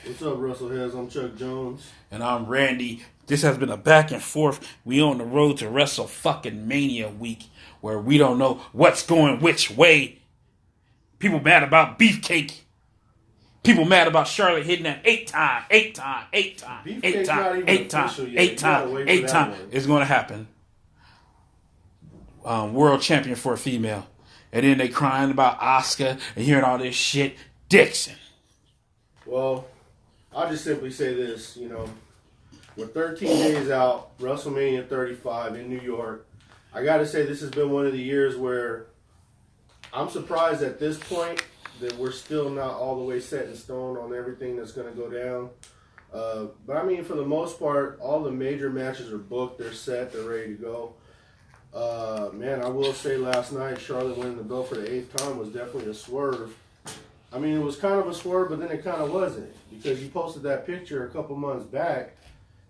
What's up, Wrestleheads? I'm Chuck Jones. And I'm Randy. This has been a back and forth. We on the road to Wrestlemania week, where we don't know what's going which way. People mad about Beefcake. People mad about Charlotte hitting that eight time. It's going to happen. World champion for a female. And then they crying about Asuka and hearing all this shit. Dixon. Well, I'll just simply say this, we're 13 days out, WrestleMania 35 in New York. I got to say this has been one of the years where I'm surprised at this point that we're still not all the way set in stone on everything that's going to go down. But I mean, for the most part, all the major matches are booked, they're set, they're ready to go. Man, I will say last night, Charlotte winning the belt for the 8th time was definitely a swerve. I mean, it was kind of a swerve, but then it kind of wasn't. Because you posted that picture a couple months back,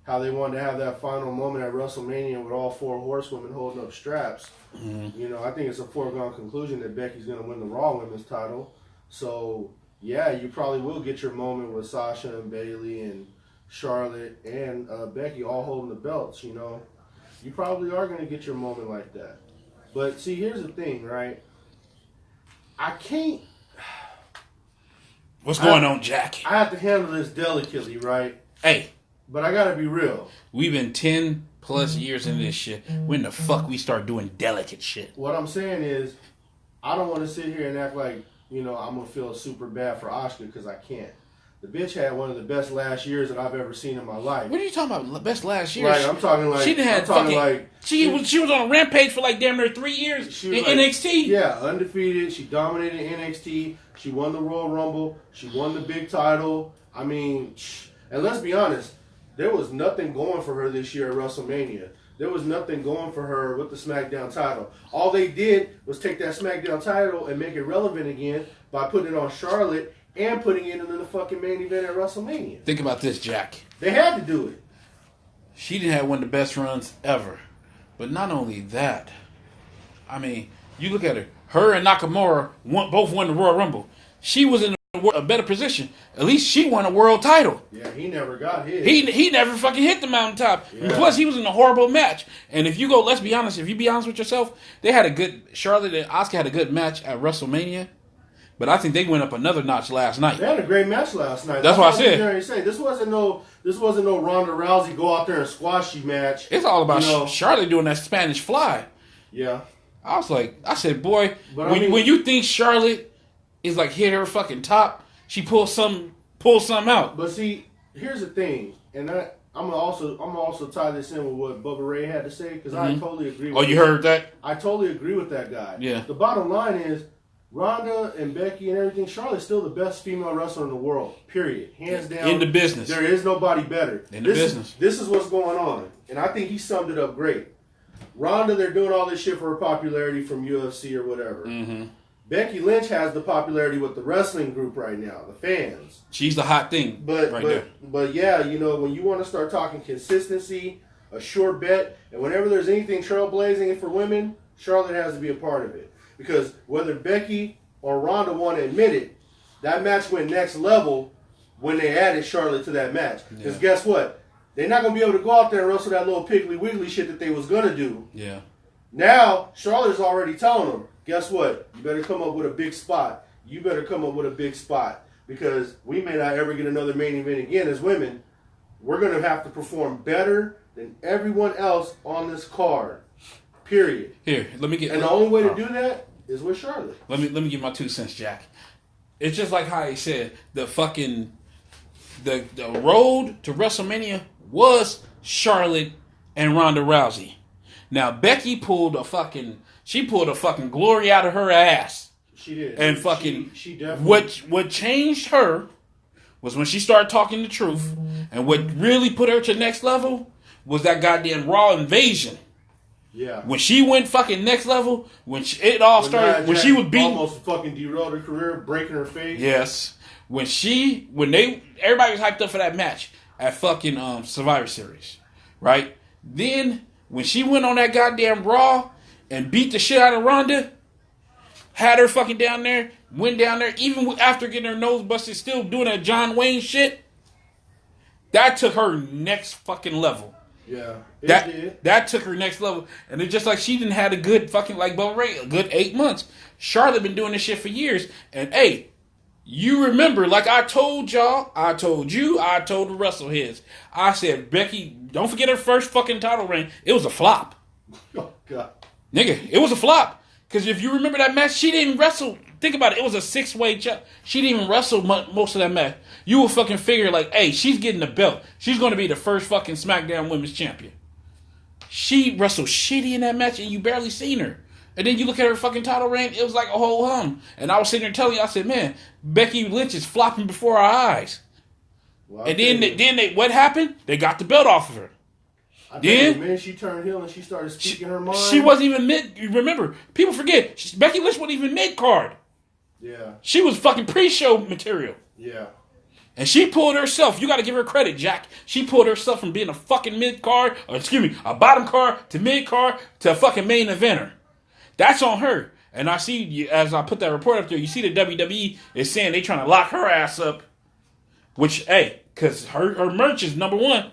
how they wanted to have that final moment at WrestleMania with all 4 horsewomen holding up straps. Mm-hmm. I think it's a foregone conclusion that Becky's going to win the Raw Women's title. So, yeah, you probably will get your moment with Sasha and Bayley and Charlotte and Becky all holding the belts, You probably are going to get your moment like that. But, see, here's the thing, right? I can't... What's going on, Jack? I have to handle this delicately, right? Hey. But I gotta be real. We've been 10 plus years in this shit. When the fuck we start doing delicate shit? What I'm saying is, I don't want to sit here and act like, I'm gonna feel super bad for Asuka because I can't. The bitch had one of the best last years that I've ever seen in my life. What are you talking about? Best last year? Right, I'm talking like... She didn't have fucking... Like, she was on a rampage for like damn near 3 years in NXT. Yeah, undefeated. She dominated NXT. She won the Royal Rumble. She won the big title. I mean, and let's be honest, there was nothing going for her this year at WrestleMania. There was nothing going for her with the SmackDown title. All they did was take that SmackDown title and make it relevant again by putting it on Charlotte and putting it in the fucking main event at WrestleMania. Think about this, Jack. They had to do it. She didn't have one of the best runs ever. But not only that, I mean, you look at her. Her and Nakamura both won the Royal Rumble. She was in a better position. At least she won a world title. Yeah, he never got hit. He never fucking hit the mountaintop. Yeah. Plus, he was in a horrible match. And if you go, let's be honest, if you be honest with yourself, they had a good, Charlotte and Asuka had a good match at WrestleMania. But I think they went up another notch last night. They had a great match last night. That's what I said. This wasn't no Ronda Rousey go out there and squash you match. It's all about Charlotte doing that Spanish fly. Yeah. I said, boy, when you think Charlotte is like hit her fucking top, she pulls some out. But see, here's the thing, and I'm gonna also tie this in with what Bubba Ray had to say because I totally agree. Oh, you heard that? I totally agree with that guy. Yeah. The bottom line is, Ronda and Becky and everything, Charlotte's still the best female wrestler in the world. Period. Hands down. In the business. There is nobody better. In the business. This is what's going on. And I think he summed it up great. Ronda, they're doing all this shit for her popularity from UFC or whatever. Mm-hmm. Becky Lynch has the popularity with the wrestling group right now, the fans. She's the hot thing But yeah, when you want to start talking consistency, a sure bet, and whenever there's anything trailblazing for women, Charlotte has to be a part of it. Because whether Becky or Ronda want to admit it, that match went next level when they added Charlotte to that match. Because guess what? They're not going to be able to go out there and wrestle that little Piggly Wiggly shit that they was going to do. Yeah. Now, Charlotte's already telling them, guess what? You better come up with a big spot. You better come up with a big spot. Because we may not ever get another main event again as women. We're going to have to perform better than everyone else on this card. Period. Here, let me get. And the only way to do that is with Charlotte. Let me get my 2 cents, Jack. It's just like how he said the road to WrestleMania was Charlotte and Ronda Rousey. Now Becky pulled a fucking glory out of her ass. She did. And fucking she definitely. What changed her was when she started talking the truth, and what really put her to the next level was that goddamn Raw invasion. Yeah. When she went fucking next level, it all started, when she was beating, almost fucking derailed her career, breaking her face. Yes. Everybody was hyped up for that match at fucking Survivor Series, right? Then when she went on that goddamn Raw and beat the shit out of Ronda, had her fucking down there, went down there, even after getting her nose busted, still doing that John Wayne shit. That took her next fucking level. Yeah, that took her next level, and it's just like she didn't had a good fucking like Bella Ray, a good 8 months. Charlotte been doing this shit for years, and hey, you remember, like I told y'all, I told you, I told the Wrestleheads, I said Becky, don't forget her first fucking title reign. It was a flop. Oh God, nigga, it was a flop. Because if you remember that match, she didn't wrestle. Think about it. It was a 6-way check. She didn't even wrestle most of that match. You would fucking figure like, hey, she's getting the belt. She's going to be the first fucking SmackDown Women's Champion. She wrestled shitty in that match, and you barely seen her. And then you look at her fucking title reign, it was like a whole hum. And I was sitting there telling you, I said, man, Becky Lynch is flopping before our eyes. Well, and then what happened? They got the belt off of her. Then the minute she turned heel and she started speaking her mind. She wasn't even mid. Remember, people forget Becky Lynch wasn't even mid card. Yeah, she was fucking pre-show material. Yeah, and she pulled herself. You got to give her credit, Jack. She pulled herself from being a fucking mid card, or excuse me, a bottom card to mid card to a fucking main eventer. That's on her. And I see as I put that report up there, you see the WWE is saying they trying to lock her ass up. Which, hey, because her merch is number one.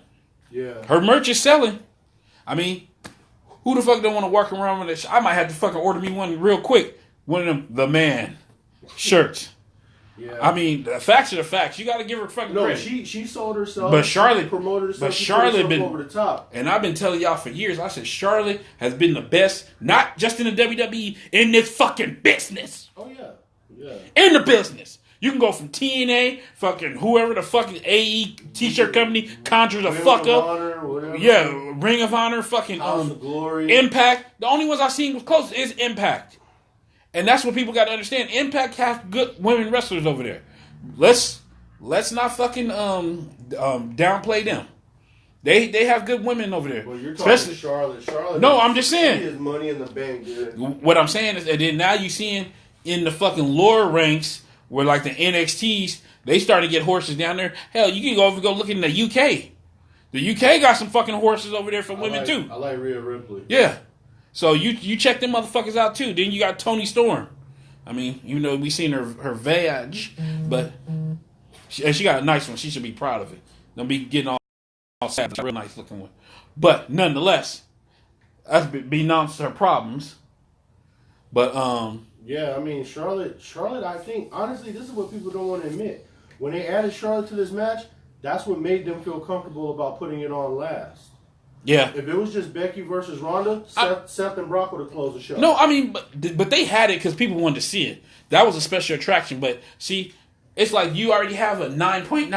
Yeah. Her merch is selling. I mean, who the fuck don't want to walk around with this? I might have to fucking order me one real quick. One of them, the man shirts. Yeah. I mean, the facts are the facts. You got to give her fucking credit. No, she sold herself. But Charlotte promoted herself. But Charlotte been over the top. And I've been telling y'all for years. I said Charlotte has been the best, not just in the WWE, in this fucking business. Oh yeah, yeah. In the business. You can go from TNA, fucking whoever the fucking AE t-shirt company conjures a fuck up. Honor, yeah, Ring of Honor, fucking House of Glory. Impact. The only ones I've seen was close is Impact. And that's what people got to understand. Impact has good women wrestlers over there. Let's not fucking downplay them. They have good women over there. Well, you're talking Charlotte. No, I'm just saying. She has money in the bank, dude. What I'm saying is, and then now you seeing in the fucking lower ranks where like the NXTs, they started to get horses down there. Hell, you can go look in the UK. The UK got some fucking horses over there for women too. I like Rhea Ripley. Yeah. So you check them motherfuckers out too. Then you got Toni Storm. I mean, you know, we seen her voyage, but she got a nice one. She should be proud of it. Don't be getting all sad. It's a real nice looking one. But nonetheless, that's beyond her problems. But yeah, I mean Charlotte. I think honestly, this is what people don't want to admit. When they added Charlotte to this match, that's what made them feel comfortable about putting it on last. Yeah. If it was just Becky versus Ronda, Seth and Brock would have closed the show. No, I mean, but they had it because people wanted to see it. That was a special attraction. But see, it's like you already have a 9.9,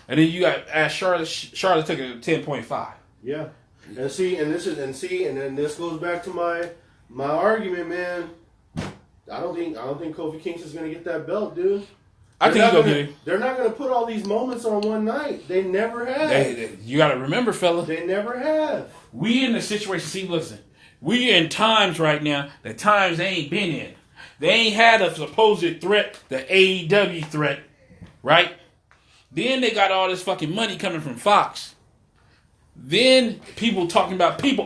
and then you got Charlotte. Charlotte took it to 10.5. Yeah, and then this goes back to my argument, man. I don't think Kofi Kingston's gonna get that belt, dude. I think he's gonna get it. They're not gonna put all these moments on one night. They never have. You gotta remember, fella. They never have. We in the situation. See, listen. We in times right now that times they ain't been in. They ain't had a supposed threat, the AEW threat, right? Then they got all this fucking money coming from Fox. Then people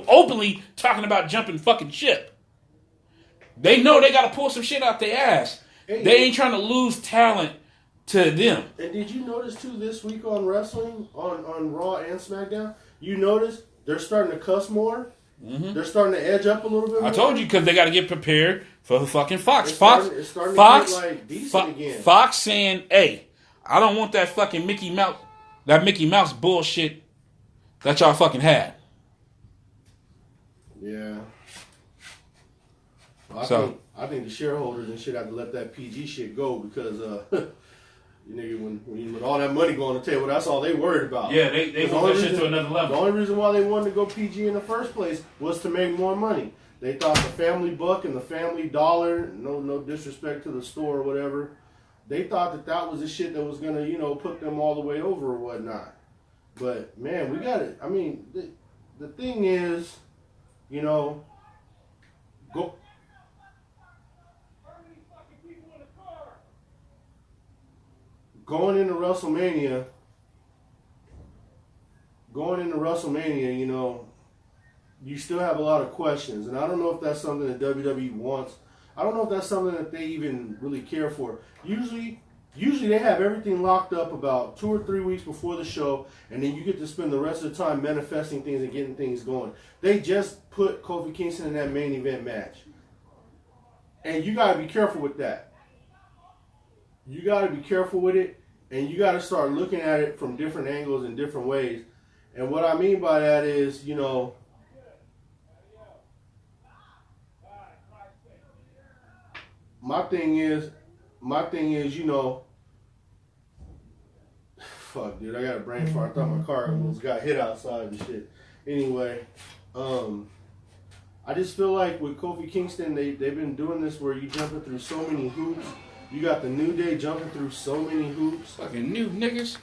openly talking about jumping fucking ship. They know they gotta pull some shit out their ass. Hey, they ain't trying to lose talent to them. And did you notice too this week on wrestling, on Raw and SmackDown? You notice they're starting to cuss more. Mm-hmm. They're starting to edge up a little bit more. I told you because they got to get prepared for the fucking Fox. It's starting to get like decent again. Fox saying, "Hey, I don't want that fucking Mickey Mouse bullshit that y'all fucking had." Yeah. Well, I think the shareholders and shit have to let that PG shit go because you nigga when all that money going on the table, that's all they worried about. Yeah, they want that shit to another level. The only reason why they wanted to go PG in the first place was to make more money. They thought the family buck and the family dollar, no disrespect to the store or whatever, they thought that was the shit that was gonna, put them all the way over or whatnot. But man, we got it. I mean, the thing is, Going into WrestleMania, you still have a lot of questions. And I don't know if that's something that WWE wants. I don't know if that's something that they even really care for. Usually, Usually they have everything locked up about 2 or 3 weeks before the show, and then you get to spend the rest of the time manifesting things and getting things going. They just put Kofi Kingston in that main event match. And you got to be careful with that. You got to be careful with it, and you got to start looking at it from different angles and different ways. And what I mean by that is, you know, my thing is, you know, fuck, dude, I got a brain fart. I thought my car almost got hit outside and shit. Anyway, I just feel like with Kofi Kingston, they've been doing this where you jumping through so many hoops. You got the New Day jumping through so many hoops. Fucking new niggas.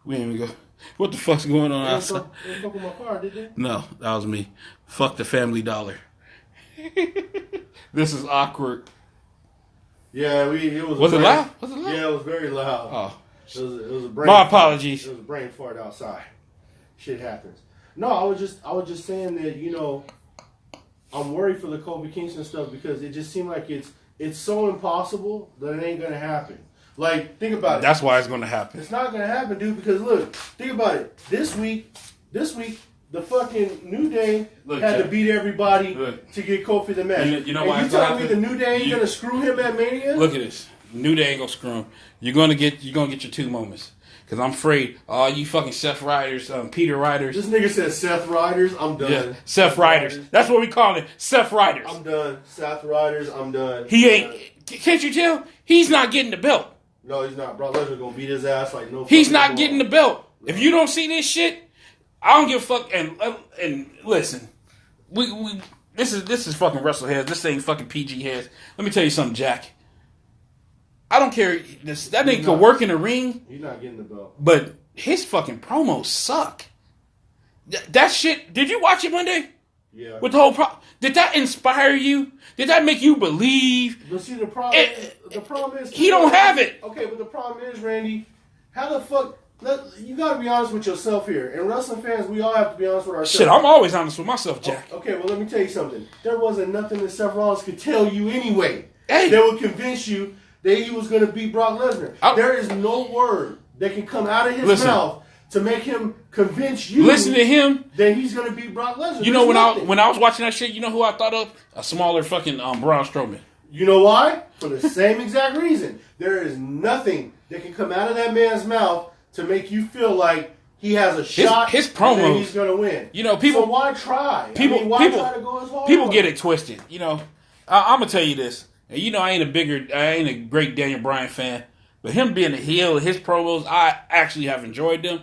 We ain't even go. What the fuck's going on outside? They fuck with my car, did they? No, that was me. Fuck the Family Dollar. This is awkward. Yeah, it was. Was it loud? Was it loud? Yeah, it was very loud. Oh, it was a brain. My apologies. It was a brain fart outside. Shit happens. No, I was just saying that, you know, I'm worried for the Kofi Kingston stuff because it just seemed like it's so impossible that it ain't gonna happen. Like, think about it. That's why it's gonna happen. It's not gonna happen, dude. Because look, think about it. This week, the fucking New Day had to beat everybody to get Kofi the match. You know why? You telling me the New Day ain't gonna screw him at Mania? Look at this. New Day ain't gonna screw him. You're gonna get your 2 moments. Cause I'm afraid all you fucking Seth Riders, Peter Riders. This nigga said Seth Riders. I'm done. Yeah, Seth Riders. That's what we call it. Seth Riders. I'm done. Seth Riders. I'm done. He ain't. Can't you tell? He's not getting the belt. No, he's not. Brock Lesnar gonna beat his ass like no. He's not getting the belt. No. If you don't see this shit, I don't give a fuck. And listen, we this is fucking Wrestleheads. This ain't fucking PG heads. Let me tell you something, Jack. I don't care. That nigga could work in the ring. He's not getting the belt. But his fucking promos suck. That shit. Did you watch it Monday? Yeah. With the whole did that inspire you? Did that make you believe? But see, the problem is he don't have it. Okay, but the problem is, Randy, how the fuck? You gotta be honest with yourself here. And wrestling fans, we all have to be honest with ourselves. Shit, I'm always honest with myself, Jack. Okay, well, let me tell you something. There wasn't nothing that Seth Rollins could tell you anyway. Hey. That would convince you that he was going to beat Brock Lesnar. There is no word that can come out of his mouth to make him convince you. Listen to him. That he's going to beat Brock Lesnar. You know, when I was watching that shit, you know who I thought of? A smaller fucking Braun Strowman. You know why? For the same exact reason. There is nothing that can come out of that man's mouth to make you feel like he has a shot. His promos, and he's going to win. You know, people. So why try? Why try to go as hard? People get it twisted. You know, I'm gonna tell you this. And you know, I ain't a great Daniel Bryan fan, but him being a heel, his promos, I actually have enjoyed them.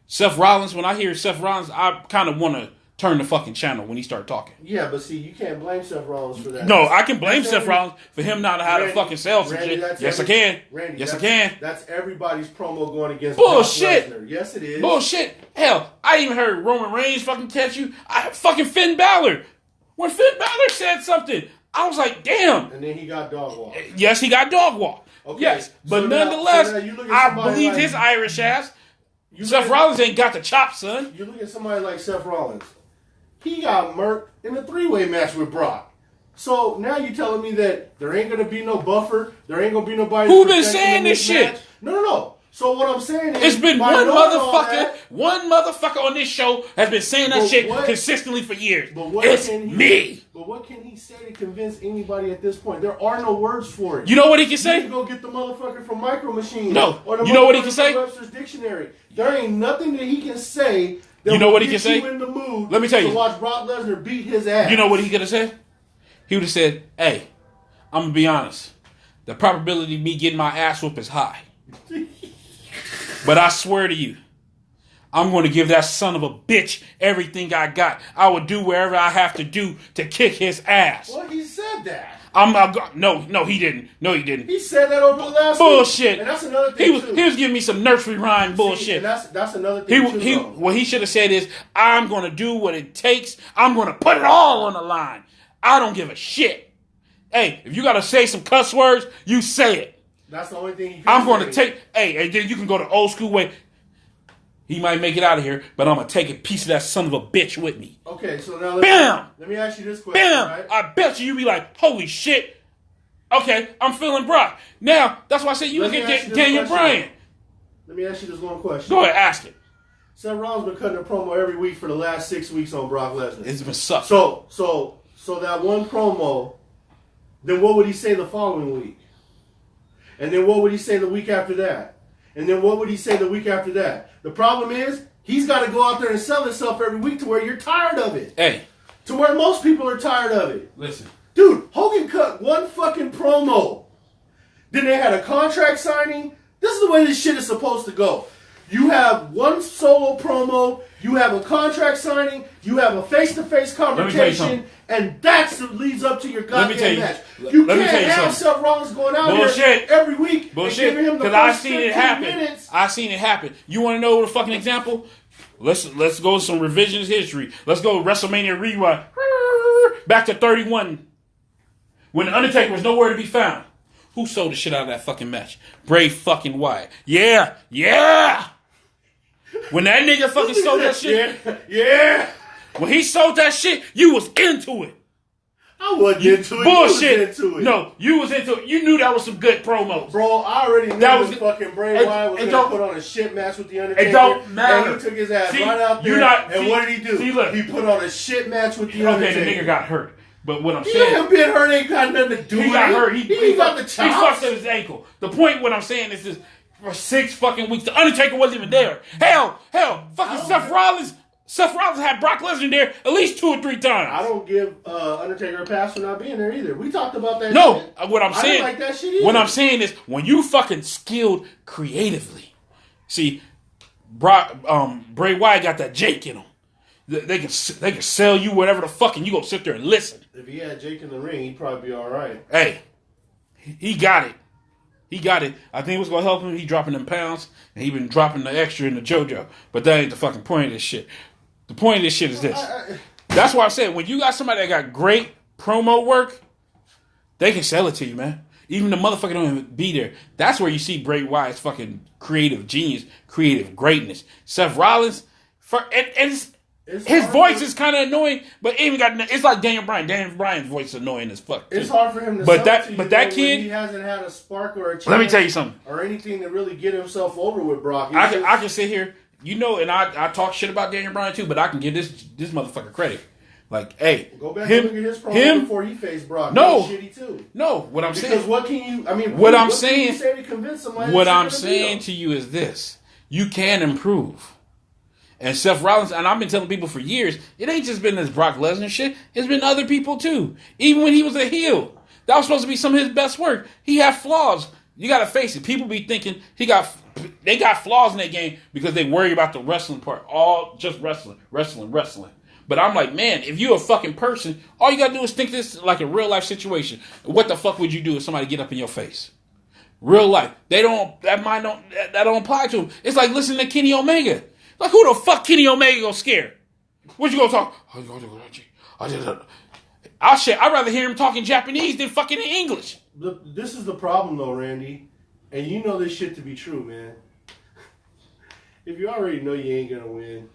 Seth Rollins, when I hear Seth Rollins, I kind of want to turn the fucking channel when he start talking. Yeah, but see, you can't blame Seth Rollins for that. No, I can blame Seth Rollins for him not how to fucking sell some shit. Yes, I can. Randy, yes, I can. That's everybody's promo going against bullshit. Brock Lesnar. Yes, it is. Bullshit. Hell, I even heard Roman Reigns fucking catch you. Fucking Finn Balor. When Finn Balor said something, I was like, damn. And then he got dog walked. Yes, he got dog walked. Okay. Yes, but nonetheless, I believed his Irish ass. Seth Rollins ain't got the chop, son. You look at somebody like Seth Rollins. He got murked in a 3-way match with Brock. So now you're telling me that there ain't going to be no buffer? There ain't going to be nobody... Who been saying this shit? No. So what I'm saying is... It's been one motherfucker on this show has been saying that shit consistently for years. It's me. But what can he say to convince anybody at this point? There are no words for it. You know what he can say? You can go get the motherfucker from Micro Machine. No. Or the you know what he can say? Webster's Dictionary. There ain't nothing that he can say that you know will what he get can say? You in the mood Let me tell you. to watch Brock Lesnar beat his ass. You know what he could have said? He would have said, hey, I'm going to be honest. The probability of me getting my ass whooped is high. But I swear to you, I'm going to give that son of a bitch everything I got. I will do wherever I have to do to kick his ass. Well, he said that. No, he didn't. No, he didn't. He said that over the last bullshit. Week. And that's another thing, too. He was giving me some nursery rhyme bullshit. And that's another thing, too. What he should have said is, I'm going to do what it takes. I'm going to put it all on the line. I don't give a shit. Hey, if you got to say some cuss words, you say it. That's the only thing you can I'm going to take... Hey, and then you can go the old school way. He might make it out of here, but I'm going to take a piece of that son of a bitch with me. Okay, so now let me ask you this question, Bam! Right? I bet you be like, holy shit. Okay, I'm feeling Brock. Now, that's why I said you can get Daniel Bryan. Let me ask you this one question. Go ahead, ask it. Seth Rollins been cutting a promo every week for the last 6 weeks on Brock Lesnar. It's been sucking. So that one promo, then what would he say the following week? And then what would he say the week after that? And then what would he say the week after that? The problem is, he's got to go out there and sell himself every week to where you're tired of it. Hey. To where most people are tired of it. Listen. Dude, Hogan cut one fucking promo. Then they had a contract signing. This is the way this shit is supposed to go. You have one solo promo, you have a contract signing, you have a face-to-face confrontation, and that's what leads up to your goddamn match. You can't have Seth Rollins going out here every week and giving him the first 15 minutes. I seen it happen. You want to know a fucking example? Let's go with some revisionist history. Let's go WrestleMania rewind. Back to 31. When The Undertaker was nowhere to be found. Who sold the shit out of that fucking match? Bray fucking Wyatt. Yeah! When that nigga fucking sold that shit. Yeah! When he sold that shit, you was into it. I wasn't into it. Bullshit. You was into it. No, you was into it. You knew that was some good promos. Bro, I already knew that fucking Bray Wyatt was going to put on a shit match with The Undertaker. It don't matter. And he took his ass right out there. What did he do? Look, he put on a shit match with The Undertaker. Okay, the nigga got hurt. But what I'm saying... Him being hurt ain't got nothing to do with it. He got hurt. He got the chops. He fucked up his ankle. The point what I'm saying is this... For 6 fucking weeks, The Undertaker wasn't even there. Hell, fucking Seth Rollins had Brock Lesnar there at least 2 or 3 times. I don't give Undertaker a pass for not being there either. We talked about that. No, shit. what I'm saying, I didn't like that shit either. What I'm saying is when you fucking skilled creatively, see, Bray Wyatt got that Jake in him. They can sell you whatever the fuck, and you gonna sit there and listen. If he had Jake in the ring, he'd probably be all right. Hey, he got it. I think what's going to help him, he dropping them pounds, and he been dropping the extra in the JoJo. But that ain't the fucking point of this shit. The point of this shit is this. That's why I said, when you got somebody that got great promo work, they can sell it to you, man. Even the motherfucker don't even be there. That's where you see Bray Wyatt's fucking creative genius, creative greatness. Seth Rollins, his voice is kind of annoying, but even it's like Daniel Bryan. Daniel Bryan's voice is annoying as fuck. It's hard for him to that kid, he hasn't had a spark or a chance. Let me tell you something. Or anything to really get himself over with Brock. I can sit here, and I talk shit about Daniel Bryan too, but I can give this motherfucker credit. Like, hey, go back and look at his promo before he faced Brock. No, shitty too. No, what I'm saying. Because what can you? I mean, what can I'm saying. You say to convince somebody what I'm saying to you is this: you can improve. And Seth Rollins, and I've been telling people for years, it ain't just been this Brock Lesnar shit. It's been other people too. Even when he was a heel, that was supposed to be some of his best work. He had flaws. You got to face it. People be thinking they got flaws in their game because they worry about the wrestling part. All just wrestling. But I'm like, man, if you're a fucking person, all you got to do is think this like a real life situation. What the fuck would you do if somebody get up in your face? Real life. That don't apply to them. It's like listening to Kenny Omega. Like, who the fuck Kenny Omega gonna scare? What you gonna talk? I'd rather hear him talking Japanese than fucking in English. This is the problem, though, Randy. And you know this shit to be true, man. If you already know you ain't gonna win,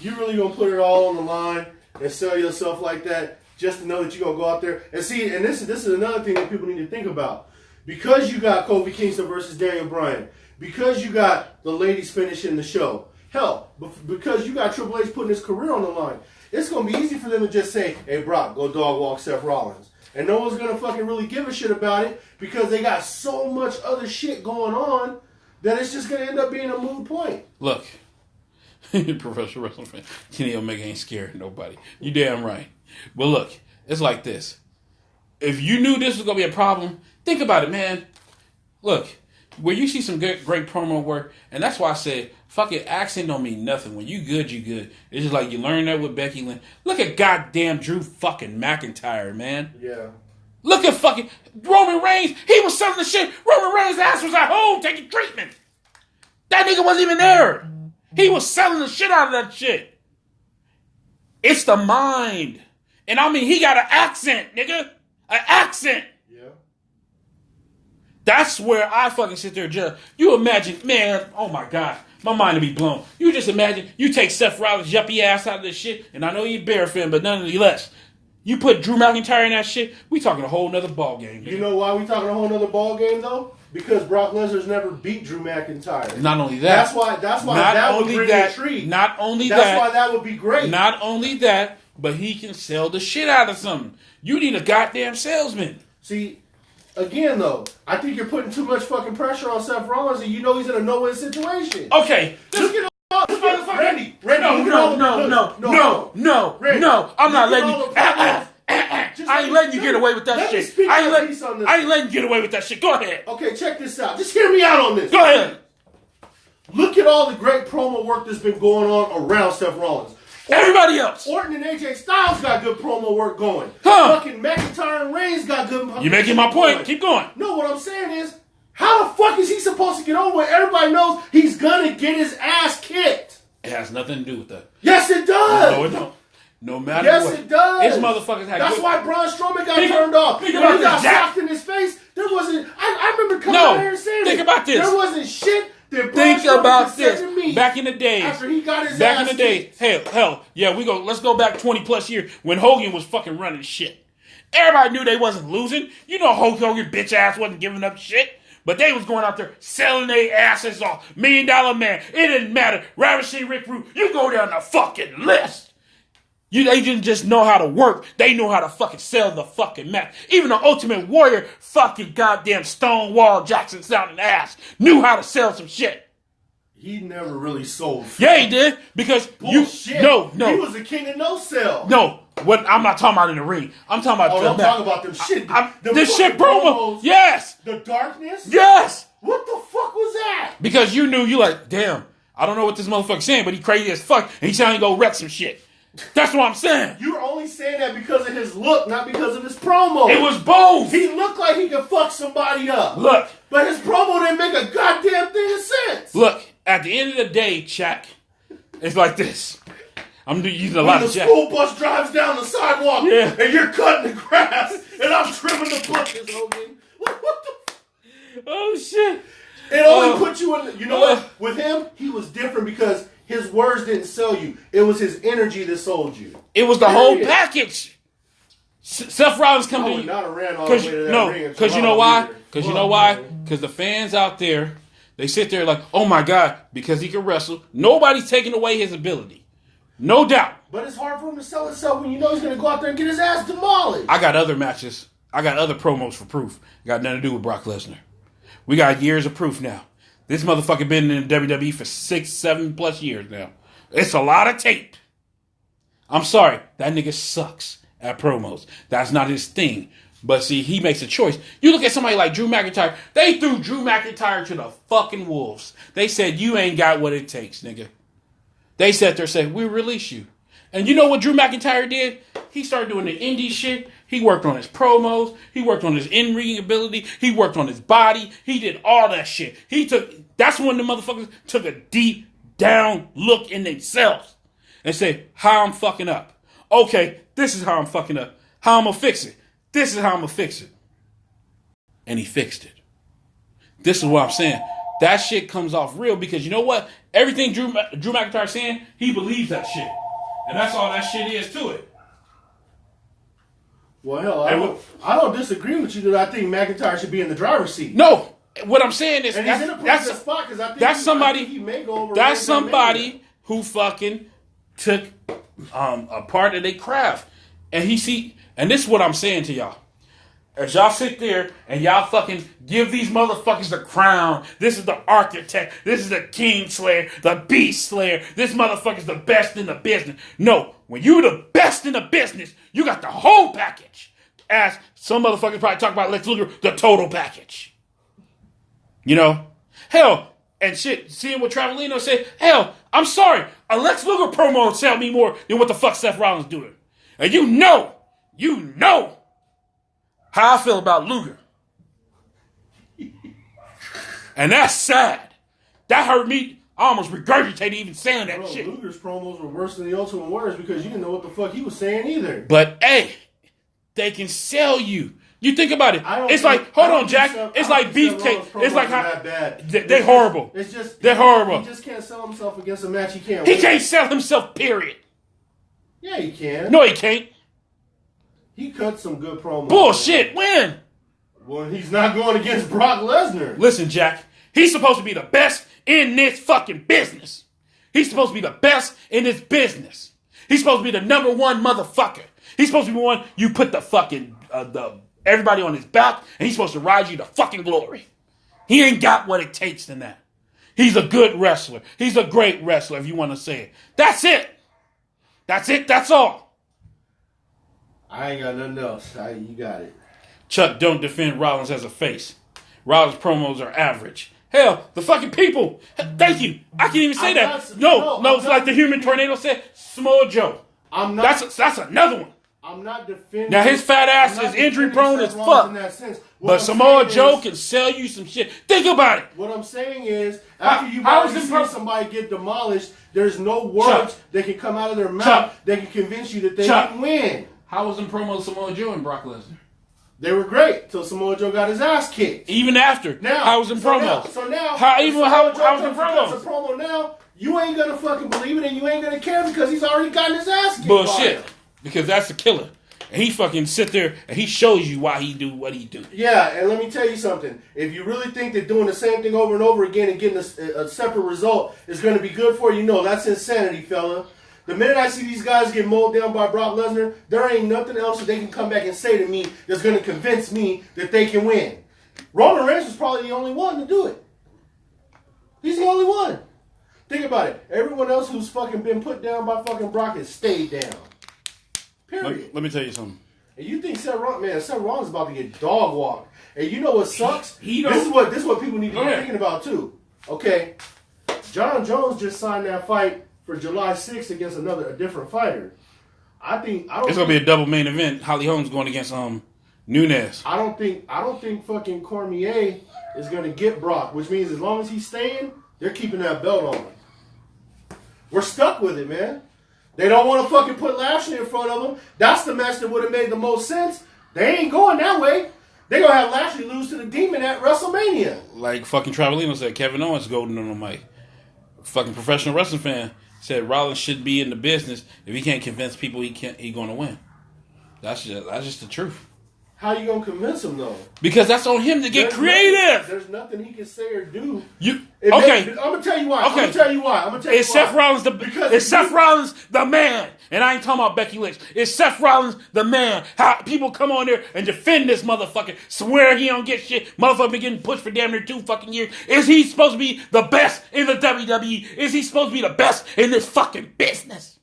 you really gonna put it all on the line and sell yourself like that just to know that you're gonna go out there and see. And this is another thing that people need to think about. Because you got Kofi Kingston versus Daniel Bryan, because you got the ladies finishing the show. Hell, because you got Triple H putting his career on the line, it's going to be easy for them to just say, hey, Brock, go dog walk Seth Rollins. And no one's going to fucking really give a shit about it because they got so much other shit going on that it's just going to end up being a moot point. Look, professional wrestling fan, Kenny Omega ain't scared of nobody. You damn right. But look, it's like this. If you knew this was going to be a problem, think about it, man. Look, where you see some great promo work, and that's why I said, fucking accent don't mean nothing. When you good, you good. It's just like you learn that with Becky Lynch. Look at goddamn Drew fucking McIntyre, man. Yeah. Look at fucking Roman Reigns. He was selling the shit. Roman Reigns' ass was at home taking treatment. That nigga wasn't even there. He was selling the shit out of that shit. It's the mind. And I mean, he got an accent, nigga. An accent. That's where I fucking sit there and judge. You imagine, man, oh my God, my mind would be blown. You just imagine, you take Seth Rollins' yuppie ass out of this shit, and I know you're a Bear fan, but nonetheless, You put Drew McIntyre in that shit, we talking a whole nother ball game. You know why we talking a whole nother ball game though? Because Brock Lesnar's never beat Drew McIntyre. Not only that. That's why that would bring intrigue. Not only that's that. That's why that would be great. Not only that, but he can sell the shit out of something. You need a goddamn salesman. See, again though, I think you're putting too much fucking pressure on Seth Rollins, and you know he's in a no-win situation. Okay. Look at all this motherfucker. Randy, no. I'm not letting you. I ain't letting you get away with that shit. I ain't letting you get away with that shit. Go ahead. Okay, check this out. Just hear me out on this. Go ahead. Look at all the great promo work that's been going on around Seth Rollins. Everybody else. Orton and AJ Styles got good promo work going. Fucking McIntyre and Reigns got good. You're making my point. Going. Keep going. No, what I'm saying is, how the fuck is he supposed to get over when everybody knows he's gonna get his ass kicked? It has nothing to do with that. Yes, it does. No, it don't. No matter yes, what. Yes, it does. These motherfuckers had That's good... why Braun Strowman got turned off. When he got socked in his face, there wasn't... I remember coming out here and saying think about this. There wasn't shit that Braun Think Strowman about said this. to me back in the days. After he got his back ass in the days. Hell, yeah, let's go back 20 plus years when Hogan was fucking running shit. Everybody knew they wasn't losing. You know Hulk Hogan bitch ass wasn't giving up shit. But they was going out there selling their asses off. $1 Million Man. It didn't matter. Ravishing Rick Rude. You go down the fucking list. They didn't just know how to work. They knew how to fucking sell the fucking match. Even the Ultimate Warrior, fucking goddamn Stonewall Jackson sounding ass, knew how to sell some shit. He never really sold. Yeah, he did. Because bullshit. No. He was the king of no sell. No. What I'm not talking about in the ring. I'm talking about I'm talking about them shit. The shit promo. Yes. The darkness. Yes. What the fuck was that? Because you knew, you like, damn, I don't know what this motherfucker's saying, but he crazy as fuck, and he's trying to go wreck some shit. That's what I'm saying. You're only saying that because of his look, not because of his promo. It was both. He looked like he could fuck somebody up. Look. But his promo didn't make a goddamn thing of sense. Look, at the end of the day, Shaq, it's like this. I'm using a lot of Shaq. The school bus drives down the sidewalk, and you're cutting the grass, and I'm trimming the bushes, Hogan. What the Oh, shit. It only put you in... You know what? With him, he was different because... His words didn't sell you. It was his energy that sold you. It was the whole package. Seth Rollins come to you. Because you know why? Because you know why? Because the fans out there, they sit there like, oh my God, because he can wrestle. Nobody's taking away his ability. No doubt. But it's hard for him to sell himself when you know he's going to go out there and get his ass demolished. I got other matches. I got other promos for proof. Got nothing to do with Brock Lesnar. We got years of proof now. This motherfucker been in WWE for 6-7 plus years now. It's a lot of tape. I'm sorry. That nigga sucks at promos. That's not his thing. But see, he makes a choice. You look at somebody like Drew McIntyre. They threw Drew McIntyre to the fucking wolves. They said, you ain't got what it takes, nigga. They sat there and said, we'll release you. And you know what Drew McIntyre did? He started doing the indie shit. He worked on his promos. He worked on his in-ring ability. He worked on his body. He did all that shit. That's when the motherfuckers took a deep down look in themselves and said, how I'm fucking up. Okay, this is how I'm fucking up. How I'm going to fix it. This is how I'm going to fix it. And he fixed it. This is what I'm saying. That shit comes off real because you know what? Everything Drew McIntyre saying, he believes that shit. And that's all that shit is to it. Well, hell, I don't disagree with you that I think McIntyre should be in the driver's seat. No, what I'm saying is and he's in a pretty good spot because I think he may go over. That's somebody who fucking took a part of their craft, and and this is what I'm saying to y'all. As y'all sit there and y'all fucking give these motherfuckers the crown. This is the architect. This is the king slayer, the beast slayer. This motherfucker's the best in the business. No, when you the best in the business, you got the whole package. As some motherfuckers probably talk about Lex Luger, the total package. You know? Hell, and shit, seeing what Travelino said, hell, I'm sorry, a Lex Luger promo would sell me more than what the fuck Seth Rollins doing. And you know how I feel about Luger. And that's sad. That hurt me. I almost regurgitated even saying that shit. Luger's promos were worse than the Ultimate Warriors because you didn't know what the fuck he was saying either. But, hey, they can sell you. You think about it. It's like, hold on, Jack. It's like beefcake. It's like how they're horrible. It's just they're horrible. He just can't sell himself against a match he can't win. He can't sell himself, period. Yeah, he can. No, he can't. He cut some good promos. Bullshit. When? Well, he's not going against Brock Lesnar. Listen, Jack. He's supposed to be the best in this fucking business. He's supposed to be the best in this business. He's supposed to be the number one motherfucker. He's supposed to be the one you put the fucking everybody on his back, and he's supposed to ride you to fucking glory. He ain't got what it takes in that. He's a good wrestler. He's a great wrestler, if you want to say it. That's it. That's it. That's all. I ain't got nothing else. You got it. Chuck, don't defend Rollins as a face. Rollins' promos are average. Hell, the fucking people. Thank you. I can't even say that. No, it's like the human tornado said. Samoa Joe. I'm not. That's another one. I'm not defending. Now his fat ass is injury prone as fuck. But Samoa Joe can sell you some shit. Think about it. What I'm saying is, after you've already seen somebody get demolished, there's no words that can come out of their mouth that can convince you that they can win. How was them promos Samoa Joe and Brock Lesnar? They were great till Samoa Joe got his ass kicked. Even after. Now, how was them promos? How was them promos? A promo now, you ain't gonna fucking believe it and you ain't gonna care because he's already gotten his ass kicked. Bullshit. Because that's a killer. And he fucking sit there and he shows you why he do what he do. Yeah, and let me tell you something. If you really think that doing the same thing over and over again and getting a separate result is going to be good for you, no, that's insanity, fella. The minute I see these guys get mowed down by Brock Lesnar, there ain't nothing else that they can come back and say to me that's going to convince me that they can win. Roman Reigns was probably the only one to do it. He's the only one. Think about it. Everyone else who's fucking been put down by fucking Brock has stayed down. Period. Let me tell you something. And you think Seth Rollins is about to get dog walked. And you know what sucks? This is what people need to be thinking about too. Okay, John Jones just signed that fight for July 6th against a different fighter. It's gonna be a double main event. Holly Holm's going against Nunes. I don't think fucking Cormier is gonna get Brock, which means as long as he's staying, they're keeping that belt on. We're stuck with it, man. They don't want to fucking put Lashley in front of them. That's the match that would have made the most sense. They ain't going that way. They're going to have Lashley lose to the Demon at WrestleMania. Like fucking Travelino said, Kevin Owens golden on the mic. Fucking professional wrestling fan said Rollins should be in the business. If he can't convince people he going to win. That's just the truth. How you going to convince him, though? Because that's on him to get creative. There's nothing he can say or do. I'm going to tell you why. Is Seth Rollins the man? And I ain't talking about Becky Lynch. Is Seth Rollins the man? How people come on there and defend this motherfucker, swear he don't get shit. Motherfucker been getting pushed for damn near 2 fucking years. Is he supposed to be the best in the WWE? Is he supposed to be the best in this fucking business?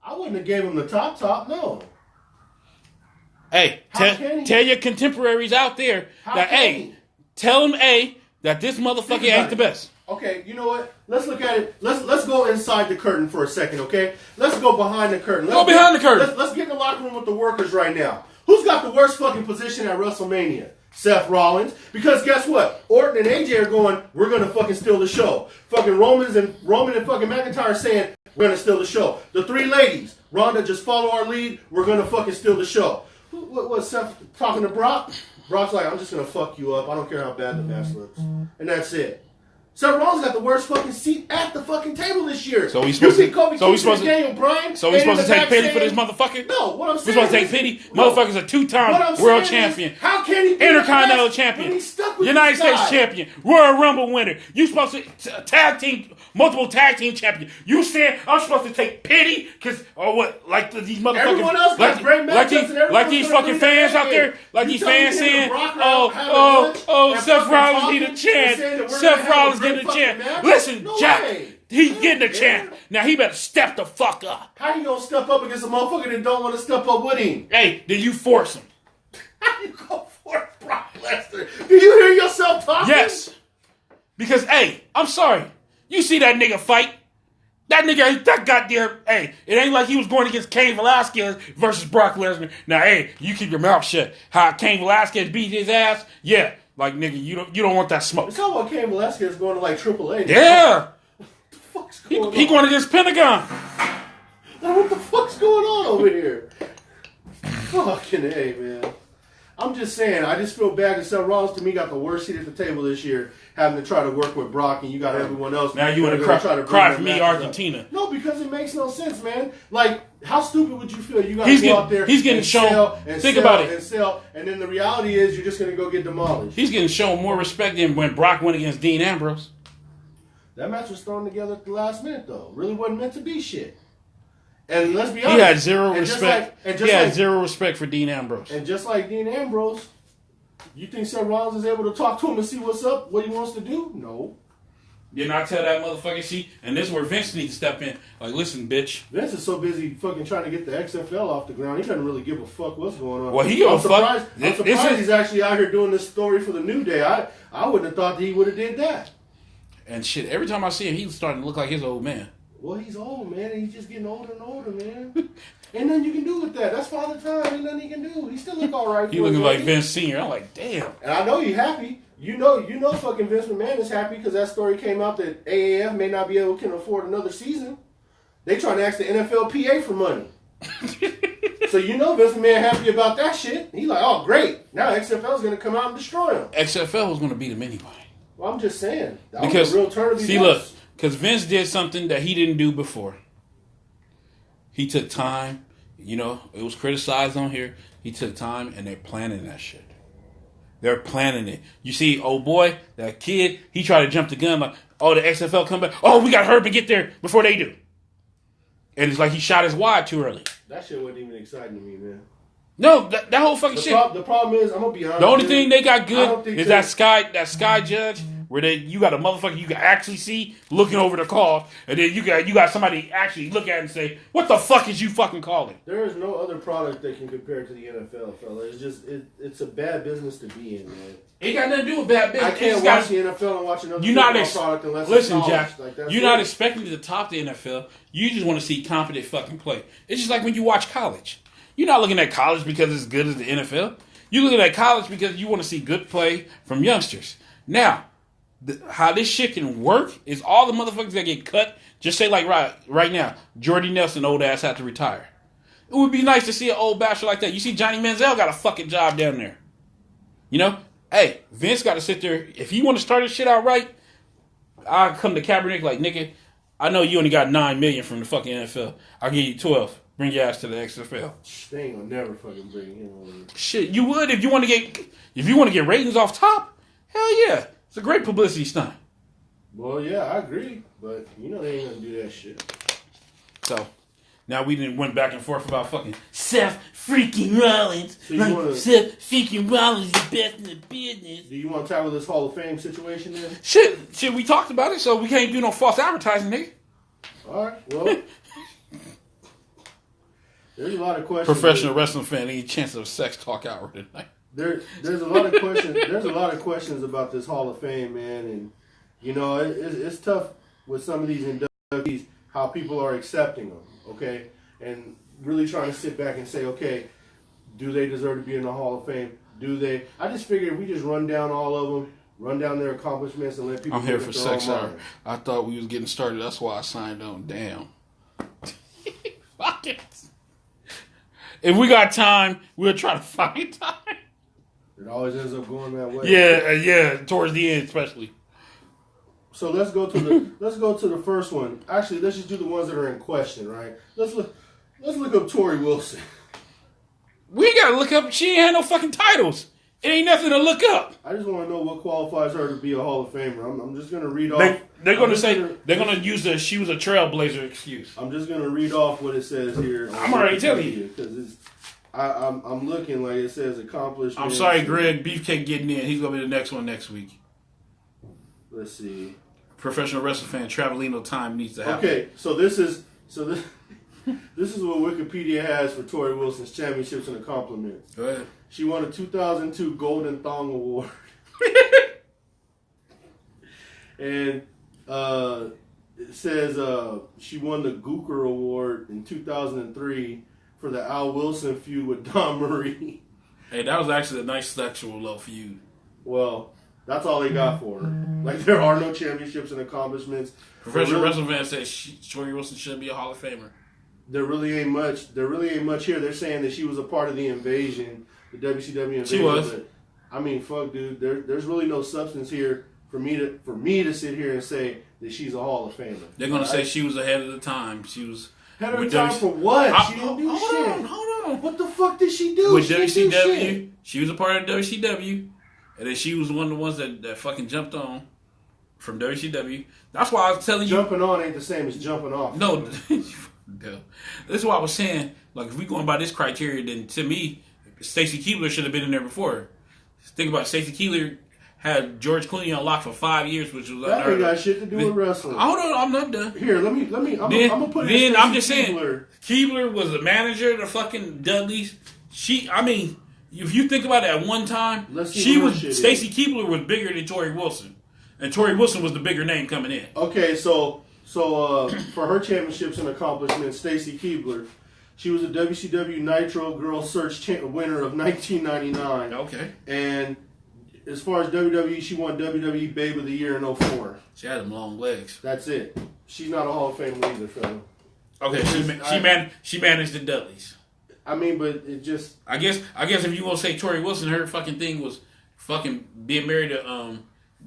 I wouldn't have gave him the top, no. Hey, tell your contemporaries out there tell them, that this motherfucker ain't the best. Okay, you know what? Let's look at it. Let's go inside the curtain for a second, okay? Let's go behind the curtain. Go behind the curtain. Let's get in the locker room with the workers right now. Who's got the worst fucking position at WrestleMania? Seth Rollins. Because guess what? Orton and AJ are going, we're going to fucking steal the show. Fucking Roman and fucking McIntyre are saying, we're going to steal the show. The 3 ladies, Ronda, just follow our lead. We're going to fucking steal the show. What was Seth talking to Brock? Brock's like, I'm just going to fuck you up. I don't care how bad the match looks. And that's it. Seth Rollins got the worst fucking seat at the fucking table this year. So he's supposed to Daniel Bryan. So he's supposed to take pity for this motherfucker? No, what I'm saying is... We're supposed to take pity? No. Motherfucker's a 2-time world champion. How can he be Intercontinental champion. United States champion. Royal Rumble winner. You supposed to multiple tag team champion. You said I'm supposed to take pity because like these motherfuckers. Everyone else got great matchups like these fucking fans out there, like these fans saying, Seth Rollins need a chance. Seth Rollins getting a chance. Listen, Jack, he's getting a chance. Now he better step the fuck up. How you gonna step up against a motherfucker that don't want to step up with him? Hey, then you force him. How you gonna force Brock Lesnar? Do you hear yourself talking? Yes. Because, I'm sorry. You see that nigga fight? That nigga ain't that goddamn... it ain't like he was going against Cain Velasquez versus Brock Lesnar. Now, you keep your mouth shut. How Cain Velasquez beat his ass? Yeah. Like, nigga, you don't want that smoke. It's all about Cain Velasquez going to, like, AAA. Yeah. What the fuck's going on? He going against Pentagon. What the fuck's going on over here? Fucking A, man. I'm just saying, I just feel bad that Seth Rollins, to me, got the worst seat at the table this year, having to try to work with Brock, and you got everyone else. Now you want to cry for me, Argentina. Up. No, because it makes no sense, man. Like, how stupid would you feel? You got to go out there he's getting shown, think about it. And then the reality is you're just going to go get demolished. He's getting shown more respect than when Brock went against Dean Ambrose. That match was thrown together at the last minute, though. Really wasn't meant to be shit. And let's be honest. He had zero respect. He had zero respect for Dean Ambrose. And just like Dean Ambrose, you think Seth Rollins is able to talk to him and see what's up, what he wants to do? No. Didn't I tell that motherfucker and this is where Vince needs to step in. Like, listen, bitch. Vince is so busy fucking trying to get the XFL off the ground, he doesn't really give a fuck what's going on. Well, I'm surprised he's actually out here doing this story for the New Day. I wouldn't have thought that he would have did that. And shit, every time I see him, he's starting to look like his old man. Well, he's old, man, and he's just getting older and older, man. Ain't nothing you can do with that. That's Father Time. Ain't nothing he can do. He still look all right. He looking like Vince Sr. I'm like, damn. And I know you're happy. You know fucking Vince McMahon is happy because that story came out that AAF may not be able to afford another season. They trying to ask the NFLPA for money. So you know Vince McMahon happy about that shit. He's like, oh, great. Now XFL is going to come out and destroy him. XFL was going to beat him anyway. Well, I'm just saying. That because, was a real turn of events. Look, because Vince did something that he didn't do before. He took time. You know, it was criticized on here. He took time, and they're planning that shit. They're planning it. You see, old boy, that kid, he tried to jump the gun like, oh, the XFL come back. Oh, we got to hurry up and get there before they do. And it's like he shot his wad too early. That shit wasn't even exciting to me, man. No, that whole fucking shit. The problem is, I'm going to be honest. The only thing they got good is that Sky Judge, where you got a motherfucker you can actually see looking over the call, and then you got somebody actually look at it and say, what the fuck is you fucking calling? There is no other product that can compare to the NFL, fella. It's just, it's a bad business to be in, man. It got nothing to do with bad business. I can't watch the NFL and watch another product unless listen, it's Jack, like, you're not expecting to top the NFL. You just want to see competent fucking play. It's just like when you watch college. You're not looking at college because it's good as the NFL. You're looking at college because you want to see good play from youngsters. Now, how this shit can work is all the motherfuckers that get cut. Just say like right now, Jordy Nelson, old ass, had to retire. It would be nice to see an old bastard like that. You see Johnny Manziel got a fucking job down there. You know? Hey, Vince got to sit there. If you want to start this shit out right, I'll come to Kaepernick like, nigga, I know you only got $9 million from the fucking NFL. I'll give you 12. Bring your ass to the XFL. They ain't gonna never fucking bring him over. Shit, you would if you want to get ratings off top. Hell yeah, it's a great publicity stunt. Well, yeah, I agree, but you know they ain't gonna do that shit. So now we went back and forth about fucking Seth freaking Rollins. So Seth freaking Rollins is the best in the business. Do you want to tackle this Hall of Fame situation then? Shit, we talked about it, so we can't do no false advertising, nigga. All right, well. There's a lot of questions. Professional wrestling fan, any chance of sex talk hour tonight? There's a lot of questions. There's a lot of questions about this Hall of Fame, man, and you know it's tough with some of these inductees how people are accepting them. Okay, and really trying to sit back and say, okay, do they deserve to be in the Hall of Fame? Do they? I just figured if we just run down all of them, run down their accomplishments, and let people. I'm here for sex hour. I thought we was getting started. That's why I signed on. Damn. Fuck it. If we got time, we'll try to find time. It always ends up going that way. Yeah, towards the end, especially. So let's go to the first one. Actually, let's just do the ones that are in question, right? Let's look up Tori Wilson. We ain't gotta look up. She ain't had no fucking titles. It ain't nothing to look up. I just want to know what qualifies her to be a Hall of Famer. I'm just gonna read off. They're gonna use the she was a trailblazer excuse. I'm just gonna read off what it says here. I'm already telling you because I'm looking like it says accomplished. I'm sorry, Greg. Beefcake getting in. He's gonna be the next one next week. Let's see. Professional wrestling fan Travelino time needs to happen. Okay, so this is what Wikipedia has for Tori Wilson's championships and accomplishments. Go ahead. She won a 2002 Golden Thong Award. And it says she won the Gooker Award in 2003 for the Al Wilson feud with Don Marie. Hey, that was actually a nice sexual love feud. Well, that's all they got for her. Like, there are no championships and accomplishments. Professional wrestling fan says Tori Wilson should be a Hall of Famer. There really ain't much. There really ain't much here. They're saying that she was a part of the invasion the WCW invader. She was. But, I mean, fuck, dude. There's really no substance here for me to sit here and say that she's a Hall of Famer. They're gonna say she was ahead of the time. She was ahead of the time for what? She didn't do shit. Hold on. What the fuck did she do? With she WCW, she was a part of WCW, and then she was one of the ones that fucking jumped on from WCW. That's why I was telling you. Jumping on ain't the same as jumping off. No. That's why I was saying, like, if we going by this criteria, then to me, Stacy Keibler should have been in there before. Think about it. Stacey Keibler had George Clooney on lock for 5 years, which was that ain't got shit to do with wrestling. Hold on, I'm not done. Here, let me. I'm gonna put it. Then I'm just saying, Keibler was the manager of the fucking Dudleys. If you think about it, at one time, Stacey Keibler was bigger than Tori Wilson, and Tori Wilson was the bigger name coming in. Okay, so for her championships and accomplishments, Stacey Keibler, she was a WCW Nitro Girl Search winner of 1999. Okay, and as far as WWE, she won WWE Babe of the Year in 2004. She had them long legs. That's it. She's not a Hall of Famer either, fella. Okay, she managed the Dudleys. I mean, but it just... I guess if you want to say Tori Wilson, her fucking thing was fucking being married to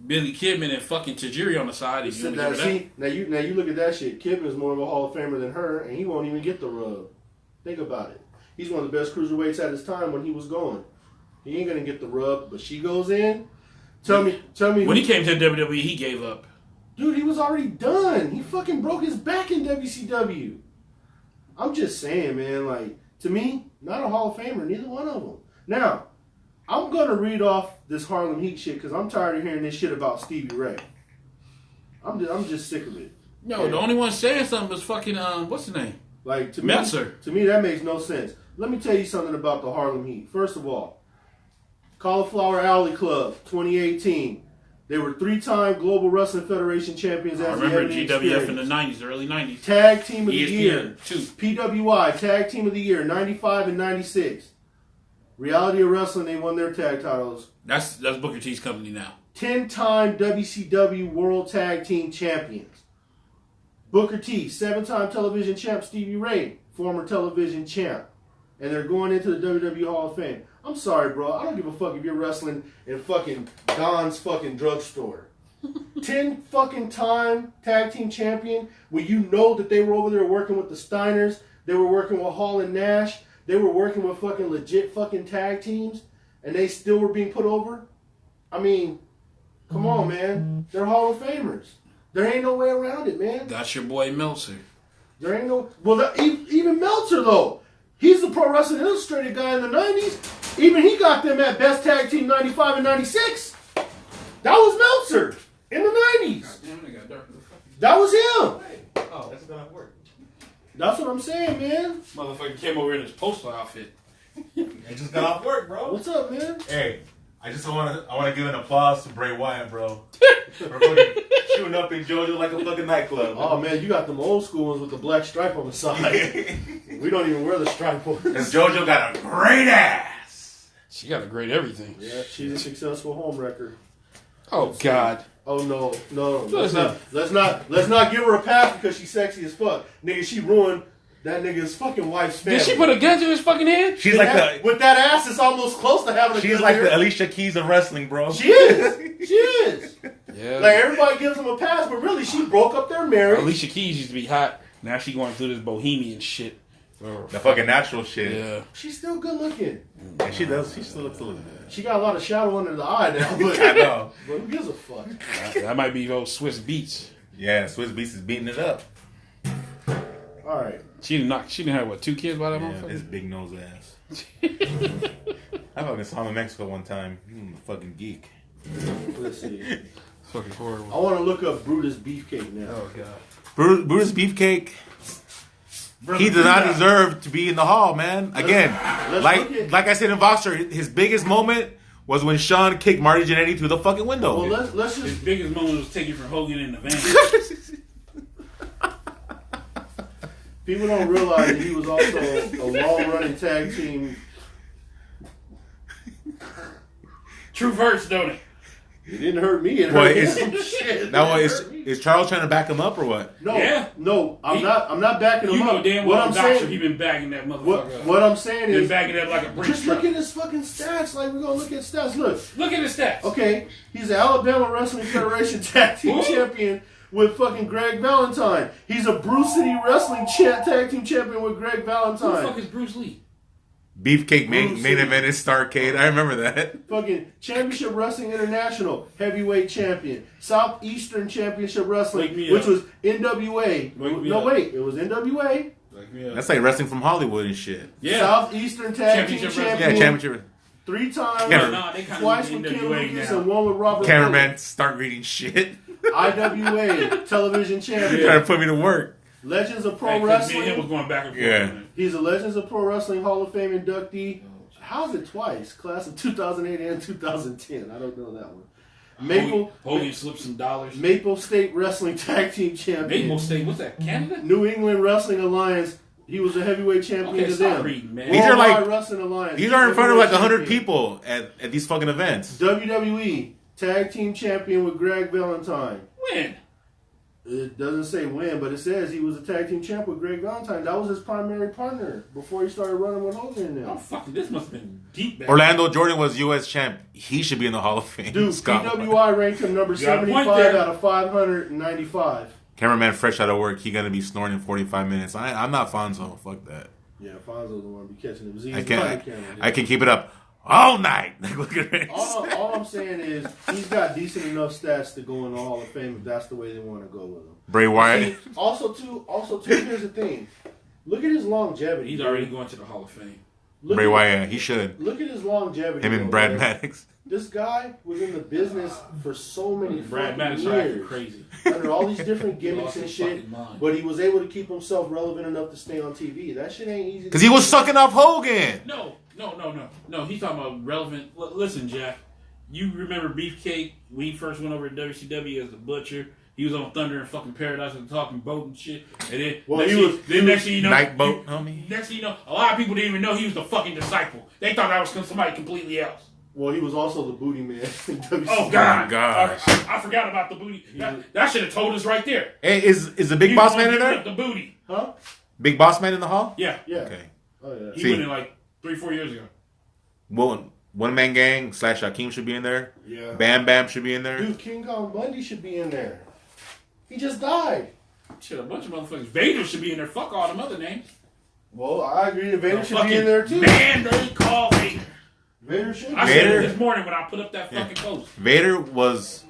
Billy Kidman and fucking Tajiri on the side. Now you look at that shit. Kidman's more of a Hall of Famer than her, and he won't even get the rub. Think about it. He's one of the best cruiserweights at his time when he was going. He ain't gonna get the rub, but she goes in. Tell me. When he came to WWE, he gave up. Dude, he was already done. He fucking broke his back in WCW. I'm just saying, man. Like, to me, not a Hall of Famer. Neither one of them. Now, I'm gonna read off this Harlem Heat shit because I'm tired of hearing this shit about Stevie Ray. I'm just sick of it. No, the only one saying something was fucking what's his name? Like Meltzer. To me, that makes no sense. Let me tell you something about the Harlem Heat. First of all, Cauliflower Alley Club, 2018. They were 3-time Global Wrestling Federation champions. I remember GWF in the 90s, the early 90s. Tag Team of the Year. Too. PWI, Tag Team of the Year, 95 and 96. Reality of Wrestling, they won their tag titles. That's Booker T's company now. 10-time WCW World Tag Team champions. Booker T, 7-time television champ Stevie Ray, former television champ. And they're going into the WWE Hall of Fame. I'm sorry, bro. I don't give a fuck if you're wrestling in fucking Don's fucking drugstore. 10 fucking time tag team champion when you know that they were over there working with the Steiners. They were working with Hall and Nash. They were working with fucking legit fucking tag teams. And they still were being put over. I mean, come on, man. They're Hall of Famers. There ain't no way around it, man. That's your boy Meltzer. There ain't no... Well, even Meltzer, though. He's the Pro Wrestling Illustrated guy in the 90s. Even he got them at Best Tag Team 95 and 96. That was Meltzer in the 90s. That was him. Oh, that's not work. That's what I'm saying, man. Motherfucker came over in his postal outfit. I just got off work, bro. What's up, man? Hey, I want to give an applause to Bray Wyatt, bro. For fucking shooting up in JoJo like a fucking nightclub. Oh, man, you got them old school ones with the black stripe on the side. We don't even wear the stripe ones. And JoJo got a great ass. She got a great everything. Yeah, she's a successful home wrecker. Oh, God. Oh, no. Let's not give her a pass because she's sexy as fuck. Nigga, she ruined that nigga's fucking wife's family. Did she put a gun to his fucking head? She's like with that ass, it's almost close to having a gun. She's like the Alicia Keys of wrestling, bro. She is. She is. Yeah. Like, everybody gives them a pass, but really, she broke up their marriage. Alicia Keys used to be hot. Now she going through this bohemian shit. The fucking natural shit. Yeah. She's still good looking. Yeah, she does. She still looks a little good. She got a lot of shadow under the eye now, but I know. But who gives a fuck? That might be those Swiss Beats. Yeah, Swiss Beats is beating it up. All right. She didn't have, 2 kids by that motherfucker? His big nose ass. I fucking saw him in Mexico one time. I'm a fucking geek. Let's see. It's fucking horrible. I want to look up Brutus Beefcake now. Oh, God. Brutus Beefcake. He does not deserve to be in the hall, man. Again, like I said in Voxer, his biggest moment was when Sean kicked Marty Jannetty through the fucking window. Well, let's just... His biggest moment was taken from Hogan in the van. People don't realize that he was also a long-running tag team. Truth hurts, don't it? It didn't hurt me. It What, hurt him. Shit. Now, is Charles trying to back him up or what? No, Yeah. no, I'm not backing him You know up. damn well he been backing that motherfucker up. What I'm saying is, backing that like a brick just truck. look at his fucking stats. Like, we're gonna look at stats. Look at his stats. Okay, he's the Alabama Wrestling Federation Tag Team Champion with fucking Greg Valentine. He's a Bruce City Wrestling Tag Team Champion with Greg Valentine. Who the fuck is Bruce Lee? Beefcake main event is Starrcade. I remember that. Fucking Championship Wrestling International Heavyweight Champion. Southeastern Championship Wrestling, which was NWA. Wait, it was NWA. That's like wrestling from Hollywood and shit. Yeah. Southeastern Tag Team Champion. Yeah, championship. 3 times. Twice with Ken Lucas and one with Robert. Cameraman, start reading shit. IWA Television Champion. Trying to put me to work. Legends of Pro Wrestling. Me and him was going back and forth. Yeah. He's a Legends of Pro Wrestling Hall of Fame inductee. How's it twice? Class of 2008 and 2010. I don't know that one. Hogan slipped some dollars. Maple State Wrestling Tag Team Champion. Maple State, what's that? Canada? New England Wrestling Alliance. He was a heavyweight champion to them. Reading, man. These are like Wrestling Alliance. These are in front of like 100 people at these fucking events. WWE Tag Team Champion with Greg Valentine. When? It doesn't say when, but it says he was a tag team champ with Greg Valentine. That was his primary partner before he started running with Hogan now. Oh, fuck it. This must have been deep back. Orlando Jordan was U.S. champ. He should be in the Hall of Fame. Dude, PWI ranked him number 75 out of 595. Cameraman fresh out of work. He gonna be snoring in 45 minutes. I'm not Fonzo. Fuck that. Yeah, Fonzo's the one to be catching him. I can keep it up all night. Look at this. All I'm saying is he's got decent enough stats to go in the Hall of Fame if that's the way they want to go with him. Bray Wyatt. See, also too, here's the thing. Look at his longevity. He's already going to the Hall of Fame. Bray Wyatt, he should. Look at his longevity. Him and Brad Maddox. This guy was in the business for so many Brad Maddox years. Crazy. Under all these different gimmicks and shit. But he was able to keep himself relevant enough to stay on TV. That shit ain't easy. Because he was sucking off Hogan. No. He's talking about relevant. Listen, Jack. You remember Beefcake when he first went over to WCW as the Butcher? He was on Thunder and fucking Paradise and talking boat and shit. And then, next thing you know, Night Boat, homie. Next thing you know, a lot of people didn't even know he was the fucking disciple. They thought that was somebody completely else. Well, he was also the booty man. Oh God! I forgot about the booty. That should have told us right there. Hey, is the Big Boss Man in there? The booty, huh? Big Boss Man in the hall? Yeah. Okay. Oh yeah. He went in like 3-4 years ago. Well, One Man Gang / Akeem should be in there. Yeah. Bam Bam should be in there. Dude, King Kong Bundy should be in there. He just died. Shit, a bunch of motherfuckers. Vader should be in there. Fuck all them other names. Well, I agree that Vader should be in there too. Man, they call Vader. Vader should. I said it this morning when I put up that fucking post. Vader was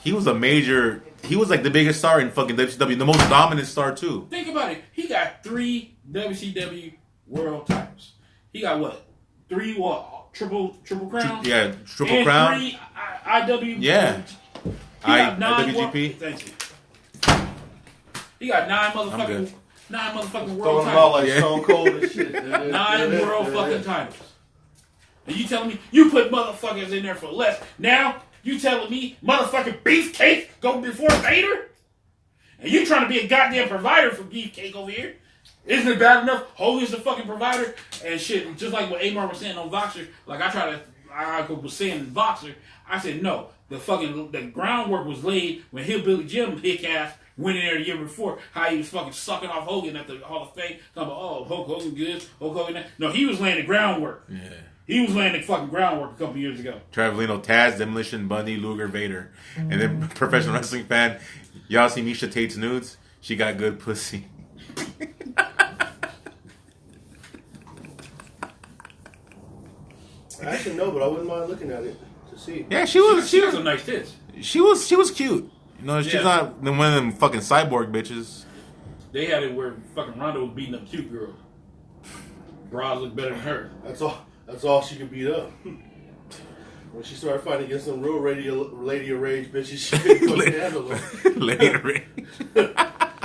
a major. He was like the biggest star in fucking WCW, the most dominant star too. Think about it. He got 3 WCW world titles. He got what? 3 what? Triple crown? Yeah, triple crown. 3 IW. Yeah. IWGP. Thank you. He got 9 motherfucking world Throwing titles. them out like Stone Cold and shit. 9 world fucking titles. And you telling me you put motherfuckers in there for less? Now you telling me motherfucking Beefcake go before Vader? And you trying to be a goddamn provider for Beefcake over here? Isn't it bad enough? Hogan's the fucking provider and shit. Just like what Amar was saying on Voxer. Like I was saying in Voxer. I said no. The groundwork was laid when Hillbilly Jim hick ass went in there the year before. How he was fucking sucking off Hogan at the Hall of Fame. Talking about, oh, Hulk Hogan good, Hulk Hogan that. No, he was laying the groundwork. Yeah. He was laying the fucking groundwork a couple years ago. Travelino, Taz, Demolition, Bundy, Luger, Vader. And then professional wrestling fan, y'all see Misha Tate's nudes? She got good pussy. I actually know, but I wouldn't mind looking at it to see. Yeah, she was some nice tits. She was cute. You know, she's not one of them fucking cyborg bitches. They had it where fucking Ronda was beating up cute girls. Bras look better than her. That's all she could beat up. When she started fighting against some real Lady of Rage bitches, she couldn't fucking handle them. Lady of Rage.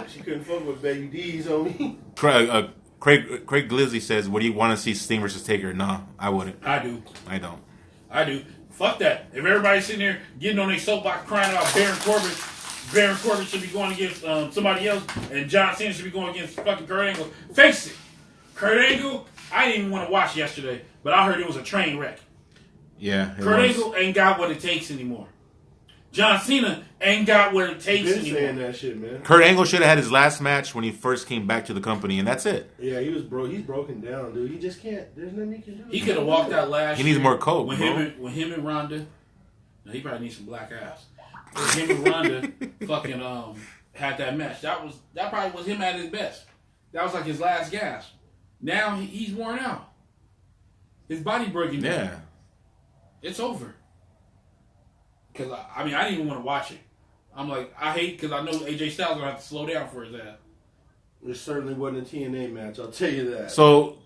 She couldn't fuck with Baby D's on me. Craig Glizzy says, "What do you want to see, Sting versus Taker?" Nah, I wouldn't. I do. I don't. I do. Fuck that. If everybody's sitting there getting on their soapbox crying about Baron Corbin should be going against somebody else, and John Cena should be going against fucking Kurt Angle. Face it, Kurt Angle, I didn't even want to watch yesterday, but I heard it was a train wreck. Yeah, Kurt Angle ain't got what it takes anymore. John Cena ain't got what it takes Been anymore. saying that shit, man. Kurt Angle should have had his last match when he first came back to the company, and that's it. Yeah, he was broke. He's broken down, dude. He just can't. There's nothing he can do. He could have walked out last He year. needs more coke, when bro. him and Ronda. No, he probably needs some black ass. When him and Ronda fucking had that match. That probably was him at his best. That was like his last gasp. Now he's worn out. His body breaking down. Yeah. It's over. Because, I didn't even want to watch it. I'm like, I hate, because I know AJ Styles going to have to slow down for his ass. It certainly wasn't a TNA match, I'll tell you that. So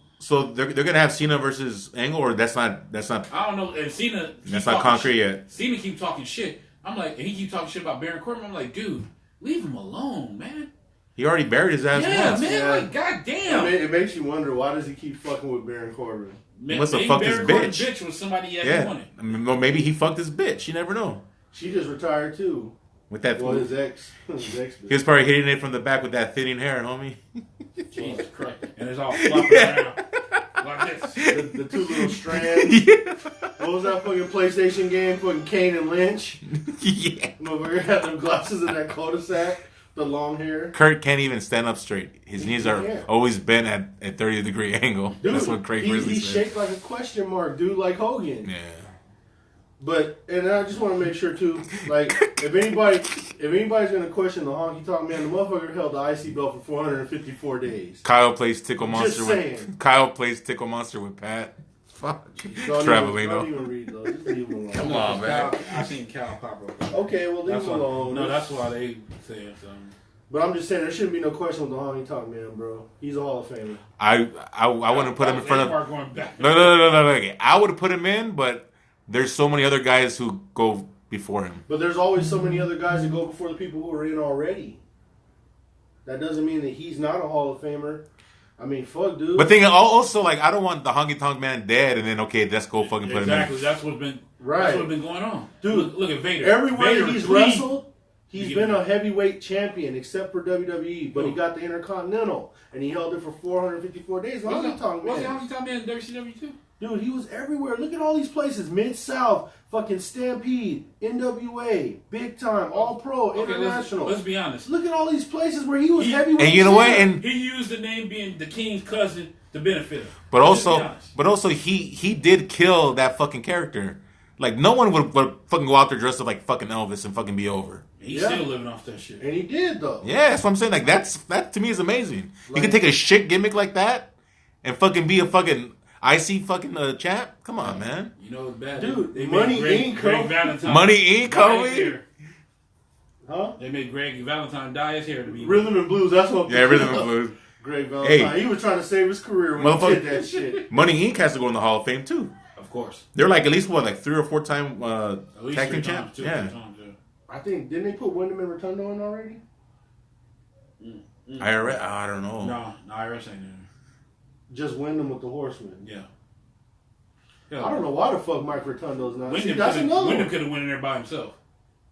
they're gonna have Cena versus Angle, or that's not. I don't know. And Cena. That's not concrete yet. Cena keep talking shit. I'm like, and he keep talking shit about Baron Corbin. I'm like, dude, leave him alone, man. He already buried his ass once. Man, Yeah. like, goddamn. It makes you wonder, why does he keep fucking with Baron Corbin? He must have fucked his Baron Corbin's bitch. bitch was somebody he had wanted. I mean, well, maybe he fucked his bitch. You never know. She just retired too. With that, Well, his ex he was probably hitting it from the back with that thinning hair, homie. Jesus Christ. And it's all flopping around. Like this. The two little strands. Yeah. What was that fucking PlayStation game? Fucking Kane and Lynch. Yeah. Motherfucker had them glasses in that cul-de-sac. The long hair. Kurt can't even stand up straight. His knees are can't. always bent at 30-degree angle. Dude, That's what Craig Grizzly he said. shaped like a question mark, dude, like Hogan. Yeah. But, and I just want to make sure too, like, if anybody's gonna question the honky tonk man, the motherfucker held the IC belt for 454 days. Kyle plays Tickle Monster Just with saying. Kyle plays Tickle Monster with Pat. Fuck. Don't Travelino. even read those. Just leave them alone. Come on, man. I seen Cal pop up. Okay, well leave That's them why, alone. no, that's why they said something. But I'm just saying there shouldn't be no question with the honky tonk man, bro. He's a Hall of Famer. I wouldn't put him in front of. Going back. No. I would have put him in, but there's so many other guys who go before him. But there's always so many other guys that go before the people who are in already. That doesn't mean that he's not a Hall of Famer. I mean, fuck, dude. But also, like, I don't want the honky tonk man dead, and then let's go fucking put him in. Exactly. That's what's been going on, Dude, look at Vader. Everywhere Vader he's clean. wrestled, he's been a heavyweight champion, except for WWE. But he got the Intercontinental, and he held it for 454 days. Honky tonk Was man. the honky tonk man in WCW too? Dude, he was everywhere. Look at all these places. Mid-South, fucking Stampede, NWA, Big Time, All Pro, International. Let's be honest. Look at all these places where he was heavyweight. And you know what? champ. And He used the name being the King's cousin to benefit him. but Let's be also, honest. he did kill that fucking character. Like, no one would fucking go out there dressed up like fucking Elvis and fucking be over. He's Yeah. still living off that shit. And he did, though. Yeah, that's what I'm saying. Like, that to me is amazing. You Like- can take a shit gimmick like that and fucking be a fucking IC fucking champ. Come on, man. You know what's bad? Dude, they Money made Inc. Greg Valentine Money Inc. dye Kobe? his hair. Huh? They made Greg Valentine dye his hair to be Rhythm and Blues, that's what. Yeah, Rhythm and Blues. Greg Valentine. Hey. He was trying to save his career when he Motherfucker. did that shit. Money Inc. has to go in the Hall of Fame too. Of course. They're like at least like 3 or 4 time At least tag 3 team champ. times, 2 Yeah. times, yeah. I think, didn't they put Wyndham and Rotundo in already? I don't know. No, IRS ain't in Just Wyndham with the Horsemen. there. I Yeah. don't know why the fuck Mike Rotundo's not. See, Wyndham that's another could one. have went in there by himself.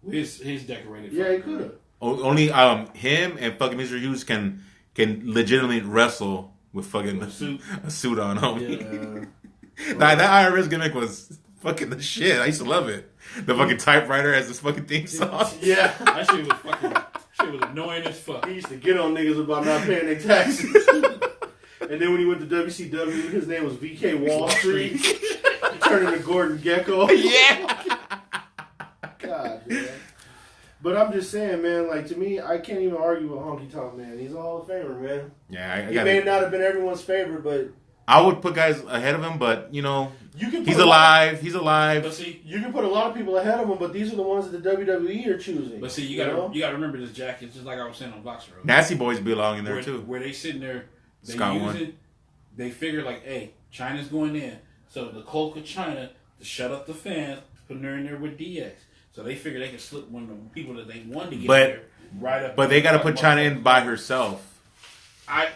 His decorated. Yeah, he fucking could have. Only him and fucking Mr. Hughes can legitimately wrestle with fucking a suit. a suit on. Homie. Yeah. That IRS gimmick was fucking the shit. I used to love it. The fucking typewriter has this fucking theme song. Yeah. That shit was fucking. Shit was annoying as fuck. He used to get on niggas about not paying their taxes. And then when he went to WCW, his name was VK Wall Street. He turned into Gordon Gecko. Yeah. God, man. But I'm just saying, man, like, to me, I can't even argue with Honky Tonk Man. He's a Hall of Famer, man. Yeah, He may not have been everyone's favorite, but I would put guys ahead of him, but you know, you can put he's a lot- alive. He's alive. But see, You can put a lot of people ahead of him, but these are the ones that the WWE are choosing. you know? gotta remember this, Jack. It's just like I was saying on Boxer Road. Nasty Boys belong in there where, too. Where they sitting there, they Scott use won. it. They figure like, hey, China's going in, so the Coke of China to shut up the fans, putting her in there with DX. So they figure they can slip one of the people that they wanted to get there right up. But they got to put China in by herself. I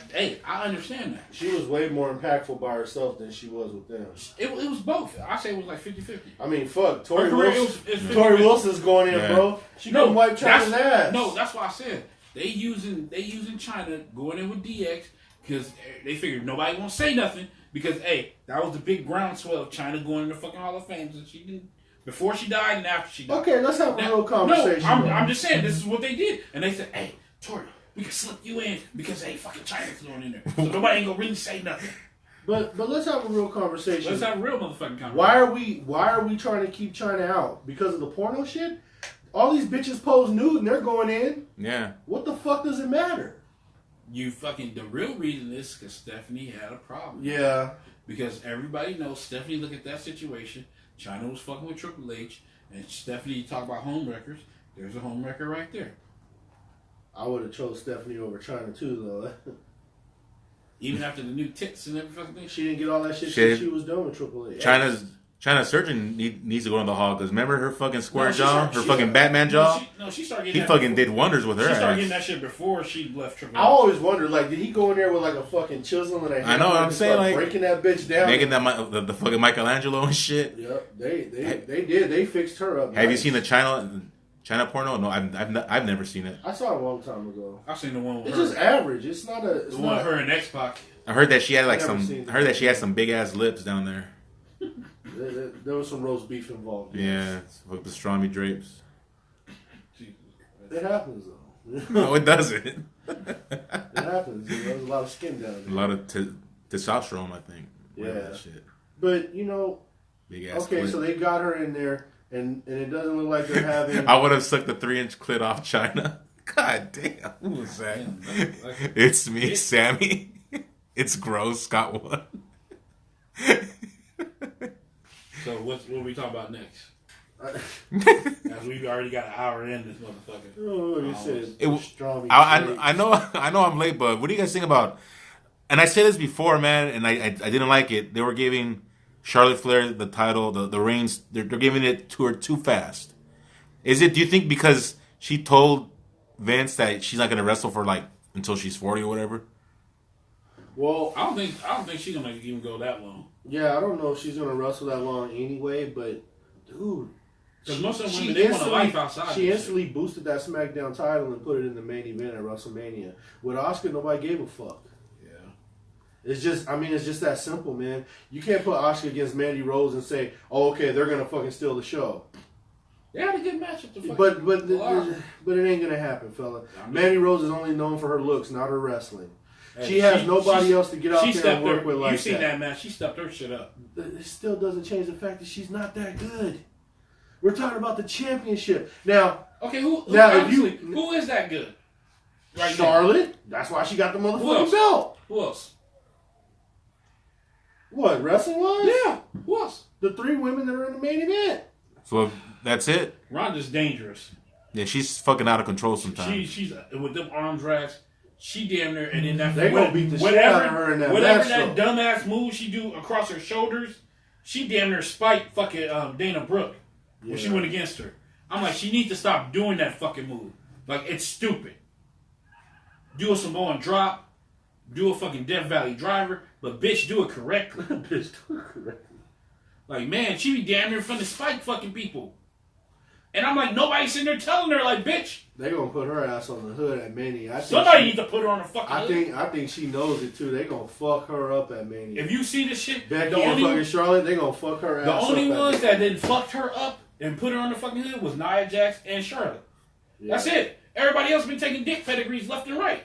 understand that. She was way more impactful by herself than she was with them. It was both. I say it was like 50-50. I mean, fuck. Tori Her career, Wilson. it's 50-50. Tori Wilson's going in, Yeah. bro. She couldn't wipe China's that's- ass. No, that's why I said they using China going in with DX because they figured nobody won't say nothing because hey, that was the big groundswell of China going in the fucking Hall of Fame, so she didn't before she died and after she died. Okay, let's have a real conversation. No, I'm just saying this is what they did, and they said, "Hey, Tori, we can slip you in because hey, fucking China's going in there, so nobody ain't gonna really say nothing." But let's have a real conversation. Let's have a real motherfucking conversation. Why are we trying to keep China out? Because of the porno shit? All these bitches pose nude and they're going in. Yeah. What the fuck does it matter? The real reason is because Stephanie had a problem. Yeah. Because everybody knows Stephanie look at that situation. China was fucking with Triple H, and Stephanie talk about home records. There's a home record right there. I would have chose Stephanie over China too, though. Even after the new tits and everything, she didn't get all that shit she was done with Triple H. China's surgeon needs to go in the hall because remember her fucking square jaw, her fucking Batman jaw. She started getting. He fucking did wonders with her. She started getting that shit before she left Triple H. I always wondered, like, did he go in there with like a fucking chisel and a hammer? I know what I'm saying, like breaking that bitch down, making that the fucking Michelangelo and shit. Yep, they did. They fixed her up. Have you seen the China porno? No, I've never seen it. I saw it a long time ago. I've seen the one with it's her. It's just average. It's not a. It's the one not, with her and X-Pac. I heard that she had like some big ass lips down there. There was some roast beef involved. Yeah, with pastrami drapes. It happens though. No, it doesn't. It happens. There's a lot of skin down there. A lot of testosterone, I think. Yeah. That shit. But big ass. Okay, clip. So they got her in there, and it doesn't look like they're having. I would have sucked the 3-inch clit off China. God damn, who was that? It's me, Sammy. It's gross. Scott won. So what are we talking about next? As we've already got an hour in this motherfucker. Oh, you said I know I'm late, but what do you guys think about? And I said this before, man, and I didn't like it. They were giving Charlotte Flair the title, the reigns. They're giving it to her too fast. Is it? Do you think because she told Vince that she's not going to wrestle for like until she's 40 or whatever? Well, I don't think she's gonna even go that long. Yeah, I don't know if she's gonna wrestle that long anyway. But dude, because most of the women they want a life outside. She instantly boosted that SmackDown title and put it in the main event at WrestleMania. With Asuka, nobody gave a fuck. Yeah, it's just that simple, man. You can't put Asuka against Mandy Rose and say, "Oh, okay, they're gonna fucking steal the show." They had a good match at the fucking. But it ain't gonna happen, fella. Mandy Rose is only known for her looks, not her wrestling. She has nobody else to get out there and work with like that. You've seen that match. She stepped her shit up. It still doesn't change the fact that she's not that good. We're talking about the championship. Now, okay, who is that good? Right Charlotte. Now. That's why she got the motherfucking belt. Who else? What, wrestling-wise? Yeah. Who else? The 3 women that are in the main event. So that's it? Ronda's dangerous. Yeah, she's fucking out of control sometimes. She's with them arm drags. She damn near, and then that they gonna beat the shit out of her in that whatever match, that dumbass move she do across her shoulders, she damn near spiked fucking Dana Brooke when she went against her. I'm like, she needs to stop doing that fucking move. Like, it's stupid. Do a Samoan drop, do a fucking Death Valley driver, but bitch, do it correctly. Bitch, do it correctly. Like, man, she be damn near finna spike fucking people. And I'm like, nobody's sitting there telling her, like, bitch. They gonna put her ass on the hood at Mania. Somebody needs to put her on the fucking hood. I think she knows it too. They gonna fuck her up at Mania. If you see this shit, Becky and fucking Charlotte, they gonna fuck her ass up. The only ones that didn't fuck her up and put her on the fucking hood was Nia Jax and Charlotte. Yeah. That's it. Everybody else been taking dick pedigrees left and right.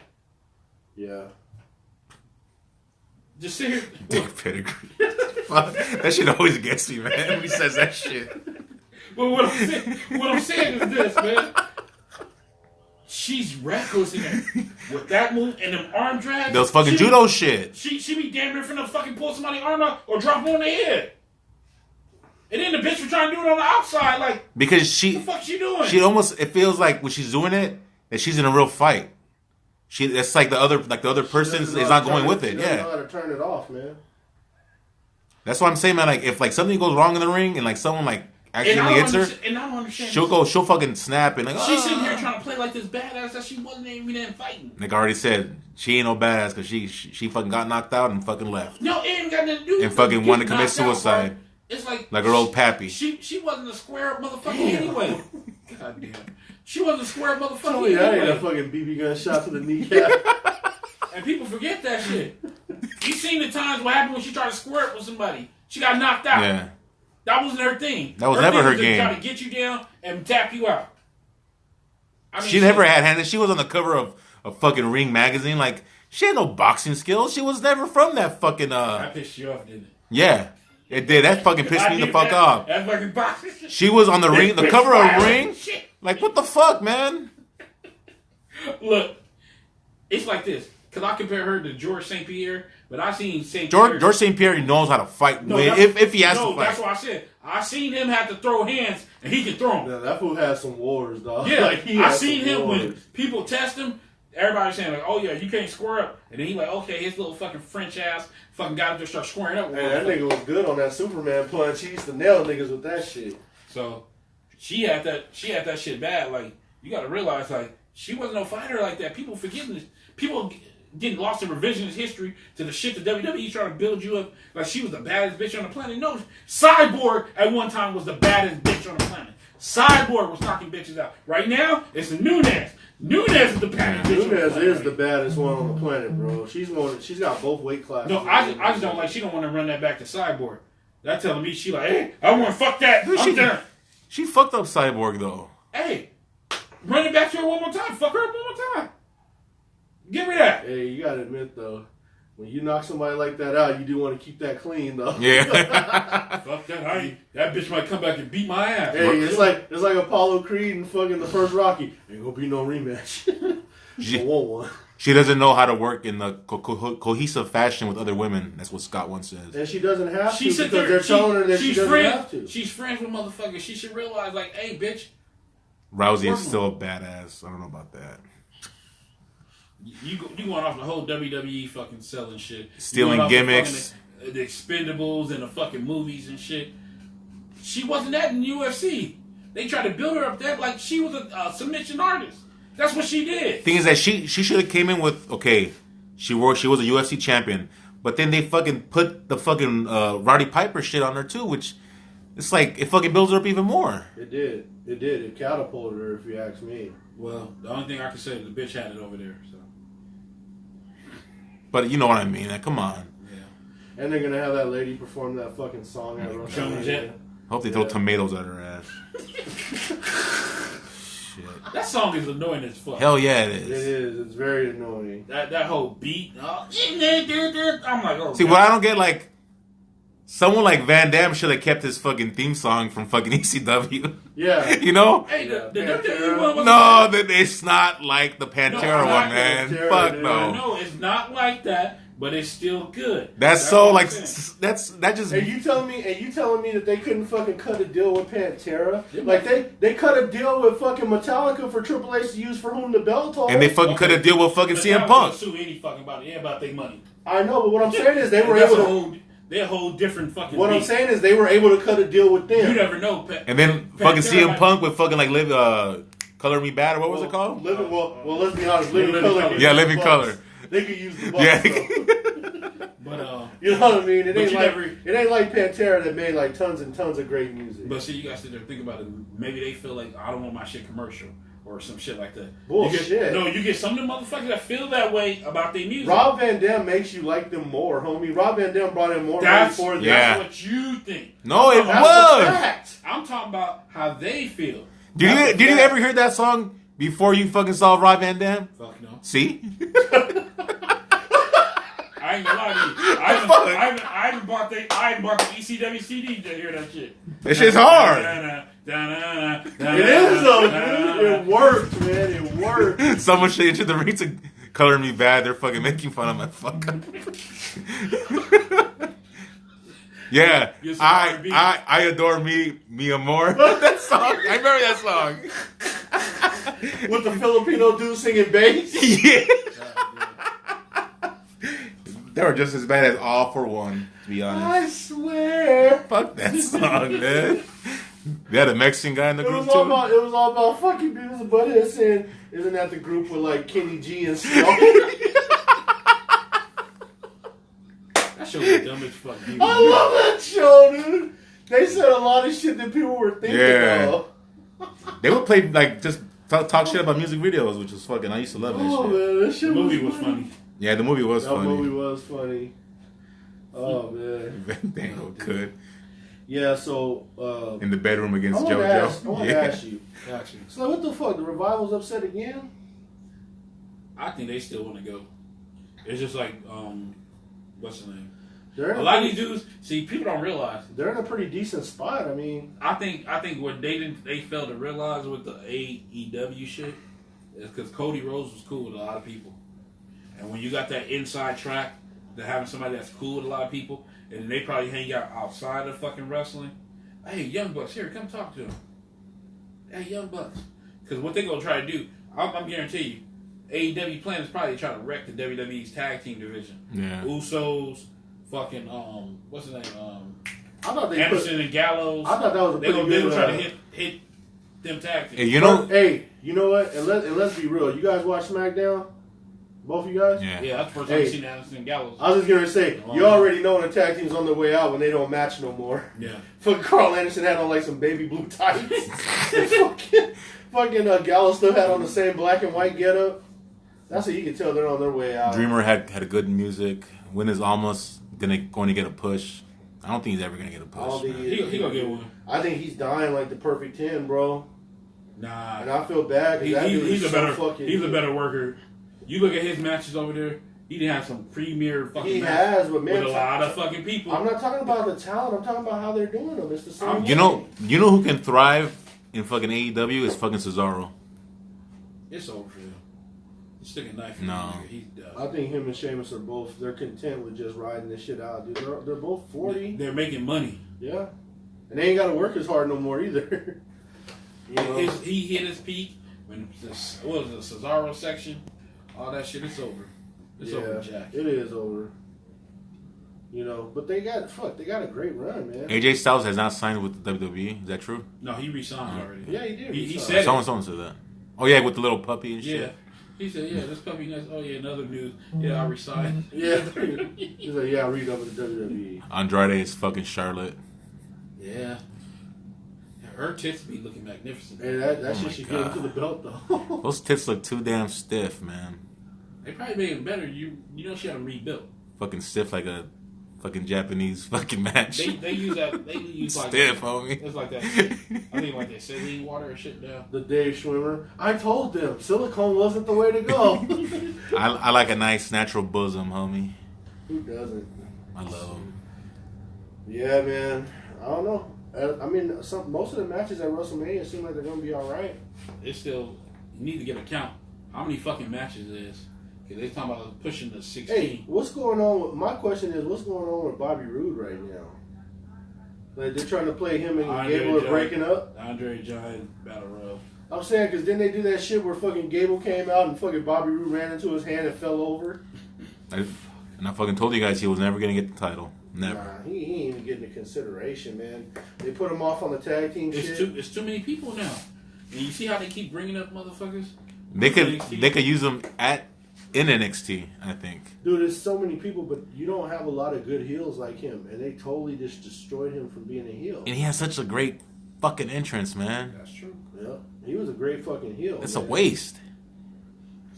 Yeah. Just sit here. Dick pedigree. That shit always gets me, man. When he says that shit. But what I'm saying is this, man. She's reckless in there. With that move and them arm drags. Those fucking judo shit. She be damn near finna fucking pull somebody's arm out or drop them on their head. And then the bitch was trying to do it on the outside, like, because what the fuck she doing? It feels like when she's doing it, that she's in a real fight. It's like the other person is not going with it. She doesn't know how to turn it off, man. That's what I'm saying, man. Like, if like something goes wrong in the ring and like someone like actually hits her, and I don't understand. She'll fucking snap and like. She's sitting here trying to play like this badass that she wasn't even in fighting. Like I already said, she ain't no badass because she fucking got knocked out and fucking left. No, it ain't got nothing to do with and fucking wanted to commit suicide. Out, it's like her old pappy. She wasn't a square up motherfucker anyway. God damn. She wasn't a square up motherfucker Tell me that ain't a fucking BB gun shot to the kneecap. And people forget that shit. You seen the times what happened when she tried to square up with somebody. She got knocked out. Yeah. That wasn't her thing. That was never her game. Try to get you down and tap you out. I mean, she never had hands. She was on the cover of a fucking Ring magazine. Like, she had no boxing skills. She was never from that fucking. That pissed you off, didn't it? Yeah, it did. That fucking pissed me the fuck off. That fucking boxing. She was on the Ring, the cover of Ring. Like, what the fuck, man? Look, it's like this. Because I compare her to George St. Pierre, but I seen St. Pierre. George St. Pierre knows how to fight. If he has to fight. That's what I said. I seen him have to throw hands, and he can throw them. Yeah, that fool has some wars, dog. Yeah, like, I seen him when people test him. Everybody's saying, like, oh, yeah, you can't square up. And then he like, okay, his little fucking French ass fucking got him to start squaring up. Hey, that nigga was good on that Superman punch. He used to nail niggas with that shit. So, she had that shit bad. Like, you got to realize, like, she wasn't no fighter like that. People forgetting this. People getting lost in revisionist history to the shit the WWE trying to build you up like she was the baddest bitch on the planet. No, Cyborg at one time was the baddest bitch on the planet. Cyborg was knocking bitches out. Right now, it's Nunes. Nunes is the baddest bitch on the planet. Nunes is the baddest one on the planet, bro. She's got both weight classes. No, I just don't like. She don't want to run that back to Cyborg. That telling me she like, hey, I want to fuck that. I'm done. She fucked up Cyborg though. Hey, run it back to her one more time. Fuck her up one more time. Give me that. Hey, you gotta admit though, when you knock somebody like that out, you do want to keep that clean though. Yeah. Fuck that. That bitch might come back and beat my ass. Hey, it's like Apollo Creed and fucking the first Rocky. Ain't gonna be no rematch. I want one. She doesn't know how to work in the cohesive fashion with other women. That's what Scott once says. And she doesn't have to because they're telling her that she doesn't have to. She's friends with motherfuckers. She should realize, like, hey, bitch. Rousey is still a badass. I don't know about that. You going off the whole WWE fucking selling shit. Stealing gimmicks. The Expendables and the fucking movies and shit. She wasn't that in UFC. They tried to build her up there like she was a submission artist. That's what she did. Thing is that she should have came in with, okay, she was a UFC champion, but then they fucking put the fucking Roddy Piper shit on her too, which it's like, it fucking builds her up even more. It did. It catapulted her, if you ask me. Well, the only thing I can say is the bitch had it over there, so. But you know what I mean. Like, come on. Yeah. And they're going to have that lady perform that fucking song at Wrestlemania. Hope they throw tomatoes at her ass. Shit. That song is annoying as fuck. Hell yeah, it is. It is. It's very annoying. That whole beat. I'm like, oh. See, what I don't get, like, someone like Van Damme should have kept his fucking theme song from fucking ECW. Yeah. You know? Hey, the WWE one was no, it's not like the Pantera one, man. Pantera, Fuck dude. no. No, it's not like that, but it's still good. That's so like that just. And you telling me that they couldn't fucking cut a deal with Pantera? Like they cut a deal with fucking Metallica for Triple H to use for whom the belt told. And they fucking cut a deal with fucking CM Punk. Sue any fucking body. Yeah, about their money. I know, but what I'm saying is they were able to. They're a whole different fucking. What I'm saying is they were able to cut a deal with them. You never know. And then fucking CM Punk with fucking like Color Me Bad or what was it called? Well, let's be honest. Living Color. Yeah, Living Color. They could use the bucks. Yeah. But you know what I mean? It ain't like Pantera that made like tons and tons of great music. But see, you guys sit there and think about it. Maybe they feel like I don't want my shit commercial. Or some shit like that. Bullshit. You get some of them motherfuckers that feel that way about their music. Rob Van Dam makes you like them more, homie. Rob Van Dam brought in more money for them. That's what you think. No, it was. I'm talking about how they feel. Did you ever hear that song before you fucking saw Rob Van Dam? Fuck no. See? I ain't gonna lie to you. I haven't bought the ECW CD to hear that shit. That shit's hard. It is though, dude. It worked, man. It worked. Someone should enter the ring to Color Me Bad. They're fucking making fun of my fuck. Yeah, I adore Mia Moore. That song, I remember that song. With the Filipino dude singing bass. Yeah. They were just as bad as All for One, to be honest. I swear. Fuck that song, man. They had a Mexican guy in the group too. It was all about fucking Beavis and Butthead saying, "Isn't that the group with like Kenny G and stuff?" That show was dumb as fuck. I love that show, dude. They said a lot of shit that people were thinking of. They would play like just talk shit about music videos, which was fucking. I used to love that shit. Man, that shit the movie was funny. Yeah, the movie was funny. That movie was funny. Oh man, Van Damme could. Yeah, so in the bedroom against I want JoJo. to ask you. Gotcha. So what the fuck? The Revival's upset again? I think they still want to go. It's just like, what's the name? A lot of these dudes, see, people don't realize they're in a pretty decent spot. I mean, I think what they failed to realize with the AEW shit is because Cody Rhodes was cool with a lot of people, and when you got that inside track to having somebody that's cool with a lot of people, and they probably hang out outside of fucking wrestling. Hey, Young Bucks, here, come talk to them. Hey, Young Bucks, because what they gonna try to do, I'm guarantee you, AEW plan is probably trying to wreck the WWE's tag team division. Yeah. Usos. Fucking what's his name? I thought they Anderson and Gallows. I thought that was a pretty good. They gonna try to hit them tag teams. Hey, you know. Hey, you know what? And let's be real. You guys watch SmackDown? Both of you guys? Yeah, that's the first time I've seen Anderson and Gallows. I was just gonna say, you already know when the tag team's on their way out when they don't match no more. Yeah. Fucking Carl Anderson had on like some baby blue tights. fucking Gallows still had on the same black and white getup. That's what you can tell they're on their way out. Dreamer had a good music. Win is almost going to get a push. I don't think he's ever going to get a push. He gonna get one. I think he's dying like the perfect 10, bro. Nah. And I feel bad because he's a better worker. You look at his matches over there. He didn't have some premier fucking matches but man, with a lot of fucking people. I'm not talking about the talent. I'm talking about how they're doing them. It's the same. You know who can thrive in fucking AEW is fucking Cesaro. It's over for him. Stick a knife in No. him. He's done. I think him and Sheamus are both. They're content with just riding this shit out, dude. They're both 40. They're making money. Yeah, and they ain't got to work as hard no more either. You know? He hit his peak when what was the Cesaro section, all that shit. It's over. It's over, Jack. It is over. You know, but they got a great run, man. AJ Styles has not signed with the WWE. Is that true? No, he resigned already. Yeah, he did. He said someone said that. Oh yeah, with the little puppy and shit. Yeah. He said, yeah, this puppy next. Oh, yeah, another news. Yeah, I resigned. Yeah. He's like, yeah, I read over the WWE. Andrade is fucking Charlotte. Yeah. Her tits be looking magnificent. And that shit should get into the belt, though. Those tits look too damn stiff, man. They probably made it better. You know she had them rebuilt. Fucking stiff like a fucking Japanese fucking match. They use that. They use like stiff, homie. It's like that. I think like that saline water or shit down. The Dave Schwimmer. I told them silicone wasn't the way to go. I like a nice natural bosom, homie. Who doesn't? I love them. Yeah, man. I don't know. I mean, most of the matches at WrestleMania seem like they're gonna be all right. It's still you need to get a count. How many fucking matches it is? Because they're talking about pushing to 16. Hey, what's going on? My question is, what's going on with Bobby Roode right now? Like they're trying to play him and Gable are breaking up. Andre Giant Battle Royal. I'm saying because then they do that shit where fucking Gable came out and fucking Bobby Roode ran into his hand and fell over. And I fucking told you guys he was never gonna get the title. Never. Nah, he ain't even getting the consideration, man. They put him off on the tag team shit. It's too many people now. And you see how they keep bringing up motherfuckers? They could use him in NXT, I think. Dude, there's so many people, but you don't have a lot of good heels like him, and they totally just destroyed him from being a heel. And he has such a great fucking entrance, man. That's true. Yeah, he was a great fucking heel. It's man. a waste.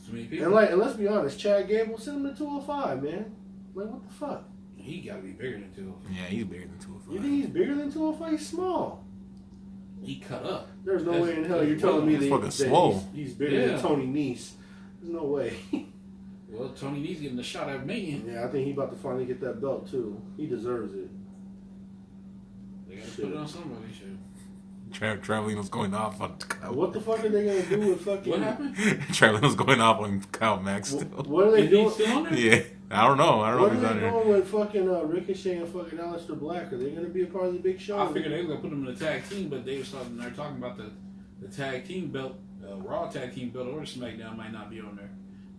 Too many people. And let's be honest, Chad Gable sent him to 205, man. Like, what the fuck? He gotta be bigger than 205. Yeah, he's bigger than 205. You think he's bigger than 205? He's small. He cut up. There's no way in hell you're telling me that he's bigger than Tony Nese. There's no way. Well, Tony Nese getting the shot at Mania. Yeah, I think he's about to finally get that belt, too. He deserves it. They gotta put it on somebody, shit. Traveling was going off on Kyle. What the fuck are they going to do with fucking... What happened? Traveling was going off on Kyle Max still. What are they doing? Still on there? Yeah. I don't know. What if he's are on they there. doing with fucking Ricochet and fucking Aleister Black? Are they going to be a part of the big show? I figured they were going to put them in the tag team, but they're talking about the tag team belt, Raw tag team belt or the SmackDown might not be on there.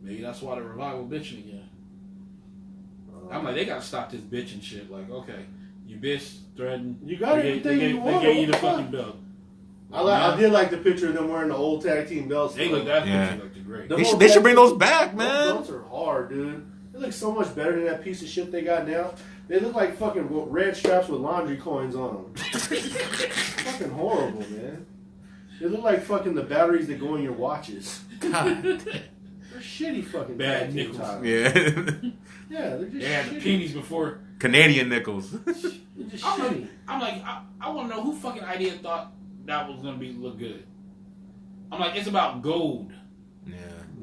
Maybe that's why the Revival bitching again. I'm like, they got to stop this bitching shit. Like, okay, you bitch, threaten. You got everything you want. They gave you the fucking belt. I did like the picture of them wearing the old tag team belts. They look that picture looked great. They should bring those back, man. Those belts are hard, dude. They look so much better than that piece of shit they got now. They look like fucking red straps with laundry coins on them. Fucking horrible, man. They look like fucking the batteries that go in your watches. God. They're shitty fucking bad tag team nickels. titles. Yeah. Yeah, they're just They had the shitty. pennies before. Canadian nickels. It's just I'm shitty. I want to know who fucking idea thought that was gonna look good. I'm like, it's about gold. Yeah.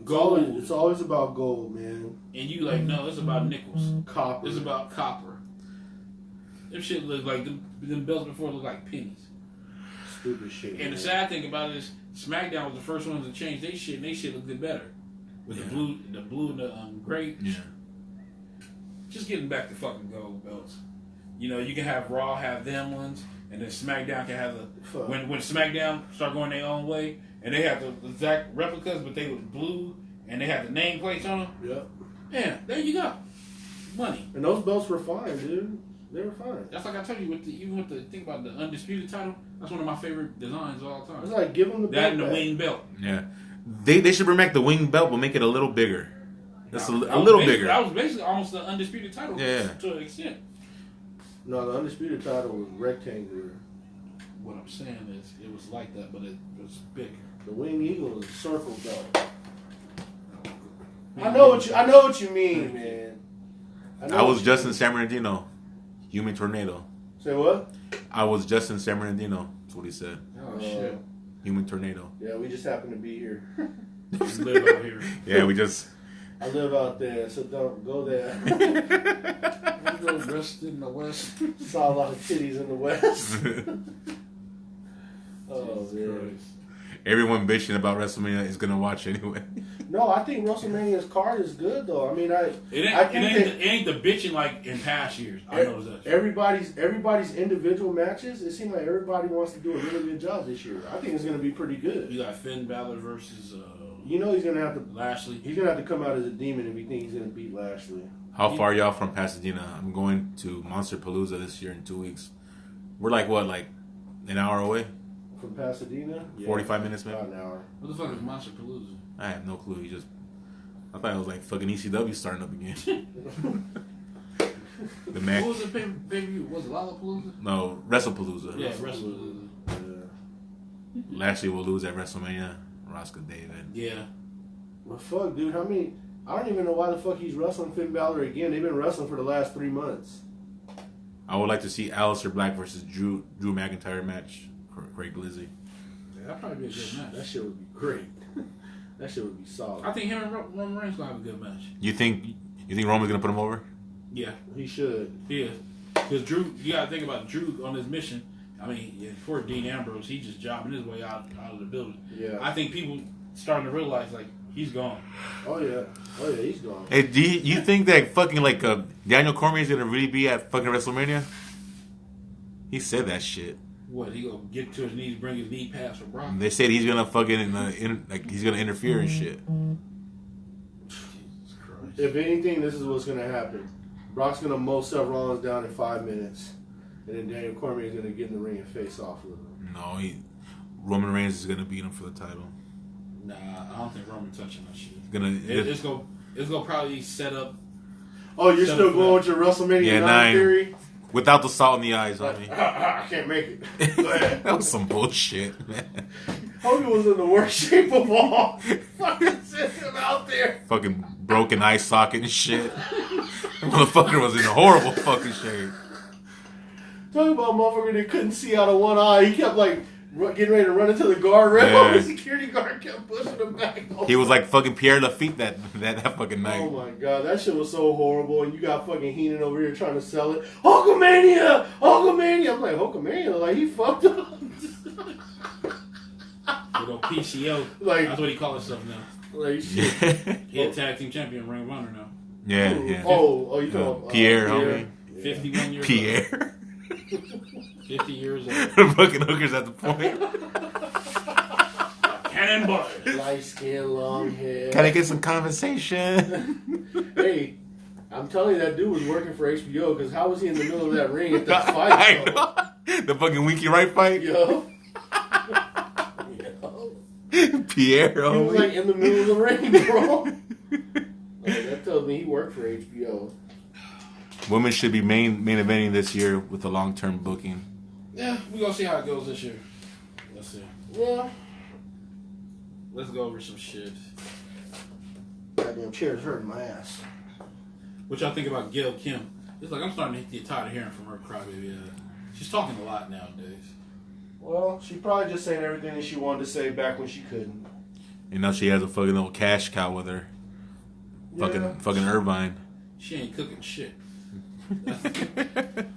Gold. It's always about gold, man. And you like, no, it's about nickels. Copper. It's about copper. Them shit look like them belts before look like pennies. Stupid shit. And man. the sad thing about it is, SmackDown was the first ones to change their shit, and they shit looked better with the blue and the gray. Yeah. Just getting back to fucking gold belts. You know, you can have Raw have them ones, and then SmackDown can have the when SmackDown start going their own way, and they have the exact replicas, but they was blue, and they had the nameplates on them. Yep. Yeah, there you go. Money. And those belts were fine, dude. They were fine. That's like I told you, even with the thing about the undisputed title, that's one of my favorite designs of all time. It's like, give them the belt that and the back. wing belt. Yeah. They should bring back the wing belt, but make it a little bigger. That's a little bigger. That was basically almost the undisputed title to an extent. No, the undisputed title was rectangular. What I'm saying is, it was like that, but it was bigger. The wing eagle is a circle belt. I know what you mean, man. I was Justin San Bernardino, human tornado. Say what? I was Justin San Bernardino. That's what he said. Oh shit! Human tornado. Yeah, we just happen to be here. Just live out here. Yeah, we just. I live out there, so don't go there. We go rest in the west. Saw a lot of titties in the west. Oh man. Everyone bitching about WrestleMania is gonna watch anyway. No, I think WrestleMania's card is good though. I mean, It ain't the bitching like in past years. I know that. Everybody's individual matches. It seems like everybody wants to do a really good job this year. I think it's going to be pretty good. You got Finn Balor versus. You know he's going to have to Lashley. He's going to have to come out as a demon if he thinks he's going to beat Lashley. How far y'all from Pasadena? I'm going to Monster Palooza this year in 2 weeks. We're like an hour away? From Pasadena? Yeah, 45 minutes, maybe? About an hour. What the fuck is Monster Palooza? I have no clue. I thought it was like fucking ECW starting up again. The Mac. What was the pay-per-view? Was it Lollapalooza? No, WrestlePalooza. Yeah, WrestlePalooza. Yeah. Lashley will lose at WrestleMania. Roscoe David. Yeah. Well, fuck, dude. I don't even know why the fuck he's wrestling Finn Balor again. They've been wrestling for the last 3 months. I would like to see Aleister Black versus Drew McIntyre match. Craig Lizzie. Yeah, that'd probably be a good match. That shit would be great. That shit would be solid. I think him and Roman Reigns gonna have a good match. You think Roman's gonna put him over? Yeah, He should. yeah. Because Drew, you gotta think about Drew on his mission. I mean, for Dean Ambrose, he's just jobbing his way out of the building. Yeah. I think people starting to realize like he's gone. Oh yeah, he's gone. Hey, do you think that fucking Daniel Cormier is gonna really be at fucking WrestleMania? He said that shit. What, he gonna get to his knees, bring his knee pass for Brock? They said he's gonna fucking he's gonna interfere and shit. Jesus Christ. If anything, this is what's gonna happen. Brock's gonna mow Seth Rollins down in 5 minutes, and then Daniel Cormier is gonna get in the ring and face off with him. No, Roman Reigns is gonna beat him for the title. Nah, I don't think Roman touching that shit. It's gonna probably set up. Oh, you're still going with your WrestleMania 9 theory? Without the salt in the eyes, homie. I can't make it. Go ahead. That was some bullshit, man. Hogan was in the worst shape of all. Fucking sitting out there. Fucking broken eye socket and shit. That motherfucker was in horrible fucking shape. Talking about a motherfucker that couldn't see out of one eye. He kept getting ready to run into the guardrail. Yeah. The security guard kept pushing him back. He was like fucking Pierre Lafitte that fucking night. Oh my god, that shit was so horrible. And you got fucking Heenan over here trying to sell it. Hulkamania! Hulkamania! I'm like, Hulkamania? Like, he fucked up. You know, PCO. Like, that's what he calls himself now. Like, shit. He a tag team champion, Ring of Honor now. Yeah. Oh, you know Pierre, homie. 51 years Pierre. old. 50 years old. Fucking hookers at the point. Cannonball. light skin, long hair. Can I get some conversation? Hey, I'm telling you, that dude was working for HBO, because how was he in the middle of that ring at that fight? The fucking Winky Right fight? Yo. Pierre, He was like in the middle of the ring, bro. That tells me he worked for HBO. Women should be main eventing this year with a long-term booking. Yeah, we're going to see how it goes this year. Let's see. Yeah. Let's go over some shit. Goddamn chair's hurting my ass. What y'all think about Gail Kim? It's like I'm starting to get tired of hearing from her crybaby. She's talking a lot nowadays. Well, she probably just saying everything that she wanted to say back when she couldn't. You know, she has a fucking little cash cow with her. Fucking Irvine. She ain't cooking shit.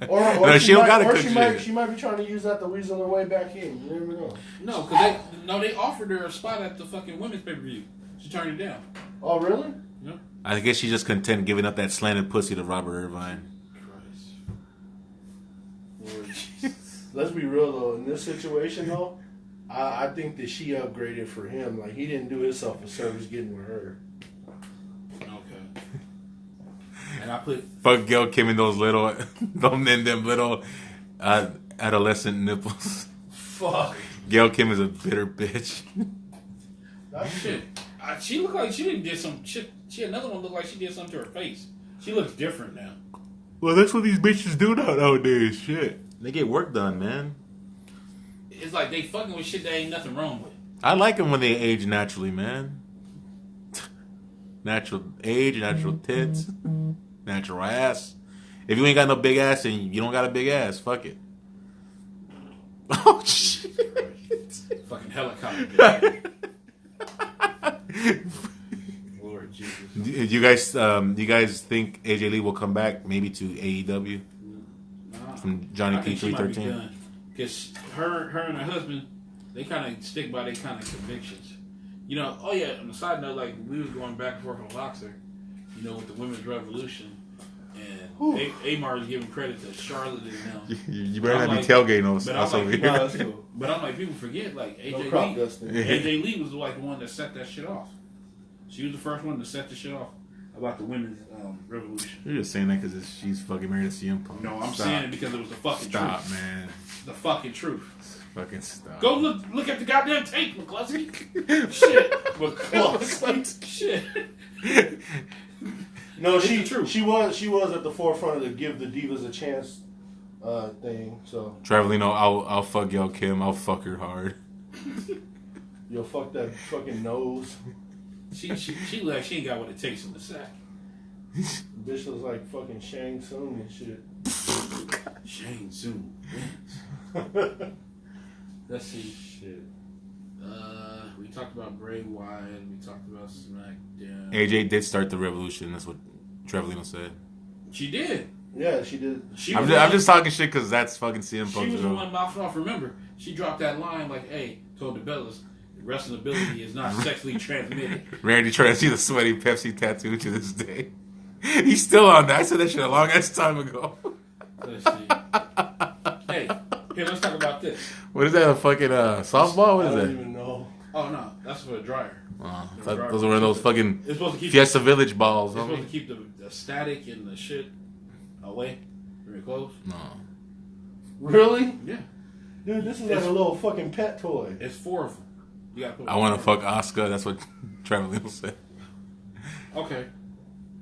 or no, she don't gotta cook shit. She might be trying to use that to weasel her way back in. You never know. No, because they offered her a spot at the fucking women's pay-per-view. She turned it down. Oh, really? Yeah. I guess she's just content giving up that slanted pussy to Robert Irvine. Christ. Let's be real though. In this situation though, I think that she upgraded for him. Like he didn't do himself a service getting with her. Okay. And I put fuck Gail Kim and those little, them little adolescent nipples. Fuck. Gail Kim is a bitter bitch. That shit. She looked like she didn't get some shit. She had another one look like she did something to her face. She looks different now. Well, that's what these bitches do nowadays. Shit. They get work done, man. It's like they fucking with shit that ain't nothing wrong with. I like them when they age naturally, man. Natural age, natural tits, natural ass. If you ain't got no big ass and you don't got a big ass, fuck it. Oh, shit. Fucking helicopter. Lord Jesus. Do you guys think AJ Lee will come back maybe to AEW from Johnny P 313? Because her and her husband, they kind of stick by their kind of convictions. You know, oh yeah, on the side note, like we was going back and forth on Boxer, you know, with the women's revolution, and Amar is giving credit to Charlotte and them. You better not be tailgating us over here. No, that's cool. But I'm like, people forget, like AJ Lee was like the one that set that shit off. She was the first one to set the shit off about the women's revolution. You're just saying that because she's fucking married to CM Punk. No, I'm saying it because it was the fucking truth. Stop, man. The fucking truth. Fucking stop. Go look at the goddamn tape, McCluskey. Shit. McCluskey. Shit. No, she was at the forefront of the give the divas a chance thing. So Travelino, I'll fuck Gail Kim. I'll fuck her hard. You'll fuck that fucking nose. She like she ain't got what it takes in the sack. Bitch looks like fucking Shang Tsung and shit. Shang Tsung. Let's see. Shit. We talked about Bray Wyatt. We talked about SmackDown. AJ did start the revolution. That's what Travelino said. She did. Yeah, she did. I'm just talking shit because that's fucking CM Punk. She was the one mouthing off. Remember, she dropped that line like, "Hey, told the Bellas, wrestling ability is not sexually transmitted." Randy trying to see the sweaty Pepsi tattoo to this day. He's still on that. I said that shit a long ass time ago. Let's see. Hey, here, let's talk about this. What is that? A fucking softball? What is that? I don't even know. Oh no, that's for a dryer. Those are one of those fucking Fiesta Village balls. It's supposed to keep the static and the shit away from your clothes. No. Really? Yeah. Dude, this is like a little fucking pet toy. It's 4 of them. You gotta put I want to fuck Asuka. That's what Travelino said. Okay.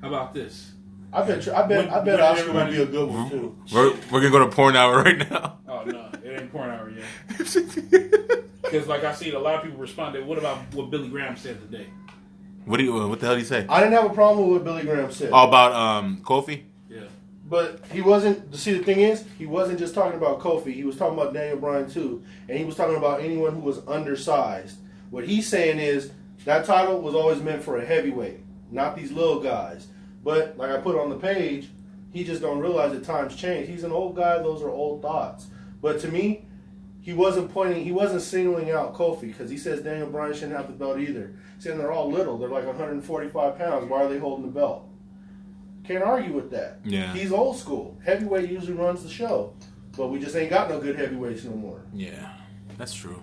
How about this? I bet Asuka would be a good one too. We're gonna go to porn hour right now. Oh no, it ain't porn hour yet. Because like I see a lot of people responded. What about what Billy Graham said today? What the hell did he say? I didn't have a problem with what Billy Graham said. Oh, about Kofi? Yeah. But he wasn't. See, the thing is, he wasn't just talking about Kofi. He was talking about Daniel Bryan too, and he was talking about anyone who was undersized. What he's saying is that title was always meant for a heavyweight, not these little guys. But like I put on the page, he just don't realize that times change. He's an old guy; those are old thoughts. But to me, he wasn't singling out Kofi because he says Daniel Bryan shouldn't have the belt either. Saying they're all little, they're like 145 pounds. Why are they holding the belt? Can't argue with that. Yeah, he's old school. Heavyweight usually runs the show, but we just ain't got no good heavyweights no more. Yeah, that's true.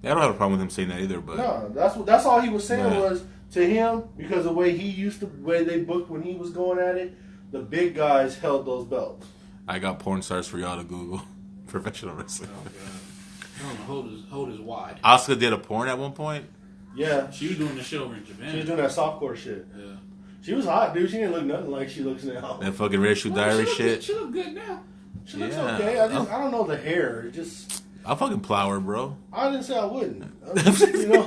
Yeah, I don't have a problem with him saying that either. But no, that's all he was saying was to him because the way the way they booked when he was going at it, the big guys held those belts. I got porn stars for y'all to Google. Professional wrestling. Oh, God. I don't know, hold is wide. Asuka did a porn at one point? Yeah. She was doing the shit over in Japan. She was doing that softcore shit. Yeah. She was hot, dude. She didn't look nothing like she looks now. That fucking Red Shoe Diary shit. She look good now. She looks okay. I don't know the hair. It just... I'll fucking plow her, bro. I didn't say I wouldn't. You know,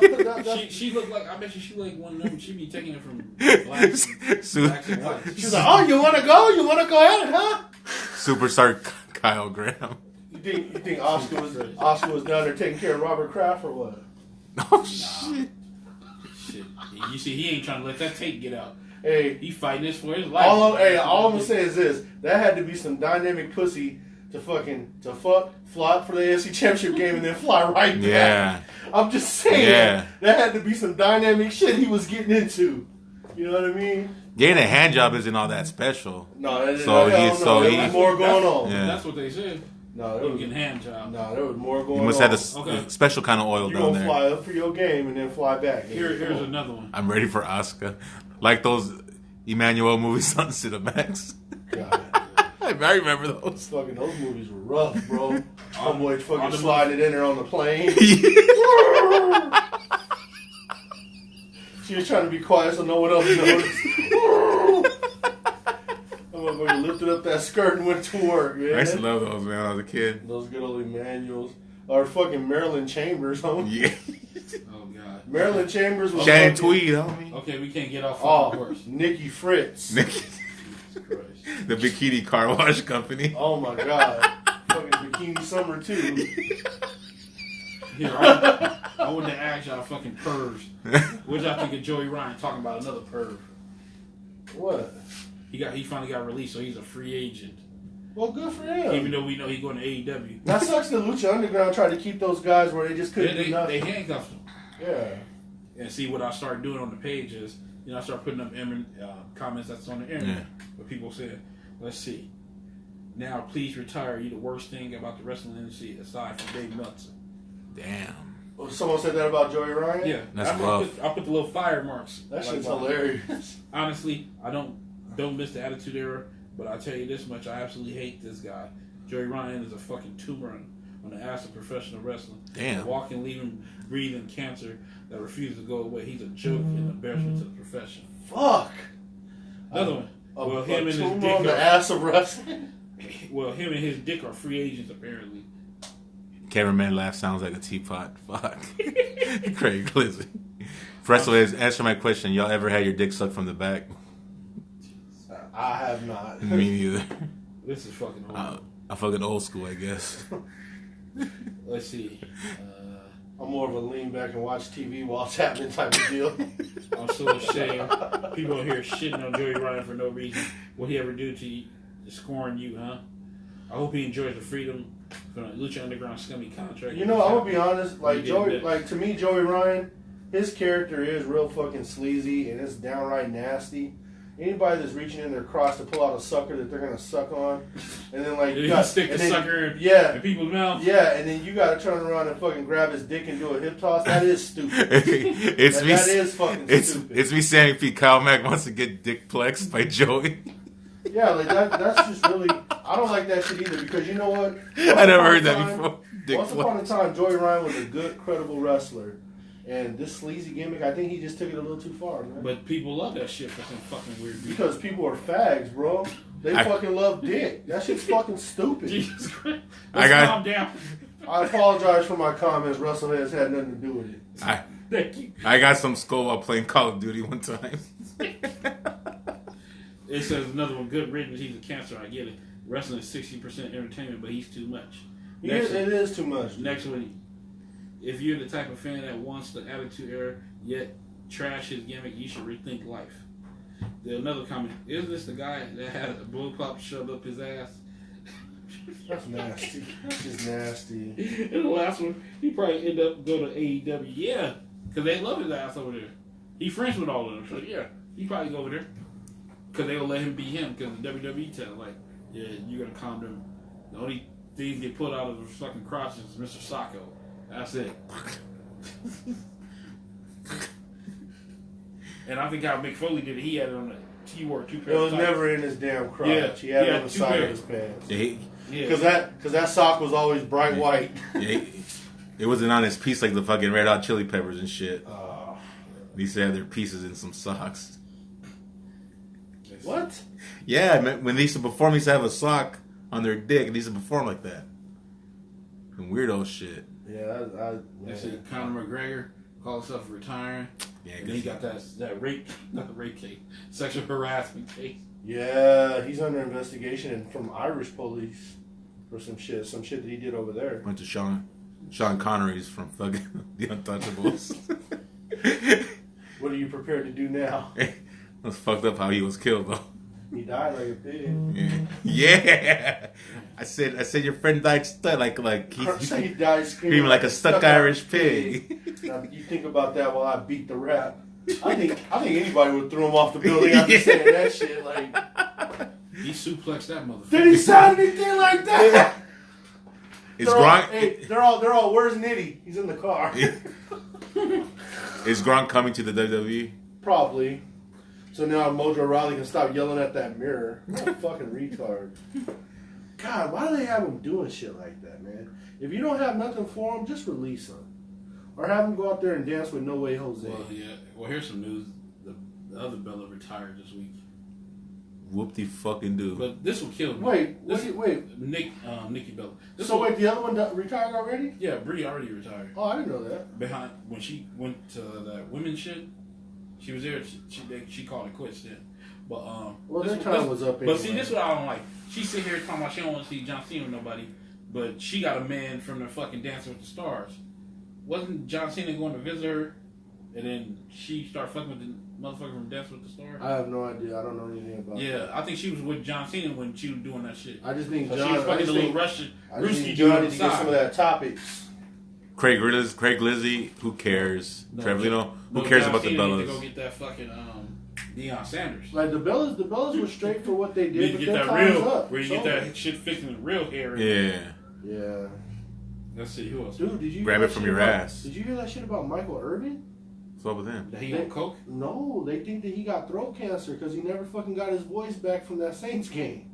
she looked like, I bet she like one of them. She be taking it from blacks and whites. She's like, oh, you want to go? You want to go at it, huh? Superstar Kyle Graham. You think Oscar was down there taking care of Robert Kraft or what? Oh, shit. You see, he ain't trying to let that tape get out. Hey, he fighting this for his life. All I'm gonna say is this: that had to be some dynamic pussy to fly up for the AFC Championship game and then fly right back. Yeah. I'm just saying that had to be some dynamic shit he was getting into. You know what I mean? Getting a hand job isn't all that special. No, there was more going on. Yeah. That's what they said. No, they were getting hand job. No, there was more going on. You must have the special kind of oil down there. You're going to fly up for your game and then fly back. Here's another one. I'm ready for Asuka. Like those Emmanuel movies on Cinemax. God. I remember those. Those movies were rough, bro. Homeboy fucking sliding in there on the plane. She was trying to be quiet so no one else noticed. Motherfucker lifted up that skirt and went to work, man. I used to love those, man, when I was a kid. Those good old Emmanuels. Or fucking Marilyn Chambers, homie. Yeah. Oh, God. Marilyn Chambers was Shannon Tweed, homie. Okay, we can't get off horse. Nikki Fritz. The Bikini Car Wash Company. Oh, my God. Fucking Bikini Summer, too. Here, I want to ask y'all fucking pervs. What y'all think of Joey Ryan talking about another perv? What? He finally got released, so he's a free agent. Well, good for him. Even though we know he's going to AEW. That sucks that Lucha Underground tried to keep those guys where they just couldn't do nothing. They handcuffed them. Yeah. And see, what I started doing on the page is, I started putting up comments that's on the internet. Yeah. Where people said, let's see. Now, please retire. You're the worst thing about the wrestling industry aside from Dave Meltzer. Damn. Well, someone said that about Joey Ryan? Yeah. That's rough. I put the little fire marks. That shit's hilarious. Honestly, I don't miss the Attitude Era, but I'll tell you this much, I absolutely hate this guy. Joey Ryan is a fucking tumor on the ass of professional wrestling. Damn. A walking, living, breathing cancer that refuses to go away. He's a joke and an embarrassment to the profession. Fuck. Another one. Well, him and his dick on the ass of wrestling? Well, him and his dick are free agents, apparently. Cameraman laugh sounds like a teapot. Fuck. Craig Glizzy. Wrestleheads, answer my question. Y'all ever had your dick sucked from the back? I have not. Me neither. This is fucking old. I'm fucking old school, I guess. Let's see. I'm more of a lean back and watch TV while it's happening type of deal. I'm so ashamed. People here shitting on Joey Ryan for no reason. What he ever do to you, scoring you, huh? I hope he enjoys the freedom from the Lucha Underground scummy contract. I'm gonna be honest. To me, Joey Ryan, his character is real fucking sleazy and it's downright nasty. Anybody that's reaching in their crotch to pull out a sucker that they're gonna suck on, and then you stick the sucker in people's mouth. Yeah, and then you gotta turn around and fucking grab his dick and do a hip toss. That is stupid. That is fucking stupid. It's me saying Pete Kyle Mack wants to get dick plexed by Joey. Yeah, that's just really. I don't like that shit either because you know what? I never heard that before. Once upon a time, Joey Ryan was a good, credible wrestler. And this sleazy gimmick, I think he just took it a little too far, man. But people love that shit for some fucking weird reason. Because people are fags, bro. They fucking love dick. That shit's fucking stupid. Jesus Christ. Calm down. I apologize for my comments. Wrestleheads had nothing to do with it. Thank you. I got some skull while playing Call of Duty one time. It says another one, good riddance, he's a cancer, I get it. Wrestling is 60% entertainment, but he's too much. It is too much. Next one, if you're the type of fan that wants the Attitude Era, yet trash his gimmick, you should rethink life. Another comment, isn't this the guy that had a blow pop shoved up his ass? That's nasty. That's just nasty. And the last one, he probably end up going to AEW. Yeah, because they love his ass over there. He friends with all of them, so yeah, he probably go over there. Because they will let him be him, because the WWE tell him, yeah, you're going to calm down. The only thing get pulled out of his fucking crotch is Mr. Sacco. That's it. And I think how Mick Foley did it, he had it on he wore 2 pairs. It was never in his damn crotch. Yeah, he had it on the side of his pants. Because that sock was always bright white. It wasn't on his piece like the fucking Red Hot Chili Peppers and shit. They used to have their pieces in some socks. What? Yeah, when they used to perform, they used to have a sock on their dick, and they used to perform like that. Weirdo shit. Yeah, They said Conor McGregor called himself retiring. Yeah, and he got that rape, not the rape case, sexual harassment case. Yeah, he's under investigation and from Irish police for some shit that he did over there. Went to Sean Connery's from fucking The Untouchables. What are you prepared to do now? That's fucked up how he was killed though. He died like a pig. Yeah. I said your friend died like he died screaming like a stuck Irish pig. Now, you think about that while I beat the rap. I think anybody would throw him off the building after saying that shit. Like, he suplexed that motherfucker. Did he sound anything like that? They're all. Where's Nitty? He's in the car. Is Gronk coming to the WWE? Probably. So now Mojo Rawley can stop yelling at that mirror. What a fucking retard. God, why do they have him doing shit like that, man? If you don't have nothing for him, just release him. Or have him go out there and dance with No Way Jose. Well, yeah. Well, here's some news. The other Bella retired this week. Whoop-de-fucking-do. But this will kill me. Wait. Nikki Bella. Wait, the other one retired already? Yeah, Brie already retired. Oh, I didn't know that. Behind when she went to that women's shit, she was there. She called it quits then. But well, their time was up. Anyway. But see, this is what I don't like. She sit here talking about she don't want to see John Cena with nobody, but she got a man from the fucking Dancing with the Stars. Wasn't John Cena going to visit her, and then she started fucking with the motherfucker from Dancing with the Stars? I have no idea. I don't know anything about that. Yeah, I think she was with John Cena when she was doing that shit. I just think so John. She was fucking the little Russian. I just think John needs to get some of that topics. Craig Lizzie, who cares? No, Trevino, who cares John about Cena the Bellas? Need to go get that fucking Deion Sanders. Like the Bellas were straight for what they did, You but get their that time's real, up. where you get that shit fixed in real hair. Yeah. Let's see who else. Dude, did you grab it from your ass? Did you hear that shit about Michael Irvin? What's up with him? That he on coke? No, they think that he got throat cancer because he never fucking got his voice back from that Saints game.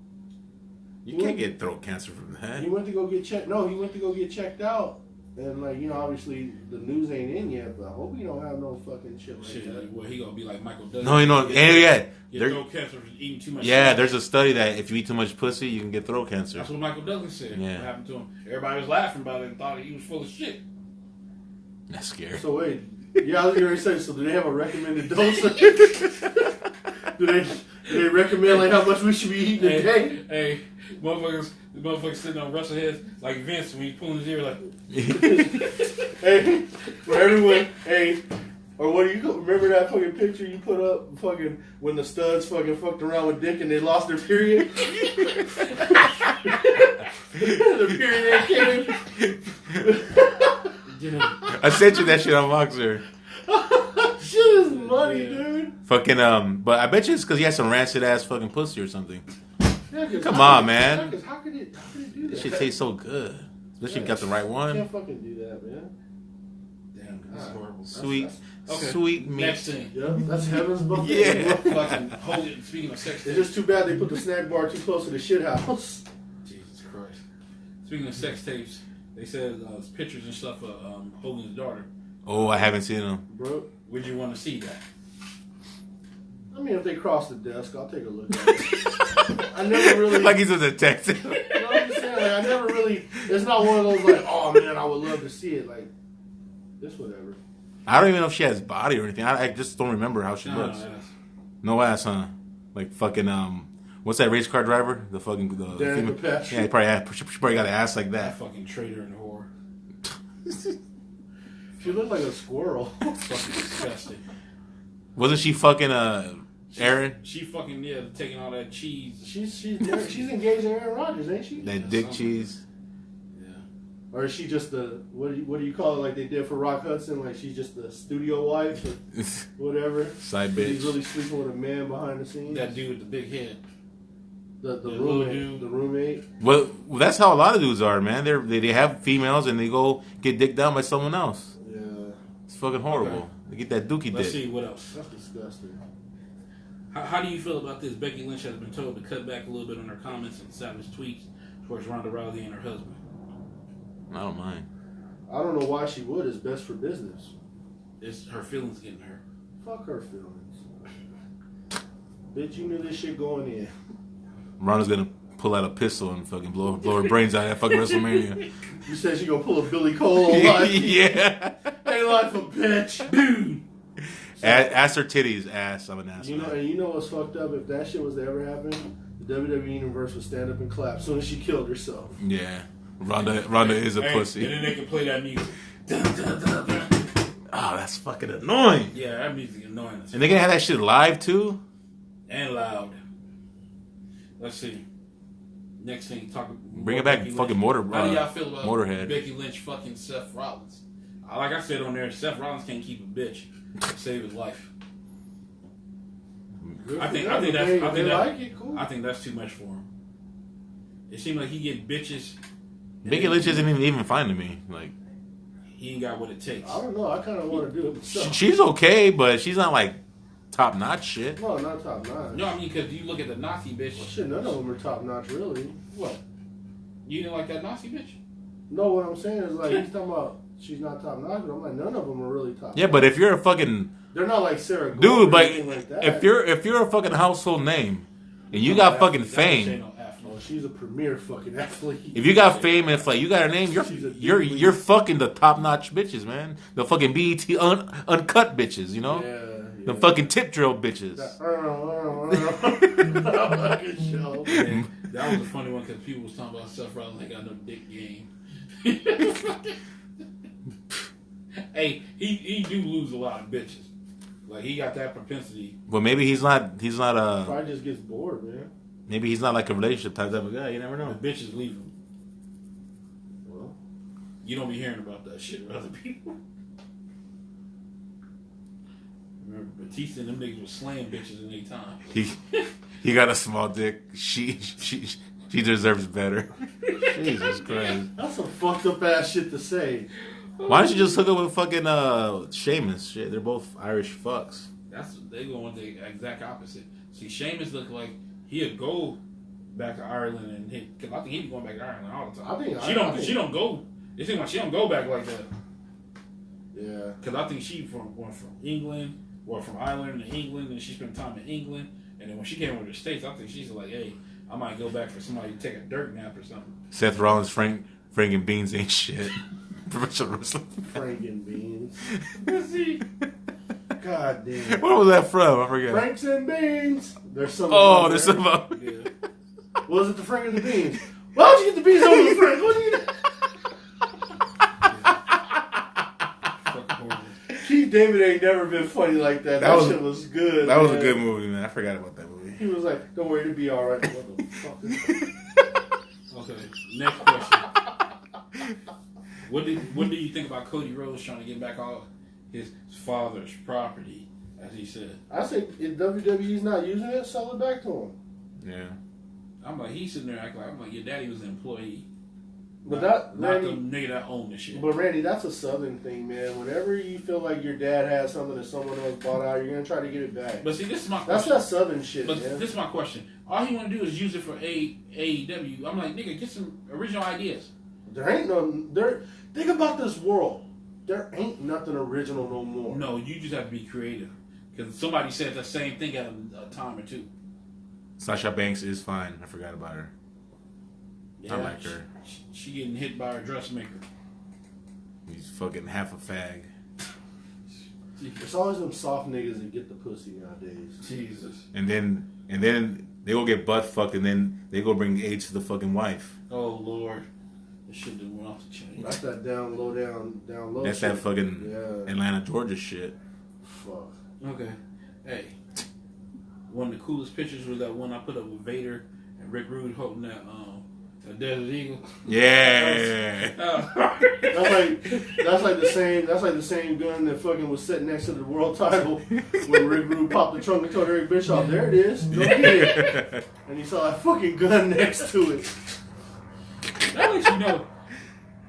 You can't get throat cancer from that. He went to go get checked. No, he went to go get checked out. And, like, you know, obviously the news ain't in yet, but I hope he don't have no fucking shit like that. Well, he gonna be like Michael Douglas. No, you know, get throat cancer from eating too much. Yeah, there's a study that if you eat too much pussy, you can get throat cancer. That's what Michael Douglas said. Yeah. What happened to him? Everybody was laughing about it and thought he was full of shit. That's scary. So wait, yeah, I was going to say, so do they have a recommended dose? do they recommend like how much we should be eating a day? Hey, motherfuckers sitting on Wrestleheads like Vince when he's pulling his ear like. Hey, for everyone, hey, or what do you remember that fucking picture you put up fucking when the studs fucking fucked around with Dick and they lost their period? The period came. I sent you that shit on Voxer. Shit is money, dude. Fucking but I bet you it's because he had some rancid ass fucking pussy or something. Yeah, come on, man. How could it do that? This shit tastes so good. Especially if you got the right one. You can't fucking do that, man. Damn, that's horrible. Sweet meat. Next thing. Yeah, that's heaven's buffet. Yeah. Fucking hold it. Speaking of sex It's tapes. just too bad they put the snack bar too close to the shit house. Jesus Christ. Speaking of sex tapes, they said pictures and stuff of Hogan's daughter. Oh, I haven't seen them. Bro, Would you want to see that? I mean, if they cross the desk, I'll take a look at it. I never really... Like he's a detective. You know what I'm saying? Like, I never really... It's not one of those like, oh man, I would love to see it. Like, just whatever. I don't even know if she has body or anything. I just don't remember how she looks. No ass, huh? Like fucking what's that race car driver? The fucking Danica Patrick. Yeah, she probably got an ass like that. Fucking traitor and whore. She looked like a squirrel. Fucking disgusting. Wasn't she fucking Aaron? She fucking taking all that cheese. She's engaged to Aaron Rodgers, ain't she? That dick cheese. Yeah. Or is she just the what do you call it? Like they did for Rock Hudson? Like she's just the studio wife or whatever. Side bitch. He's really sleeping with a man behind the scenes. That dude with the big head. The little roommate. dude. The roommate. Well, that's how a lot of dudes are, man. They have females and they go get dicked down by someone else. Yeah. It's fucking horrible. Okay. They get that dookie Let's dick. see what else. That's disgusting. How do you feel about this? Becky Lynch has been told to cut back a little bit on her comments and savage tweets towards Ronda Rousey and her husband. I don't mind. I don't know why she would. It's best for business. It's her feelings getting hurt. Fuck her feelings. Bitch, you knew this shit going in. Ronda's gonna pull out a pistol and fucking blow her brains out at fucking WrestleMania. You said she gonna pull a Billy Cole on live. Yeah. Hey, life a bitch. Dude. Ass her titties, ass. I'm an ass. You know what's fucked up? If that shit was to ever happen, the WWE Universe would stand up and clap as soon as she killed herself. Yeah. Ronda is a pussy. And then they can play that music. Dun, dun, dun, dun. Oh, that's fucking annoying. Yeah, that music is annoying. And they're gonna have that shit live too? And loud. Let's see. Next thing, Bring it back, Becky fucking Lynch. Motor. How do y'all feel about Motorhead. Becky Lynch fucking Seth Rollins? Like I said on there, Seth Rollins can't keep a bitch to save his life. I think that's too much for him. It seems like he get bitches. Becky Lynch isn't even fine to me. Like, he ain't got what it takes. I don't know. I kind of want to do it myself. She's okay, but she's not like top notch shit. No, not top notch. No, I mean because you look at the Nazi bitch. Well, shit, none of them are top notch, really. What? You didn't like that Nazi bitch? No, what I'm saying is like he's talking about she's not top notch, but I'm like none of them are really top. Yeah, notch. but if you're a fucking they're not like Sarah Gold dude, or but anything like that. if you're a fucking household name and you got fucking fame. Oh, she's a premier fucking athlete. If you got fame and it's like you got a name, you're fucking the top notch bitches, man. The fucking BET uncut bitches, you know? Yeah. The fucking tip drill bitches. That was a funny one because people was talking about Seth Rollins ain't got no dick game. Hey, he do lose a lot of bitches. Like he got that propensity. Well, maybe he's not Probably just gets bored, man. maybe he's not like a relationship type of guy. You never know. The bitches leave him. Well, You don't be hearing about that shit with other people. Remember, Batista and them niggas was slaying bitches in their time. He got a small dick. She deserves better. Jesus Christ. that's some fucked up ass shit to say. Why don't you just hook up with fucking Sheamus? Shit, they're both Irish fucks. They going the exact opposite. See, Sheamus look like he'd go back to Ireland and hit. Cause I think he'd be going back to Ireland all the time. She don't go. It seems like she don't go back like that. Yeah. Cause I think she went from England or from Ireland to England, and she spent time in England. And then when she came over to the States, I think she's like, hey, I might go back for somebody to take a dirt nap or something. Seth Rollins, Frank and Beans ain't shit. Professional wrestling. Frank and Beans. See? God damn. Where was that from? I forget. Franks and Beans. There's some. Oh, there's some. Yeah. Was it the Frank and the Beans? Why don't you get the beans over the Frank? What do you? Keith David ain't never been funny like that. That shit was good. That was a good movie, man. I forgot about that movie. He was like, "Don't worry, it'll be all right." What the fuck is that? Okay, next question. What do you think about Cody Rhodes trying to get back all his father's property, as he said? I say if WWE's not using it, sell it back to him. Yeah. I'm like, he's sitting there acting like, I'm like, your daddy was an employee. But not Randy, the nigga that owned the shit. But Randy, that's a Southern thing, man. Whenever you feel like your dad has something that someone else bought out, you're gonna try to get it back. But see, this is my that's question. that Southern shit, but man. This is my question. All he want to do is use it for AEW. I'm like, nigga, get some original ideas. There ain't no. Think about this world. There ain't nothing original no more. No, you just have to be creative. Because somebody said the same thing at a time or two. Sasha Banks is fine. I forgot about her. Yeah, I like her. She getting hit by her dressmaker. He's fucking half a fag. It's always them soft niggas that get the pussy nowadays. Jesus. And then they go get butt fucked, and then they go bring AIDS to the fucking wife. Oh Lord, this shit done went off the chain. That's that down low. That's shit. that fucking Atlanta, Georgia shit. Fuck. Okay, hey. One of the coolest pictures was that one I put up with Vader and Rick Rude holding that Desert Eagle. Yeah. That's like the same gun that fucking was sitting next to the world title when Rick Rude popped the trunk and told Eric Bischoff, "There it is, go get it." And he saw that fucking gun next to it. That lets you know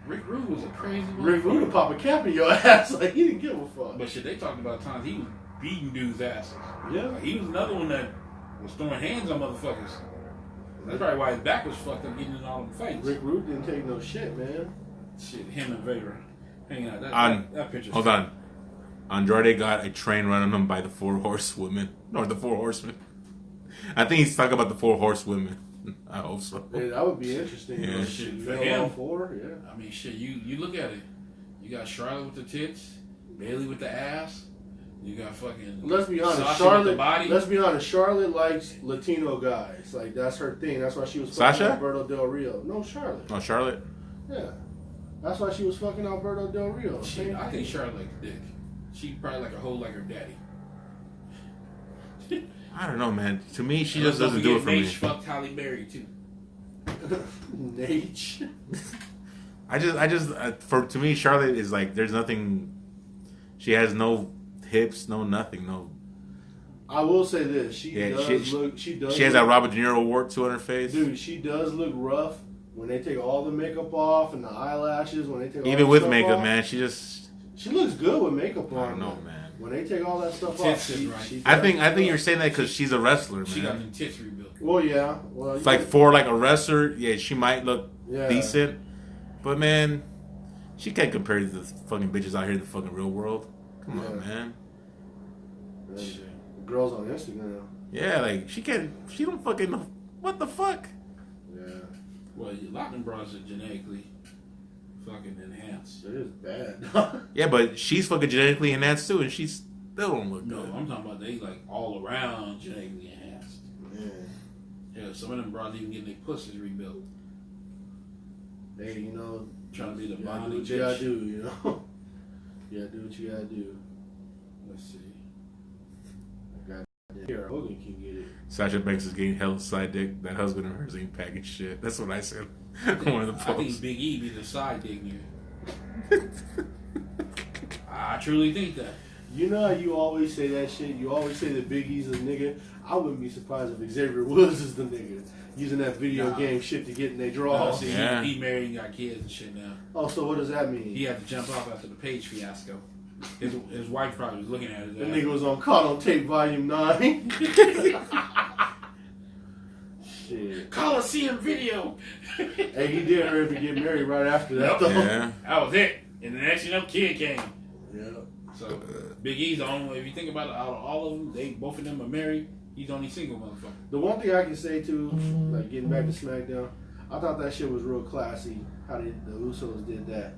Rick Rude was a crazy motherfucker. Rick Rude would pop a cap in your ass like he didn't give a fuck. But shit, they talked about times he was beating dudes' asses. Yeah. Like, he was another one that was throwing hands on motherfuckers. That's probably why his back was fucked up getting in all them fights. Rick Rude didn't take no shit, man. Shit, him and Vader hanging out. That picture. Hold on. Andrade got a train run on him by the 4 horsewomen. Or the 4 horsemen. I think he's talking about the 4 horsewomen. I hope so. Yeah, that would be interesting. Yeah, shit for Male him. on 4, yeah. I mean, shit. You look at it. You got Charlotte with the tits, Bailey with the ass. You got fucking. Let's be honest, Sasha Charlotte. with the body. Let's be honest, Charlotte likes Latino guys. Like that's her thing. That's why she was fucking Sasha? Alberto Del Rio. No, Charlotte. Oh, Charlotte? Yeah, that's why she was fucking Alberto Del Rio. I think Charlotte likes dick. She probably like a hoe like her daddy. I don't know, man. To me, she just doesn't do it for Nate me. fucked Halle Berry too. Nate. To me, Charlotte is like, there's nothing. She has no hips, no nothing, no. I will say this: she does. She has that Robert De Niro wart on her face. Dude, she does look rough when they take all the makeup off and the eyelashes. When they take Even all with the makeup, stuff off. man, she just. She looks good with makeup on. I don't know, man. When they take all that stuff Tits off, is right. she I think you're saying that because she's a wrestler, man. She got them tits rebuilt. Well, yeah. Well, It's like for like a wrestler, yeah, she might look Yeah. decent, but man, she can't compare to the fucking bitches out here in the fucking real world. Come on, man. Girls on Instagram. Yeah, like she don't fucking know. What the fuck? Yeah. Well, a lot of them bras are genetically fucking enhanced. It is bad. Yeah, but she's fucking genetically enhanced too, and she still don't look No, good. I'm talking about they like all around genetically enhanced. Yeah, some of them bras even getting their pussies rebuilt. Hey, you know, Trying to be the you gotta body do what you bitch. gotta do, you know? You gotta do what you gotta do. Let's see. Here, Hogan can get it. Sasha Banks is getting hella side dick. That husband of hers ain't packing shit. That's what I said on one of the I think posts. Big E be the side dick nigga. I truly think that. You know how you always say that shit? You always say that Big E's a nigga. I wouldn't be surprised if Xavier Woods is the nigga. Using that video game shit to get in their draws. See, Yeah. he married and got kids and shit now. Oh, so what does that mean? He had to jump off after the Page fiasco. His wife probably was looking at his The ass. nigga was on Caught on Tape Volume 9. Shit. Coliseum video. Hey, he did hurry up and get married right after that, Yep. though. Yeah. That was it. And the next you know, kid came. Yeah. So Big E's the only one. If you think about it, out of all of them, both of them are married. He's the only single motherfucker. The one thing I can say, too, like getting back to SmackDown, I thought that shit was real classy, how the Usos did that.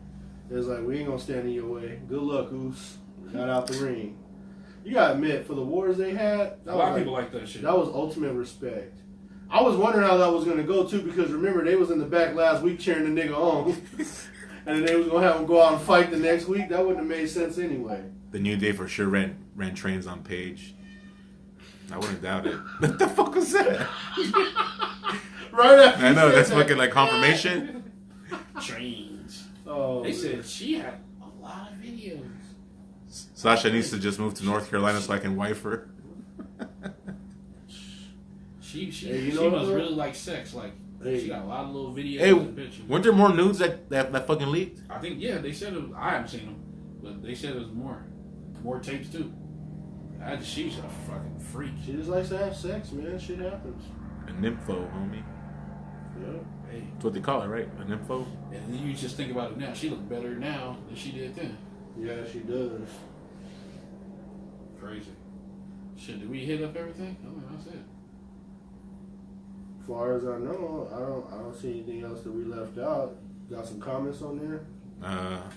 It was like, we ain't gonna stand in your way. Good luck, Us. Got out the ring. You gotta admit, for the wars they had, A lot of people like that shit. that was ultimate respect. I was wondering how that was gonna go too, because remember they was in the back last week cheering the nigga on, and then they was gonna have him go out and fight the next week. That wouldn't have made sense anyway. The New Day for sure ran trains on Paige. I wouldn't doubt it. What the fuck was that? Right after I know he that's said that. fucking like confirmation. Trains. Oh, They man. said she had a lot of videos. Sasha needs to just move to North Carolina so I can wife her. She Hey, you she know must what? really like sex. Like Hey. she got a lot of little videos Hey, and pictures. weren't there more nudes that fucking leaked? I think they said it was, I haven't seen them, but they said it was more tapes too. She's a fucking freak. She just likes to have sex, man. Shit happens. A nympho, homie. Yeah. Hey, That's what they call it, right? A nympho? and you just think about it now. She look better now than she did then. Yeah, she does. Crazy. Shit, did we hit up everything? I mean, that's it. As far as I know, I don't see anything else that we left out. Got some comments on there?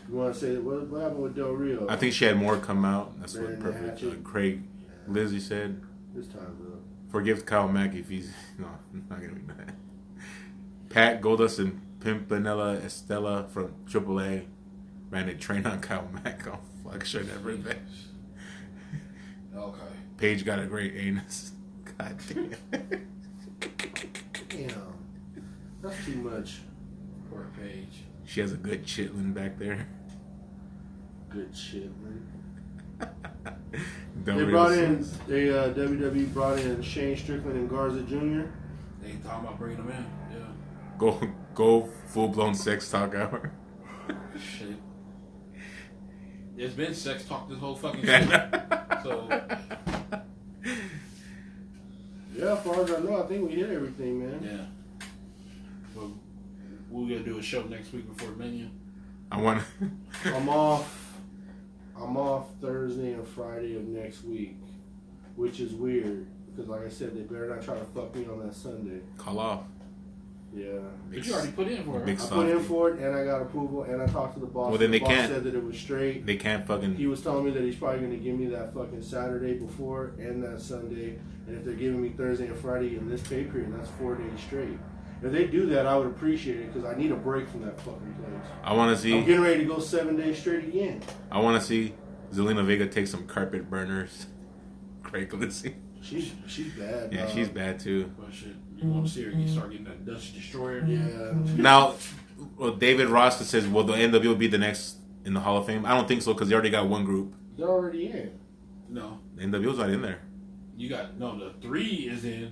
You want to say what happened with Del Rio? I think she had more come out. That's Better what than perfect. Hatchet. Craig Lizzie said. This time's up. Forgive Kyle Mack if he's no, I'm not gonna be mad. Pat Goldust and Pimpinella Estella from AAA ran a train on Kyle Mack. Oh fuck, sure never that. Okay. Paige got a great anus. God damn. Damn, that's too much. Poor Paige. She has a good chitlin back there. Good shit, man. Don't They really brought sense. WWE brought in Shane Strickland and Garza Jr. They talking about bringing them in. Go full blown sex talk hour. Yeah. Shit. There's been sex talk this whole fucking shit. So Yeah, as far as I know, I think we hit everything, man. yeah. Well, we're gonna do a show next week before Mania. I want. I'm off Thursday and Friday of next week, which is weird because, like I said, they better not try to fuck me on that Sunday. Call off. Yeah. But you already put in for it. I put in for it, and I got approval, and I talked to the boss. Well, then the they boss can't. said that it was straight. They can't fucking. He was telling me that he's probably going to give me that fucking Saturday before and that Sunday. And if they're giving me Thursday and Friday in this pay period, that's 4 days straight. If they do that, I would appreciate it because I need a break from that fucking place. I want to see. I'm getting ready to go 7 days straight again. I want to see Zelina Vega take some carpet burners. Craigslist. She's bad. Yeah, she's bad too. But shit, you want to see her, you start getting that Dust Destroyer. Yeah. Now, well, David Ross says, "Will the NWO be the next in the Hall of Fame?" I don't think so because they already got one group. They're already in. No, The NWO's not in there. you got the 3 is in.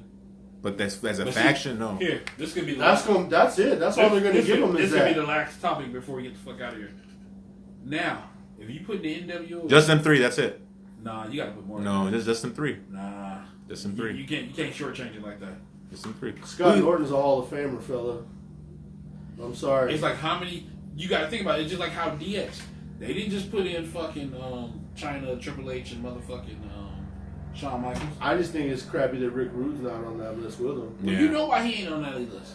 But that's as a But faction, see, no. Here, this could be the That's it. That's all they're going to give them is This could be that. the last topic before we get the fuck out of here. Now, if you put the NWO, Just them 3. That's it. nah, you got to put more. No, just them 3. Nah, Just them you 3. can't shortchange it like that. Just them 3. Scott Norton's a Hall of Famer, fella. I'm sorry. It's like how many you got to think about it. It's just like how DX. They didn't just put in fucking China, Triple H, and motherfucking Shawn Michaels. I just think it's crappy that Rick Rude's not on that list with him. Well, you know why he ain't on that list.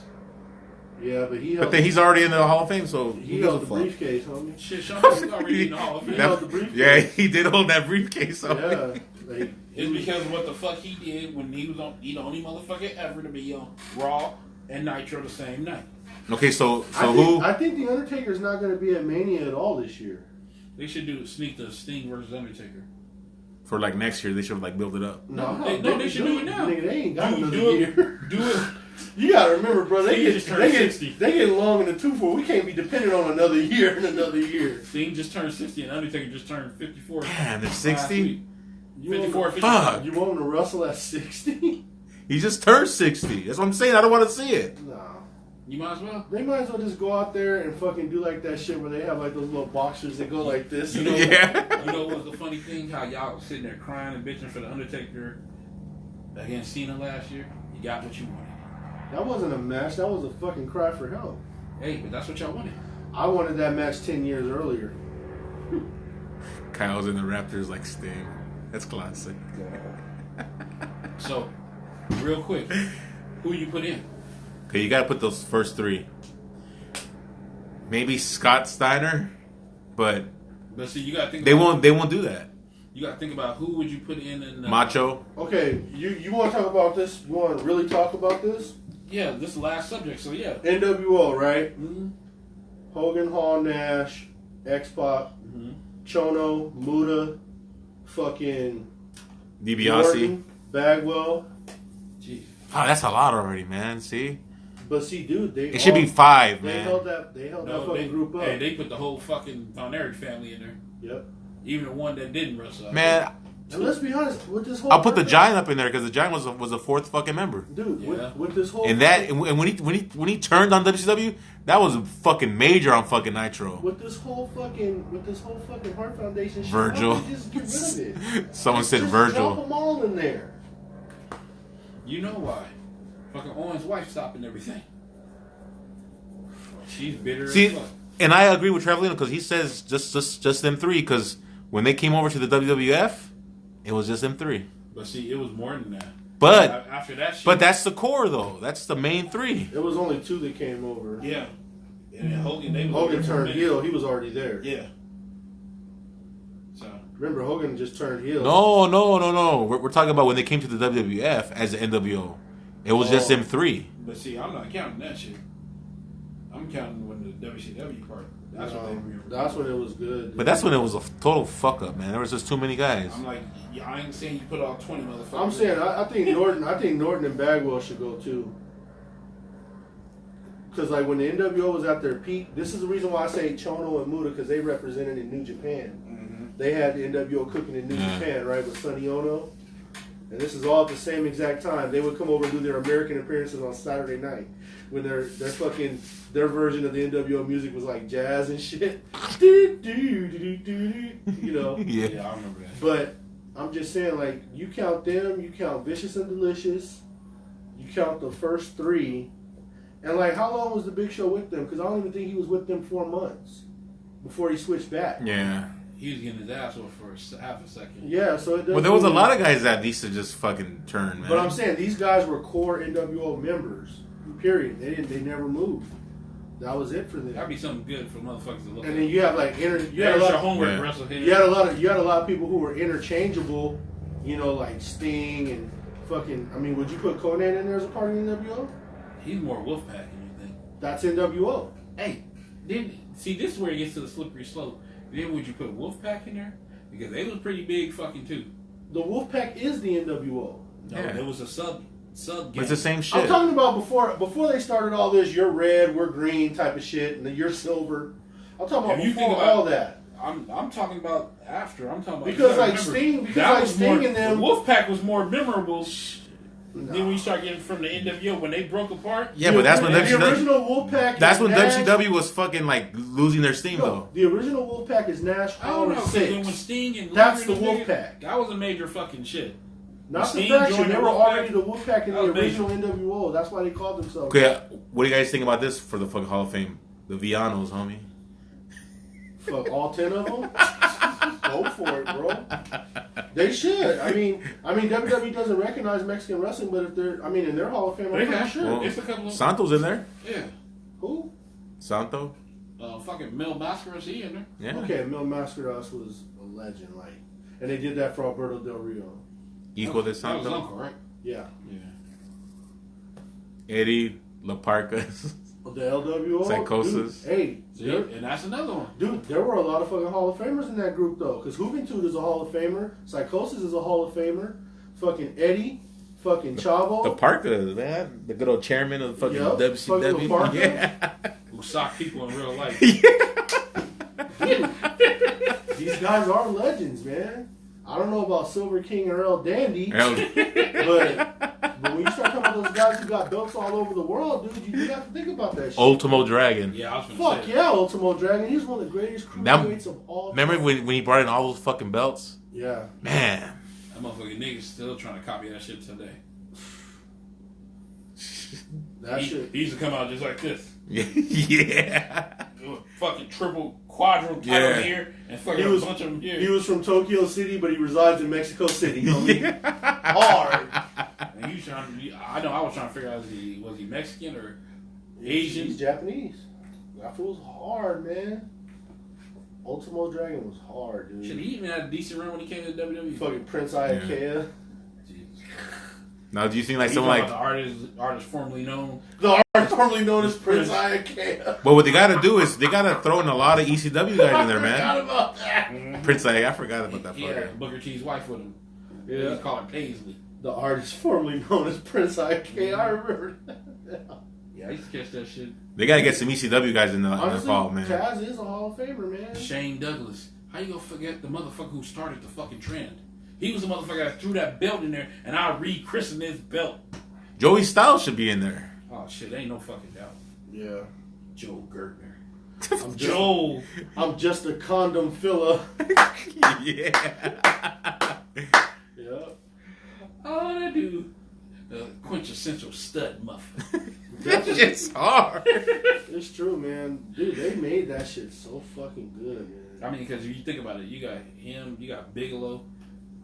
Yeah, but he But held, then he's already in the Hall of Fame, so he who held gives the a fuck? briefcase, homie. Shit, Shawn Michaels already in the Hall of Fame. He held the briefcase. Yeah, he did hold that briefcase. So. Yeah. Like, It's because of what the fuck he did when he was on. He the only motherfucker ever to be on Raw and Nitro the same night. Okay, so I think the Undertaker's not going to be at Mania at all this year. They should sneak the Sting versus Undertaker. for like next year, they should like build it up. No, they should do it now. Nigga, they ain't got another do it. year. Do it. You gotta remember, bro. Sting just turned 60. They get long in the tooth for. We can't be dependent on another year and another year. Sting just turned 60 and Undertaker just turned 54. Damn, they're last 60? week. 54, 55. Fuck. You want him to wrestle at 60? He just turned 60. That's what I'm saying. I don't want to see it. Nah. You might as well. They might as well just go out there and fucking do like that shit where they have like those little boxers that go like this. You know, Yeah. You know what's the funny thing? How y'all sitting there crying and bitching for the Undertaker against Cena last year? You got what you wanted. That wasn't a match. That was a fucking cry for help. Hey, but that's what y'all wanted. I wanted that match 10 years earlier. Kyle's in the Raptors like Sting. That's classic. So, real quick, who you put in? Okay, you gotta put those first three. Maybe Scott Steiner, but But see, you got to think. they won't do that. You got to think about who would you put in. Macho. Okay, you want to talk about this? You want to really talk about this? Yeah, this is the last subject. So yeah. NWO, right? Mm-hmm. Hogan, Hall, Nash, X-Pac, Mm-hmm. Chono, Muda, fucking DiBiase. Norton, Bagwell. Jeez. Oh, that's a lot already, man. See? But see, dude, It should be 5, They man. held that fucking group up. Hey, they put the whole fucking Von Erich family in there. Yep. Even the one that didn't wrestle. Man, And let's be honest, with this whole I'll put the Giant up in there because the Giant was a fourth fucking member. dude, Yeah. with this whole And that and when he turned on WCW, that was fucking major on fucking Nitro. with this whole fucking Heart Foundation shit, Virgil. why don't you just get rid of it? Someone said Just Virgil. Dump them all in there. You know why? Fucking Owen's wife stopping everything. She's bitter See, as fuck. and I agree with Trevelino because he says just them three. Because when they came over to the WWF, it was just them three. But see, it was more than that. But after that shit. but that's the core though. That's the main three. It was only 2 that came over. Yeah. And then Hogan, Hogan turned heel. He was already there. Yeah. So. Remember, Hogan just turned heel. No. We're talking about when they came to the WWF as the NWO. It was just them three. But see, I'm not counting that shit. I'm counting when the WCW part. That's what they were. That's when it was good. But that's when it was a total fuck up, man. There was just too many guys. I'm like, yeah, I ain't saying you put all 20 motherfuckers. I'm saying I think Norton and Bagwell should go too. Because like when the NWO was at their peak, this is the reason why I say Chono and Muda, because they represented in New Japan. Mm-hmm. They had the NWO cooking in New Japan, right, with Sonny Ono. And this is all at the same exact time. They would come over and do their American appearances on Saturday night when their version of the NWO music was like jazz and shit. You know. Yeah. I remember that. But I'm just saying, like, you count them, you count Vicious and Delicious, you count the first 3, and like, how long was the Big Show with them? Because I don't even think he was with them 4 months before he switched back. Yeah. He was getting his ass off for half a second. Yeah, so it doesn't. Well, there was a lot of guys that used to just fucking turn, man. But I'm saying these guys were core NWO members. Period. They never moved. That was it for them. That'd be something good for motherfuckers to look at. And then you have like There's your homework, Wrestleheads. You had a lot of people who were interchangeable, you know, like Sting and fucking. I mean, would you put Conan in there as a part of the NWO? He's more Wolfpack than you think. That's NWO. Hey, then see, this is where it gets to the slippery slope. Then would you put Wolfpack in there? Because they was pretty big fucking too. The Wolfpack is the NWO. No, there was a sub But it's the same shit. I'm talking about before they started all this. You're red, we're green type of shit, and then you're silver. I'm talking about before all that. I'm talking about after. I'm talking about because like Sting, and them. The Wolfpack was more memorable. Then we start getting from the NWO when they broke apart. Yeah, but that's when the original Wolfpack. That's when WCW was fucking like losing their steam though. The original Wolfpack is Nash. I don't know. When Sting and that's the Wolfpack. That was a major fucking shit. Not the faction. They were already the Wolfpack in the original NWO. That's why they called themselves. Okay, what do you guys think about this for the fucking Hall of Fame? The Villanos, homie. Fuck all 10 of them. Go for it, bro. They should. I mean, WWE doesn't recognize Mexican wrestling, but if they're, in their Hall of Fame, I'm pretty sure. Well, it's a couple of Santo's in there. Yeah. Who? Santo. Fucking Mil Mascaras, he in there. Yeah. Okay, Mil Mascaras was a legend, like, and they did that for Alberto Del Rio. Hijo de Santo. That was uncle, right? Yeah. Eddie Laparcas. The LWO. Psychosis. Dude, hey. See, and that's another one. Dude, there were a lot of fucking Hall of Famers in that group, though. Because Juventud is a Hall of Famer. Psychosis is a Hall of Famer. Fucking Eddie. Fucking Chavo. The Parkas, man. The good old chairman of the fucking WCW. Fucking yeah. Who sock people in real life. Dude, these guys are legends, man. I don't know about Silver King or El Dandy, but when you start talking about those guys who got belts all over the world, dude, you have to think about that shit. Ultimo Dragon. Yeah, I was gonna say. Yeah, Ultimo Dragon. He's one of the greatest cruiserweights of all time. Remember when he brought in all those fucking belts? Yeah. Man. That motherfucking nigga's still trying to copy that shit today. He used to come out just like this. Yeah. Fucking triple, quadruple title here, and fucking a bunch of them here. He was from Tokyo City, but he resides in Mexico City. Hard. And I was trying to figure out was he Mexican or Asian? He's Japanese. That fool's hard, man. Ultimo Dragon was hard, dude. Should he even had a decent run when he came to WWE? Fucking Prince Iakea. Now, do you think like someone like the artist formerly known? The artist formerly known as Prince Iakea. But what they got to do is they got to throw in a lot of ECW guys in there, man. I forgot about that. Prince Iakea, I forgot about that. He had Booker T's wife with him. Yeah, he called her Paisley. The artist formerly known as Prince Iakea. I remember that. Yeah, I used to catch that shit. They got to get some ECW guys in the fall, man. Taz is a Hall of Famer, man. Shane Douglas. How you gonna forget the motherfucker who started the fucking trend? He was the motherfucker that threw that belt in there, and I rechristened his belt. Joey Styles should be in there. Oh shit, ain't no fucking doubt. Yeah. Joe Gertner. I'm just a condom filler. Yeah. Yeah. Oh, that dude. The quintessential stud muffin. That shit's hard. It's true, man. Dude, they made that shit so fucking good, man. I mean, because if you think about it, you got him, you got Bigelow.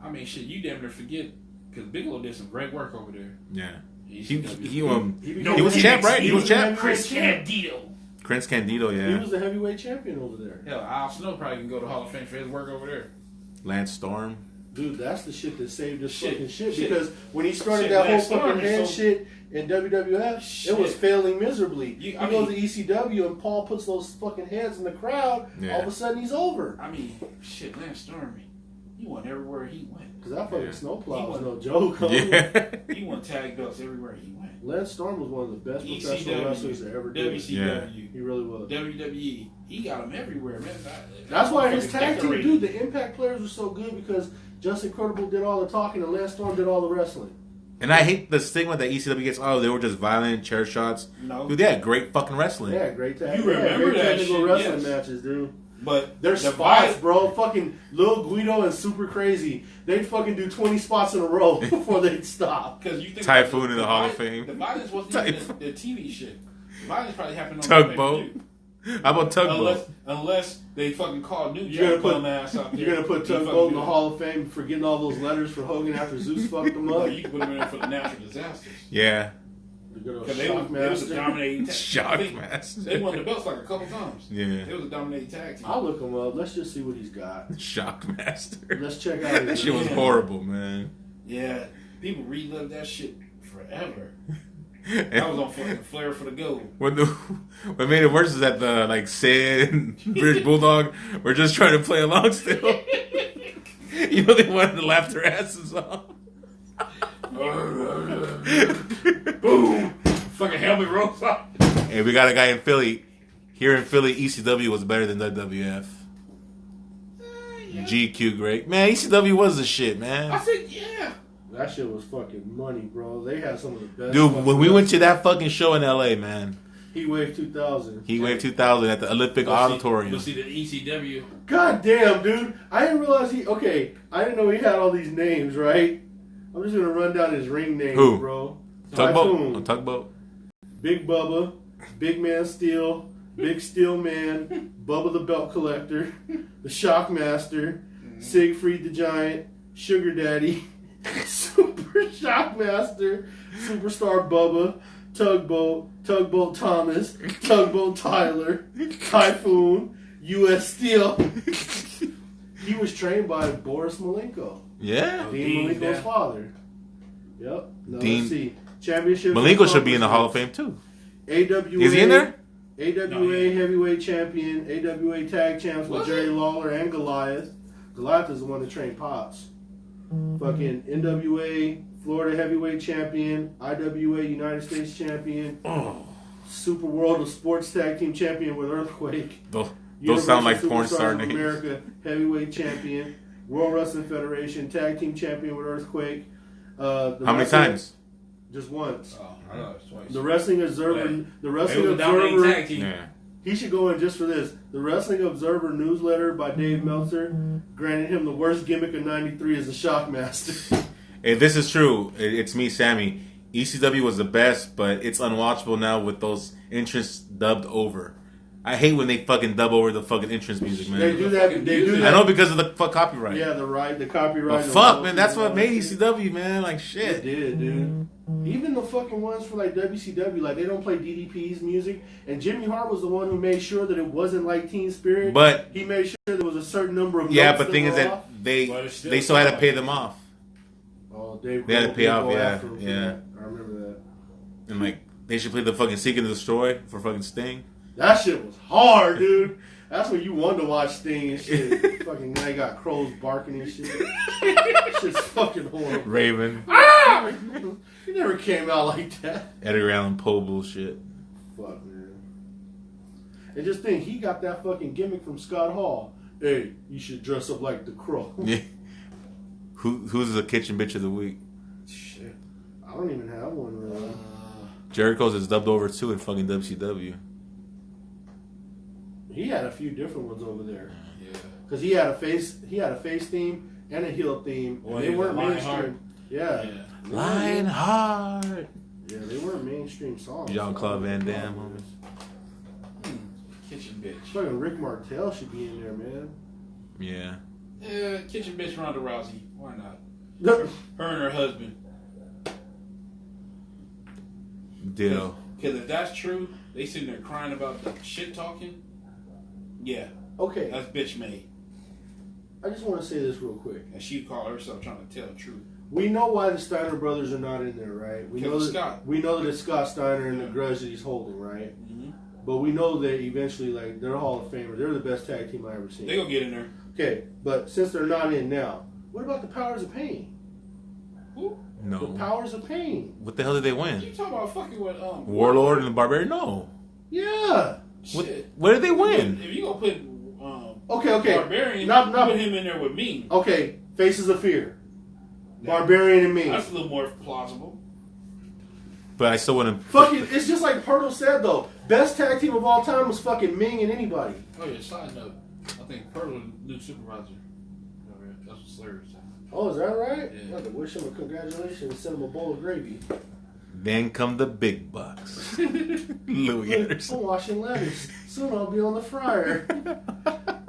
I mean, shit, you damn near forget, because Bigelow did some great work over there. Yeah. He was champ, right? He was champ. Chris Candido. Chris Candido, yeah. He was the heavyweight champion over there. Hell, Al Snow probably can go to Hall of Fame for his work over there. Lance Storm. Dude, that's the shit that saved this fucking shit. Because when he started that whole fucking hand shit in WWF, it was failing miserably. He goes to ECW and Paul puts those fucking hands in the crowd. Yeah. All of a sudden, he's over. I mean, shit, Lance Storm, he went everywhere he went. Because that fucking snowplow was no joke. Yeah. He won tag belts everywhere he went. Lance Storm was one of the best professional wrestlers that ever did. WCW. Yeah. He really was. WWE. He got them everywhere, man. That's why his tag team, dude, the Impact players were so good because Justin Credible did all the talking and Lance Storm did all the wrestling. And I hate the stigma that ECW gets. Oh, they were just violent, chair shots. No. Dude, they had great fucking wrestling. Yeah, great tag. You remember that technical shit, wrestling matches, dude. But their spots, bro, fucking Lil Guido and Super Crazy, they'd fucking do 20 spots in a row before they'd stop. Because you think Typhoon in the Hall of Fame. The violence wasn't even the TV shit. The violence probably happened on Tugboat. How about Tugboat? Unless they fucking call New Jack on ass out there. You're gonna put Tugboat in the Hall of Fame for getting all those letters for Hogan after Zeus fucked them up. You can put him in there for the natural disasters. Yeah. The good old Because they was a dominating tag. Shockmaster. They won the belts like a couple times. Yeah. They was a dominating tag team. I'll look him up. Let's just see what he's got. Shockmaster. Let's check out. That shit was horrible, man. Yeah, people relive that shit forever. That was on fucking Flair for the gold. What made it worse is that the Sid and British Bulldog were just trying to play along still. You know, they wanted to laugh their asses off. Boom! Fucking helmet rolls off. Hey, we got a guy in Philly. Here in Philly, ECW was better than WWF. Yeah. GQ, great. Man, ECW was the shit, man. I said, yeah. That shit was fucking money, bro. They had some of the best. Dude, when we went to that fucking show in LA, man. Heatwave 2000. Heatwave 2000 at the Olympic Auditorium. You'll see the ECW. God damn, dude. I didn't realize I didn't know he had all these names, right? I'm just gonna run down his ring names, Who? bro. Tugboat. Tugboat. Big Bubba, Big Man Steel, Big Steel Man, Bubba the Belt Collector, the Shockmaster, Siegfried the Giant, Sugar Daddy, Super Shockmaster, Superstar Bubba, Tugboat Thomas, Tugboat Tyler, Typhoon, U.S. Steel. He was trained by Boris Malenko. Yeah. Dean Malenko's father. Yep. Now, let's see. Championship. Malenko should be in the Hall of Fame too. AWA. Is he in there? AWA Heavyweight Champion, AWA Tag Champs with Jerry Lawler and Goliath. Goliath is the one that trained Pops. Fucking NWA Florida Heavyweight Champion, IWA United States Champion, Super World of Sports Tag Team Champion with Earthquake. Those sound like porn star names. America Heavyweight Champion, World Wrestling Federation Tag Team Champion with Earthquake. How many times? Just once. Oh, I know it's twice. The Wrestling Observer. The Wrestling They was a dominating Observer. tag team. Yeah. He should go in just for this. The Wrestling Observer newsletter by Dave Meltzer granted him the worst gimmick of '93 as a Shockmaster. Hey, this is true. It's me, Sammy. ECW was the best, but it's unwatchable now with those entrants dubbed over. I hate when they fucking dub over the fucking entrance music, man. They do that. They do that. I know because of the copyright. Yeah, the copyright. But fuck, man, that's what made ECW, man. Like shit. It did, dude. Even the fucking ones for like WCW, like they don't play DDP's music. And Jimmy Hart was the one who made sure that it wasn't like Teen Spirit. But he made sure there was a certain number of. Yeah, notes but thing is that they still had to pay them off. Oh, they had to pay off. Yeah. I remember that. And like they should play the fucking Seek and Destroy for fucking Sting. That shit was hard, dude. That's when you wanted to watch Sting and shit. Fucking now you got crows barking and shit. Shit's fucking horrible. Raven. Ah! He never came out like that. Edgar Allan Poe bullshit. Fuck, man. And just think, he got that fucking gimmick from Scott Hall. Hey, you should dress up like the Crow. Yeah. Who's the kitchen bitch of the week? Shit. I don't even have one really. Jericho's is dubbed over too in fucking WCW. He had a few different ones over there. Yeah. Because he had a face theme and a heel theme. Well, And they weren't mainstream. Yeah. Lionheart. Yeah, they weren't mainstream songs. Jean-Claude Van Damme, homies. Kitchen bitch. Fucking Rick Martel should be in there, man. Yeah. Yeah, kitchen bitch Ronda Rousey. Why not? Her and her husband. Ditto. Because if that's true, they sitting there crying about the shit talking. Yeah. Okay. That's bitch made. I just want to say this real quick. And she called herself trying to tell the truth. We know why the Steiner brothers are not in there, right? We know that it's Scott Steiner and the grudge that he's holding, right? Mm-hmm. But we know that eventually, like, they're Hall of Famers. They're the best tag team I ever seen. They gonna get in there. Okay, but since they're not in now, what about the Powers of Pain? Who? No. The Powers of Pain. What the hell did they win? You talking about fucking with Warlord and the Barbarian? No. Yeah. What did they win? If you gonna put okay. Barbarian, not put him in there with me. Okay, Faces of Fear. Barbarian and me. That's a little more plausible. But I still wouldn't. Fucking, it's just like Pirtle said though. Best tag team of all time was fucking Ming and anybody. Oh yeah, side note. I think Pearl was the new supervisor. That's what Slayer was saying. Oh, is that right? Yeah. I'd like to wish him a congratulations and send him a bowl of gravy. Then come the big bucks. Louis Anderson. I'm washing lettuce. Soon I'll be on the fryer.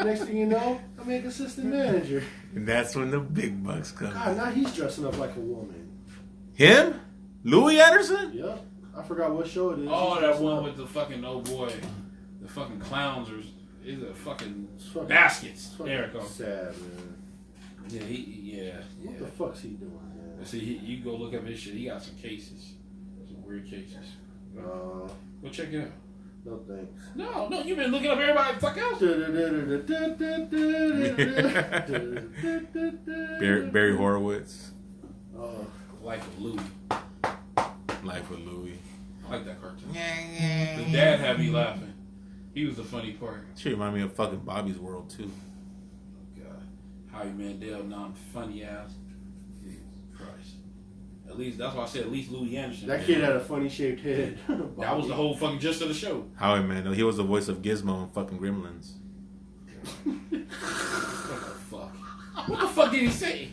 Next thing you know, I make assistant manager. And that's when the big bucks come. God, now he's dressing up like a woman. Him? Louis Anderson? Yep. I forgot what show it is. Oh, that one with the fucking the fucking clowns or is it fucking baskets? There it goes. Sad, man. Yeah, What the fuck's he doing, man? See, you go look up his shit. He got some cases, some weird cases. Go check it out. No thanks. No, you've been looking up everybody fuck else. Barry Horowitz. Life of Louie. Life of Louie. I like that cartoon. The dad had me laughing. He was the funny part. She reminded me of fucking Bobby's World too. God, Howie Mandel, non-funny ass. Jesus Christ. At least that's why I said at least Louis Anderson. That kid had a funny shaped head. That was the whole fucking gist of the show. Howie Mandel, he was the voice of Gizmo in fucking Gremlins. What the fuck? What the fuck did he say?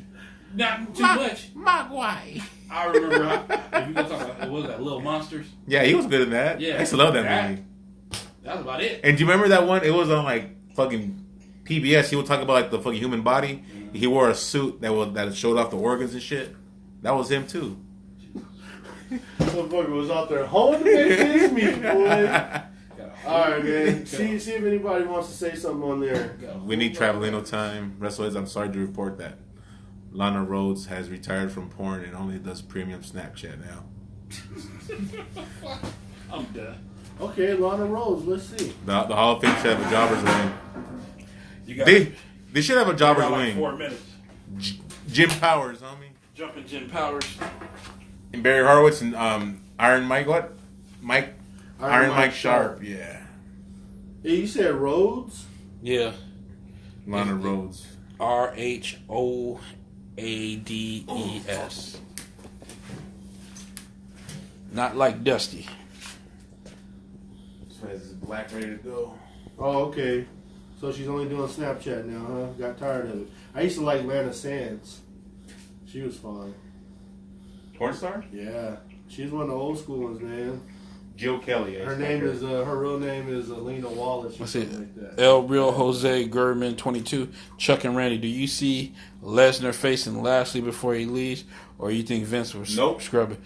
Not too much. Mogwai. I remember if you gonna talk about what was that, Little Monsters? Yeah, he was good in that. Yeah, I used to love that movie. That's about it. And do you remember that one? It was on like fucking PBS. He would talk about like the fucking human body. Mm-hmm. He wore a suit that showed off the organs and shit. That was him too. Motherfucker was out there holding the his meat, boy. Alright, man. See if anybody wants to say something on there. We need Travelino time. Wrestleheads, I'm sorry to report that Lana Rhodes has retired from porn and only does premium Snapchat now. I'm done. Okay, Lana Rhodes, let's see. The Hall of Fame should have a jobber's wing. They should have a jobber's wing. 4 minutes. Jim Powers, homie. Jumping Jim Powers. And Barry Horowitz and Iron Mike, what? Iron Mike Sharp, yeah. Hey, you said Rhodes? Yeah. Lana Rhodes. RHOADES. Not like Dusty. So is black ready to go? Oh, okay. So she's only doing Snapchat now, huh? Got tired of it. I used to like Lana Sands. She was fine. Porn star? Yeah. She's one of the old school ones, man. Jill Kelly. Her real name is Alina Wallace. What's it? Like that. El Real Jose Gurman 22. Chuck and Randy, do you see Lesnar facing Lashley before he leaves, or you think Vince was scrubbing?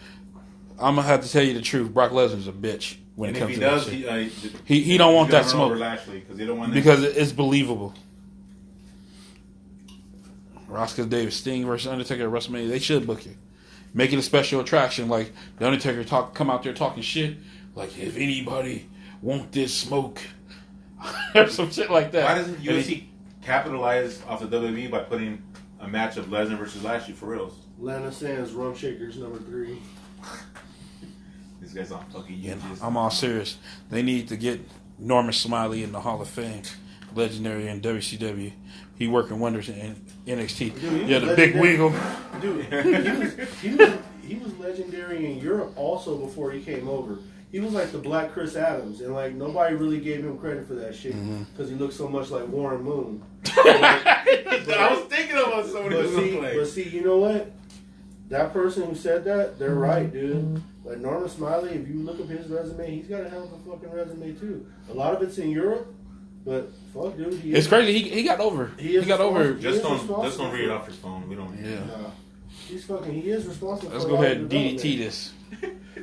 I'm gonna have to tell you the truth. Brock Lesnar's a bitch when and it comes if to does, that shit. He don't want that smoke. Lashley because he don't want because it's believable. Roscoe Davis, Sting versus Undertaker at WrestleMania. They should book it. Make it a special attraction, like the Undertaker come out there talking shit. Like, if anybody want this smoke, or some shit like that. Why doesn't UFC capitalize off the WWE by putting a match of Lesnar versus Lashley for reals? Lana Sands, Rum Shakers #3. These guys aren't fucking I'm all serious. They need to get Norman Smiley in the Hall of Fame. Legendary in WCW. He working wonders in NXT. Dude, the big wiggle. Dude, he was legendary in Europe also before he came over. He was like the Black Chris Adams, and like nobody really gave him credit for that shit because he looked so much like Warren Moon. I was thinking about somebody but see, you know what? That person who said that, they're right, dude. Like Norman Smiley, if you look up his resume, he's got a hell of a fucking resume too. A lot of it's in Europe, but fuck, dude, it's crazy. He got over. He got over. Just don't read it off your phone. We don't. Yeah. He is responsible. Let's go ahead and DDT this.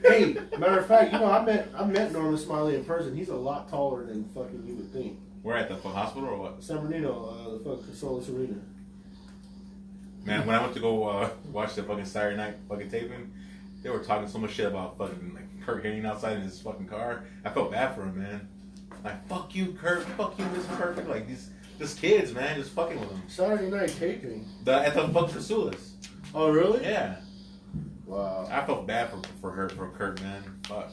Hey, matter of fact, I met Norman Smiley in person. He's a lot taller than fucking you would think. We're at the hospital or what? San Bernardino, the fucking Solis Arena. Man, when I went to go watch the fucking Saturday night fucking taping, they were talking so much shit about fucking like Kurt hanging outside in his fucking car. I felt bad for him, man. Like, fuck you, Kurt. Fuck you, this is perfect. Like these kids, man, just fucking with them. Saturday night taping. At the fucking Fasulas. Oh really? Yeah. Wow. I felt bad for Kurt, man. Fuck.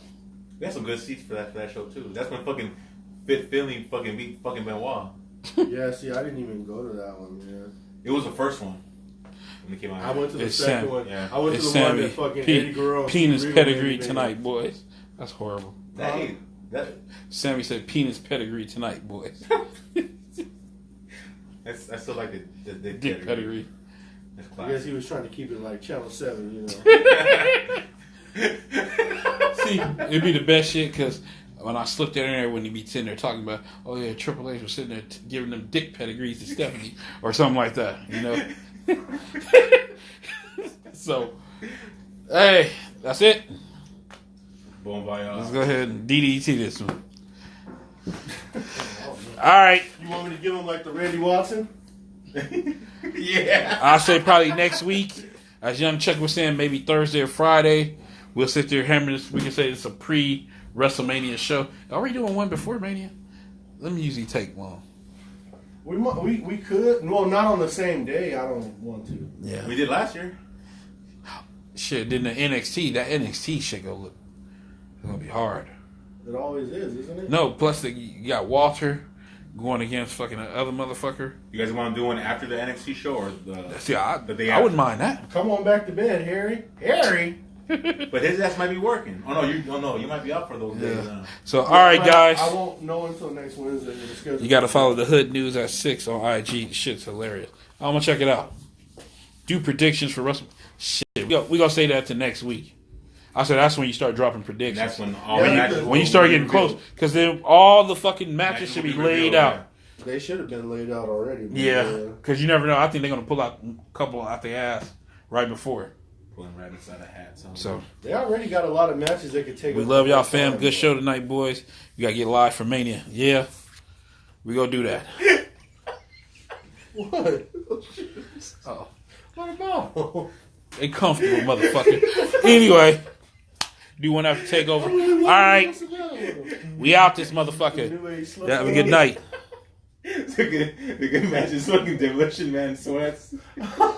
We had some good seats for that show too. That's when fucking Fit Finley fucking beat fucking Benoit. Yeah, see, I didn't even go to that one, man. It was the first one. When it came out. I went to the second one. Yeah. I went to the one that fucking Eddie Guerrero. Penis pedigree tonight, boys. That's horrible. Sammy said penis pedigree tonight, boys. I still like the dick pedigree. I guess he was trying to keep it like Channel 7, you know. See, it'd be the best shit because when I slipped in there when he be sitting there talking about, oh yeah, Triple H was sitting there giving them dick pedigrees to Stephanie or something like that, you know. So, hey, that's it. Bon voyage. Let's go ahead and DDT this one. All right. You want me to give him like the Randy Watson? Yeah. I'll say probably next week. As Young Chuck was saying, maybe Thursday or Friday. We'll sit there hammer this. We can say it's a pre-WrestleMania show. Are we doing one before Mania? Let me usually take one. We could. Well, not on the same day. I don't want to. Yeah. We did last year. Shit, then the NXT, that NXT shit it's gonna be hard. It always is, isn't it? No, plus you got Walter going against fucking the other motherfucker. You guys want to do one after the NXT show or the? See, the day I after? wouldn't mind that. Come on back to bed, Harry. Harry. But his ass might be working. Oh no, you might be up for those days. So all right, guys. I won't know until next Wednesday. You got to follow the Hood News at 6 on IG. Shit's hilarious. I'm gonna check it out. Do predictions for Wrestle. Shit, we gonna say that to next week. I said that's when you start dropping predictions. That's when all the matches. When you start getting close, because then all the fucking matches should be laid out. They should have been laid out already. Yeah, because you never know. I think they're gonna pull out a couple out their ass right before. Pulling rabbits out of hats. So they already got a lot of matches they could take. We love y'all, fam. Good show tonight, boys. You gotta get live for Mania. Yeah, we gonna do that. What? Oh, what about? They comfortable, motherfucker. Anyway, do one after takeover. All right, we out this motherfucker. Have a good night. The good match is fucking Demolition Man sweats.